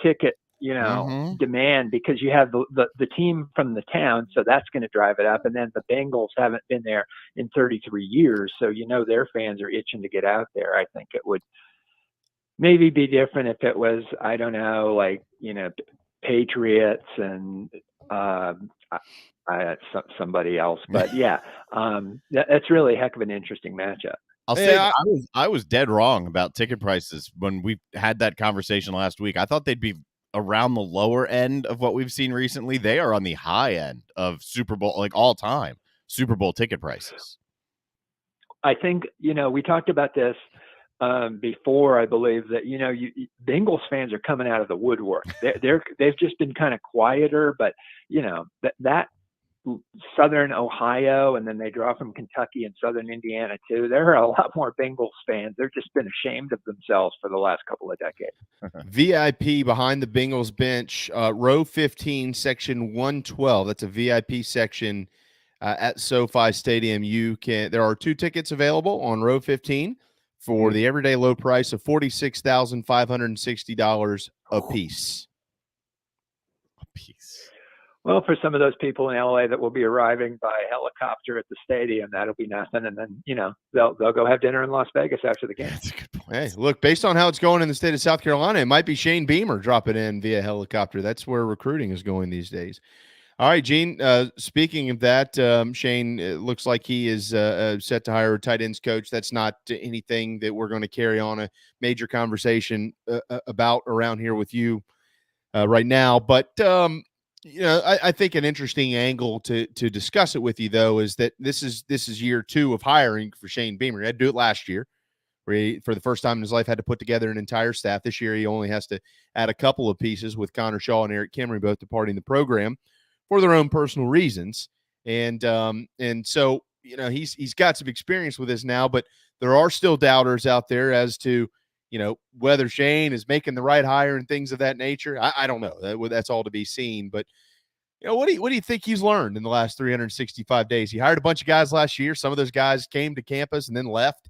ticket, demand, because you have the team from the town, so that's going to drive it up, and then the Bengals haven't been there in 33 years, so their fans are itching to get out there. I think it would maybe be different if it was, I don't know, like Patriots and somebody else, but yeah, that's really a heck of an interesting matchup. I'll say I was dead wrong about ticket prices when we had that conversation last week. I thought they'd be around the lower end of what we've seen recently. They are on the high end of Super Bowl, like all time Super Bowl ticket prices. I think, we talked about this before. I believe that, Bengals fans are coming out of the woodwork. They've just been kind of quieter, but that Southern Ohio, and then they draw from Kentucky and Southern Indiana too. There are a lot more Bengals fans. They've just been ashamed of themselves for the last couple of decades. VIP behind the Bengals bench, row 15, section 112. That's a VIP section at SoFi Stadium. There are 2 tickets available on row 15 for the everyday low price of $46,560 a piece. Well, for some of those people in LA that will be arriving by helicopter at the stadium, that'll be nothing. And then, they'll go have dinner in Las Vegas after the game. That's a good point. Hey, look, based on how it's going in the state of South Carolina, it might be Shane Beamer dropping in via helicopter. That's where recruiting is going these days. All right, Gene, speaking of that, Shane, it looks like he is set to hire a tight ends coach. That's not anything that we're going to carry on a major conversation about around here with you right now. But, I think an interesting angle to discuss it with you, though, is that this is year 2 of hiring for Shane Beamer. He had to do it last year, where he, for the first time in his life, had to put together an entire staff. This year, he only has to add a couple of pieces, with Connor Shaw and Eric Kimry both departing the program for their own personal reasons. And so, he's got some experience with this now, but there are still doubters out there as to, whether Shane is making the right hire and things of that nature. I don't know. That's all to be seen. But, what do you think he's learned in the last 365 days? He hired a bunch of guys last year. Some of those guys came to campus and then left,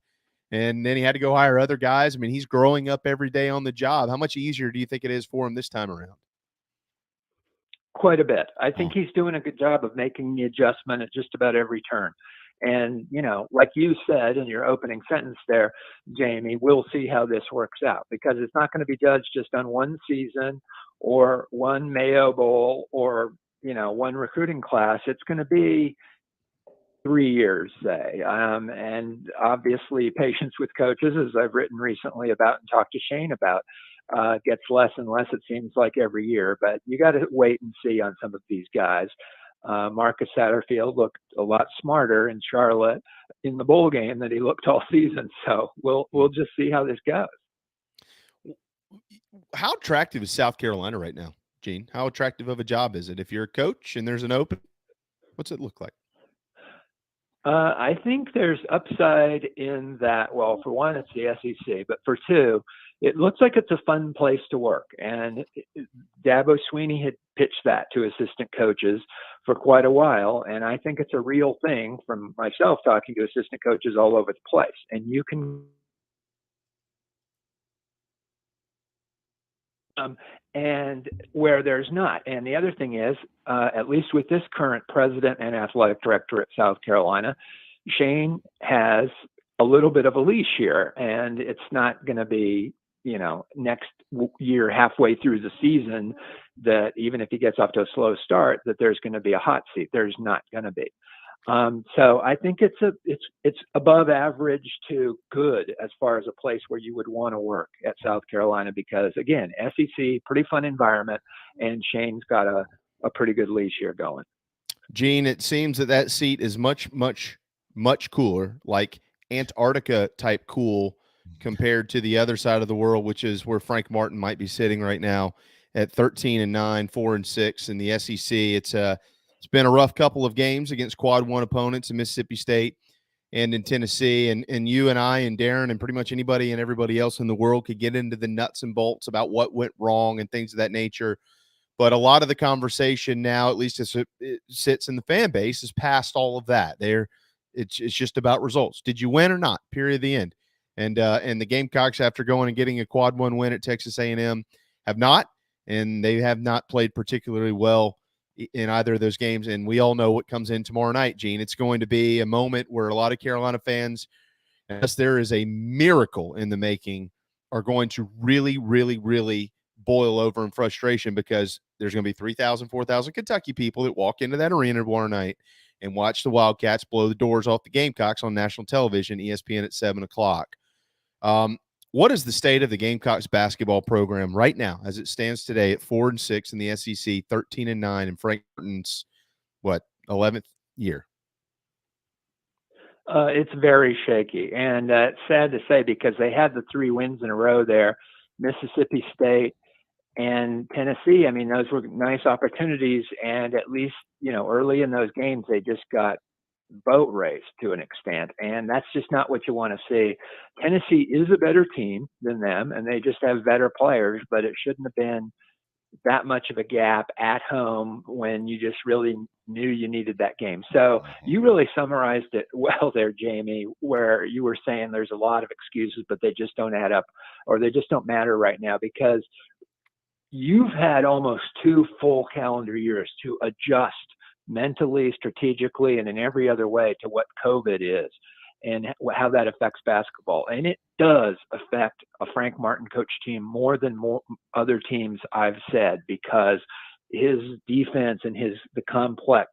and then he had to go hire other guys. I mean, he's growing up every day on the job. How much easier do you think it is for him this time around? Quite a bit. I think he's doing a good job of making the adjustment at just about every turn. And, like you said in your opening sentence there, Jamie, we'll see how this works out, because it's not going to be judged just on one season or one Mayo Bowl or, one recruiting class. It's going to be 3 years, say. And obviously patience with coaches, as I've written recently about and talked to Shane about, gets less and less, it seems like, every year. But you got to wait and see on some of these guys. Marcus Satterfield looked a lot smarter in Charlotte in the bowl game than he looked all season. So we'll just see how this goes. How attractive is South Carolina right now, Gene? How attractive of a job is it? If you're a coach and there's an open, what's it look like? I think there's upside in that. Well, for one, it's the SEC, but for two, it looks like it's a fun place to work. And Dabo Sweeney had pitched that to assistant coaches for quite a while. And I think it's a real thing from myself talking to assistant coaches all over the place. And you can, and where there's not. And the other thing is, at least with this current president and athletic director at South Carolina, Shane has a little bit of a leash here, and it's not going to be, next year, halfway through the season, that even if he gets off to a slow start, that there's going to be a hot seat. There's not going to be. So I think it's above average to good as far as a place where you would want to work at South Carolina, because again, SEC, pretty fun environment, and Shane's got a pretty good leash here going. Gene, it seems that seat is much, much, much cooler, like Antarctica type cool, compared to the other side of the world, which is where Frank Martin might be sitting right now at 13-9, 4-6 in the SEC. It's been a rough couple of games against quad one opponents in Mississippi State and in Tennessee. And you and I and Darren and pretty much anybody and everybody else in the world could get into the nuts and bolts about what went wrong and things of that nature. But a lot of the conversation now, at least as it sits in the fan base, is past all of that. It's just about results. Did you win or not? Period. The end. And the Gamecocks, after going and getting a quad one win at Texas A&M, have not, and they have not played particularly well in either of those games. And we all know what comes in tomorrow night, Gene. It's going to be a moment where a lot of Carolina fans, unless there is a miracle in the making, are going to really, really, really boil over in frustration, because there's going to be 3,000, 4,000 Kentucky people that walk into that arena tomorrow night and watch the Wildcats blow the doors off the Gamecocks on national television, ESPN at 7 o'clock. What is the state of the Gamecocks basketball program right now as it stands today at 4-6 in the SEC, 13-9 in Frank Martin's, 11th year? It's very shaky, and it's sad to say, because they had the 3 wins in a row there, Mississippi State and Tennessee. I mean, those were nice opportunities, and at least, early in those games, they just got boat race to an extent, and that's just not what you want to see. Tennessee is a better team than them, and they just have better players, but it shouldn't have been that much of a gap at home when you just really knew you needed that game. So you really summarized it well there, Jamie, where you were saying there's a lot of excuses, but they just don't add up, or they just don't matter right now, because you've had almost 2 full calendar years to adjust mentally, strategically, and in every other way to what COVID is and how that affects basketball. And it does affect a Frank Martin coach team more than other teams, I've said, because his defense and the complex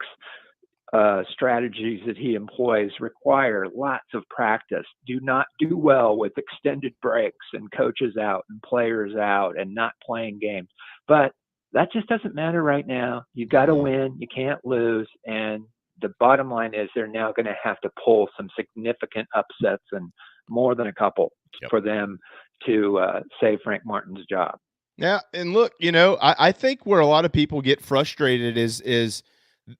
strategies that he employs require lots of practice, do not do well with extended breaks and coaches out and players out and not playing games. But that just doesn't matter right now. You got to win. You can't lose. And the bottom line is they're now going to have to pull some significant upsets, and more than a couple, for them to save Frank Martin's job. Yeah. And look, I think where a lot of people get frustrated is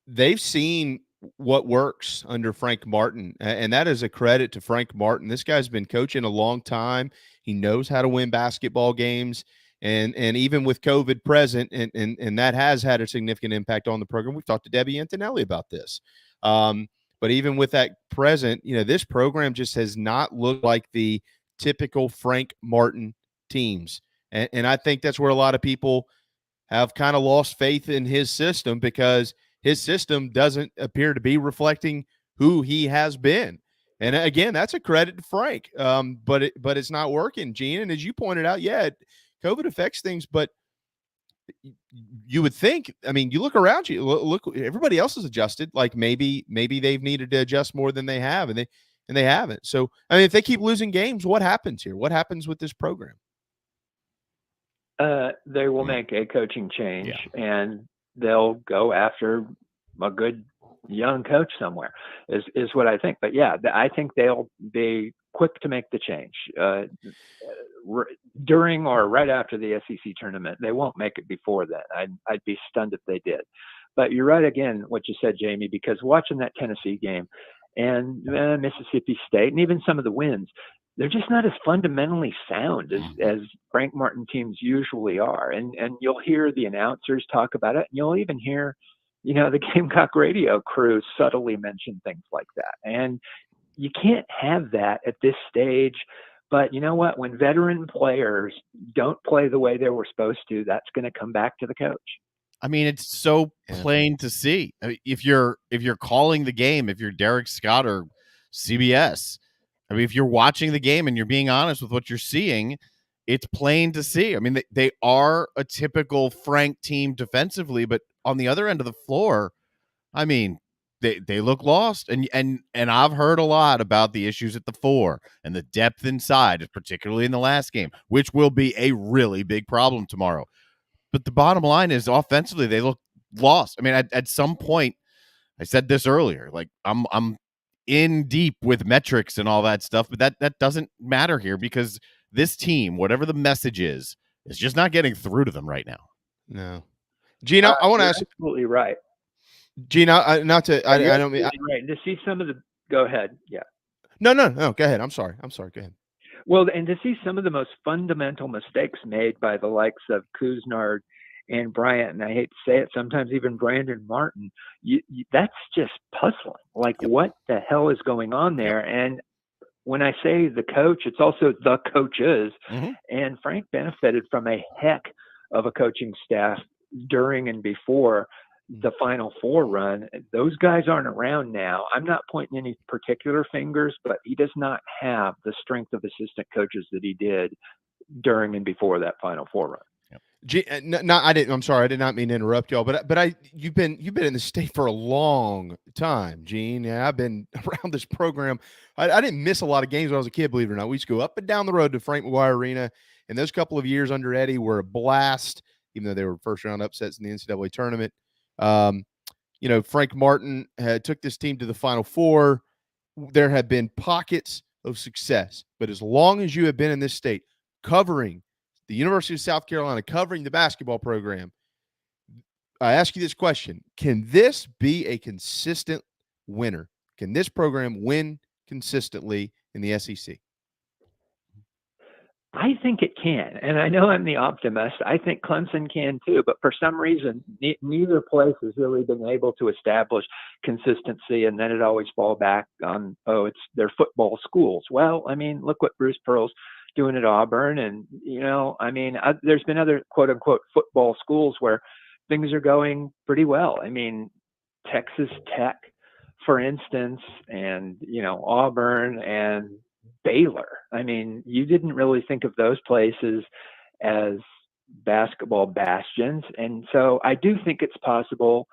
they've seen what works under Frank Martin. And that is a credit to Frank Martin. This guy's been coaching a long time. He knows how to win basketball games. And even with COVID present, and that has had a significant impact on the program. We've talked to Debbie Antonelli about this. But even with that present, this program just has not looked like the typical Frank Martin teams. And I think that's where a lot of people have kind of lost faith in his system, because his system doesn't appear to be reflecting who he has been. And again, that's a credit to Frank. But it's not working, Gene. And as you pointed out, COVID affects things, but you would think, you look around you, look, everybody else is adjusted. Like maybe they've needed to adjust more than they have, and they haven't. So, if they keep losing games, what happens here? What happens with this program? They will make a coaching change, and they'll go after a good young coach somewhere is what I think. But I think they'll be quick to make the change during or right after the SEC tournament. They won't make it before then. I'd be stunned if they did. But you're right again, what you said, Jamie, because watching that Tennessee game and Mississippi State and even some of the wins, they're just not as fundamentally sound as Frank Martin teams usually are. And you'll hear the announcers talk about it, and you'll even hear, the Gamecock radio crew subtly mention things like that. And you can't have that at this stage. But you know what? When veteran players don't play the way they were supposed to, that's going to come back to the coach. I mean, it's so plain to see. I mean, if you're calling the game, if you're Derek Scott or CBS, I mean, if you're watching the game and you're being honest with what you're seeing, it's plain to see. I mean, they are a typical Frank team defensively, but on the other end of the floor, I mean, they look lost. And I've heard a lot about the issues at the 4 and the depth inside, particularly in the last game, which will be a really big problem tomorrow. But the bottom line is, offensively, they look lost. I mean, at some point, I said this earlier, like I'm in deep with metrics and all that stuff, but that doesn't matter here because this team, whatever the message is just not getting through to them right now. No, Gina, I want to ask. Absolutely right, Gina. I don't mean right. To see some of the. Go ahead. Yeah. No. Go ahead. I'm sorry. Go ahead. Well, and to see some of the most fundamental mistakes made by the likes of Kuznard and Bryant, and I hate to say it, sometimes even Brandon Martin, that's just puzzling. Like, what the hell is going on there? And when I say the coach, it's also the coaches. Mm-hmm. And Frank benefited from a heck of a coaching staff during and before the Final Four run. Those guys aren't around now. I'm not pointing any particular fingers, but he does not have the strength of assistant coaches that he did during and before that Final Four run. I'm sorry. I did not mean to interrupt y'all, but you've been in the state for a long time, Gene. And I've been around this program. I didn't miss a lot of games when I was a kid, believe it or not. We used to go up and down the road to Frank McGuire Arena, and those couple of years under Eddie were a blast, even though they were first round upsets in the NCAA tournament. Frank Martin took this team to the Final Four. There have been pockets of success, but as long as you have been in this state covering the University of South Carolina, covering the basketball program, I ask you this question: can this be a consistent winner? Can this program win consistently in the SEC? I think it can. And I know I'm the optimist. I think Clemson can too. But for some reason, neither place has really been able to establish consistency. And then it always falls back on, it's their football schools. Well, I mean, look what Bruce Pearl's doing at Auburn. And, there's been other quote unquote football schools where things are going pretty well. I mean, Texas Tech, for instance, and, Auburn and Baylor. I mean, you didn't really think of those places as basketball bastions. And so I do think it's possible.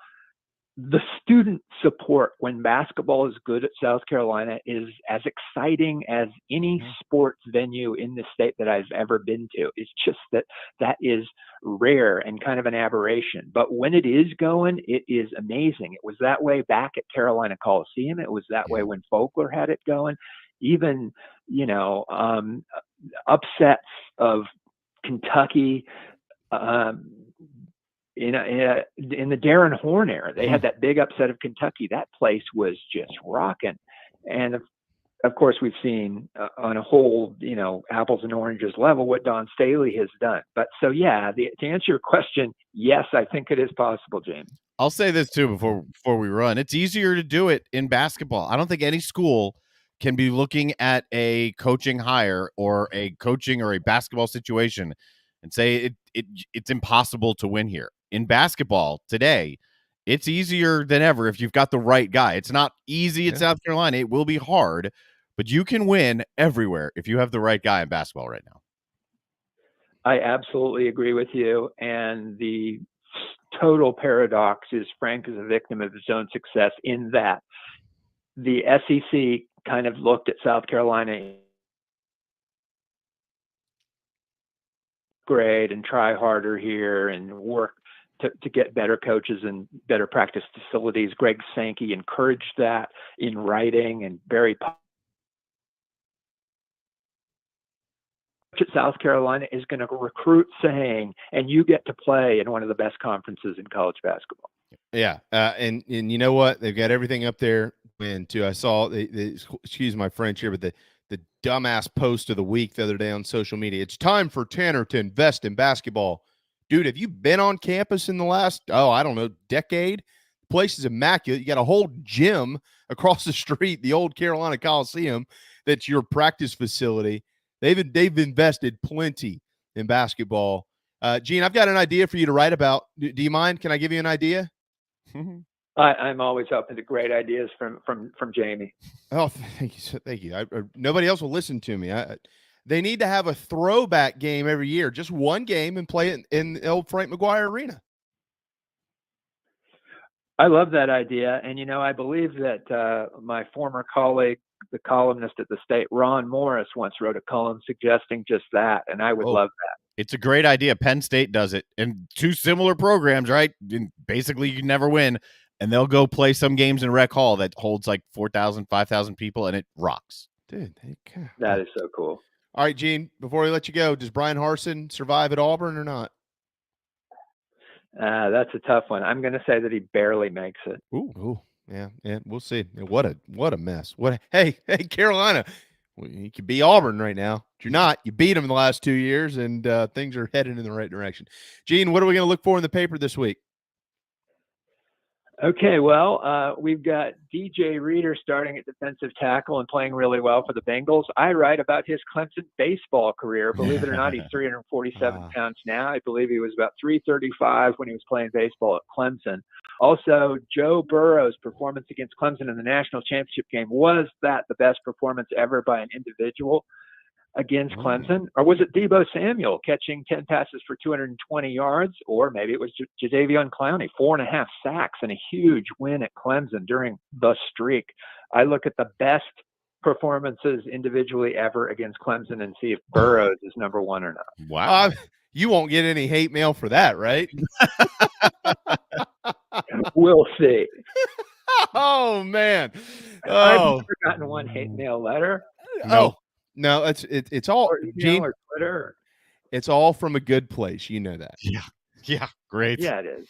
The student support when basketball is good at South Carolina is as exciting as any sports venue in the state that I've ever been to. It's just that is rare and kind of an aberration. But when it is going, it is amazing. It was that way back at Carolina Coliseum. It was that way when Folkler had it going. Even, upsets of Kentucky, in the Darren Horn era, they had that big upset of Kentucky. That place was just rocking. And of course, we've seen on a whole, apples and oranges level what Don Staley has done. But so, to answer your question, yes, I think it is possible, James. I'll say this too before we run. It's easier to do it in basketball. I don't think any school can be looking at a coaching hire or a coaching or a basketball situation and say it's impossible to win here. In basketball today, it's easier than ever if you've got the right guy. It's not easy at South Carolina. It will be hard, but you can win everywhere if you have the right guy in basketball right now. I absolutely agree with you. And the total paradox is Frank is a victim of his own success in that the SEC kind of looked at South Carolina grade and try harder here and work to get better coaches and better practice facilities. Greg Sankey encouraged that in writing, and Barry at South Carolina is going to recruit saying, and you get to play in one of the best conferences in college basketball. Yeah. And you know what? They've got everything up there. And too, I saw excuse my French here, but the the dumbass post of the week the other day on social media. It's time for Tanner to invest in basketball. Dude, have you been on campus in the last, decade? The place is immaculate. You got a whole gym across the street, the old Carolina Coliseum, that's your practice facility. They've invested plenty in basketball. Gene, I've got an idea for you to write about. Do you mind? Can I give you an idea? I'm always open to great ideas from Jamie. Oh, thank you. Nobody else will listen to me. They need to have a throwback game every year, just one game, and play it in the old Frank McGuire Arena. I love that idea. And, I believe that my former colleague, the columnist at the State, Ron Morris, once wrote a column suggesting just that. And I would love that. It's a great idea. Penn State does it. And two similar programs, right? And basically, you never win. And they'll go play some games in Rec Hall that holds like 4,000, 5,000 people, and it rocks. Dude, that is so cool. All right, Gene, before we let you go, does Brian Harsin survive at Auburn or not? That's a tough one. I'm going to say that he barely makes it. Ooh. Yeah, we'll see. What a mess. Hey, Carolina, you could be Auburn right now. If you're not, you beat them in the last 2 years, and things are headed in the right direction. Gene, what are we going to look for in the paper this week? Okay, well, we've got DJ Reader starting at defensive tackle and playing really well for the Bengals. I write about his Clemson baseball career. Believe it or not, he's 347 pounds now. I believe he was about 335 when he was playing baseball at Clemson. Also, Joe Burrow's performance against Clemson in the national championship game, was that the best performance ever by an individual against Clemson? Or was it Deebo Samuel catching 10 passes for 220 yards? Or maybe it was Jadeveon Clowney, 4.5 sacks and a huge win at Clemson during the streak. I look at the best performances individually ever against Clemson and see if Burrows is number one or not. Wow. You won't get any hate mail for that, right? We'll see. Oh, man. I've never gotten one hate mail letter. No, it's all Gene, or Twitter. It's all from a good place. You know that. Yeah, great. Yeah, it is.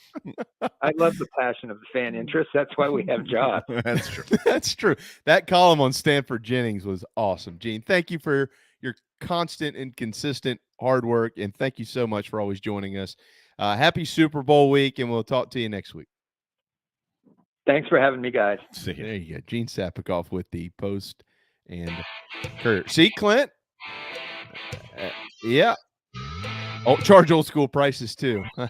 I love the passion of the fan interest. That's why we have jobs. That's true. That's true. That column on Stanford Jennings was awesome. Gene, thank you for your constant and consistent hard work, and thank you so much for always joining us. Happy Super Bowl week, and we'll talk to you next week. Thanks for having me, guys. There you go. Gene Sapikoff with the Post and Courier. See, Clint? Yeah. Oh, charge old school prices too. Look,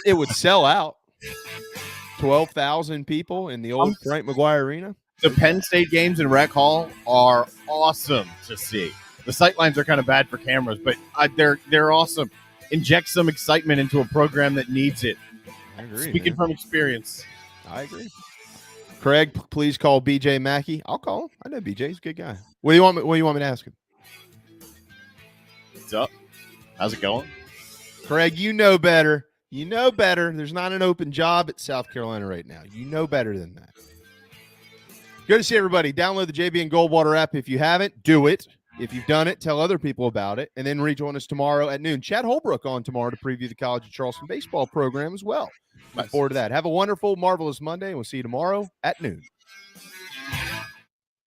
it would sell out. 12,000 people in the old Frank McGuire Arena. The Penn State games in Rec Hall are awesome to see. The sightlines are kind of bad for cameras, but they're awesome. Inject some excitement into a program that needs it. I agree. Speaking from experience. I agree. Craig, please call BJ Mackey. I'll call him. I know BJ. He's a good guy. What do you want me to ask him? What's up? How's it going? Craig, you know better. You know better. There's not an open job at South Carolina right now. You know better than that. Good to see everybody. Download the JB and Goldwater app if you haven't. Do it. If you've done it, tell other people about it. And then rejoin us tomorrow at noon. Chad Holbrook on tomorrow to preview the College of Charleston baseball program as well. Look forward to that. Have a wonderful, marvelous Monday, and we'll see you tomorrow at noon.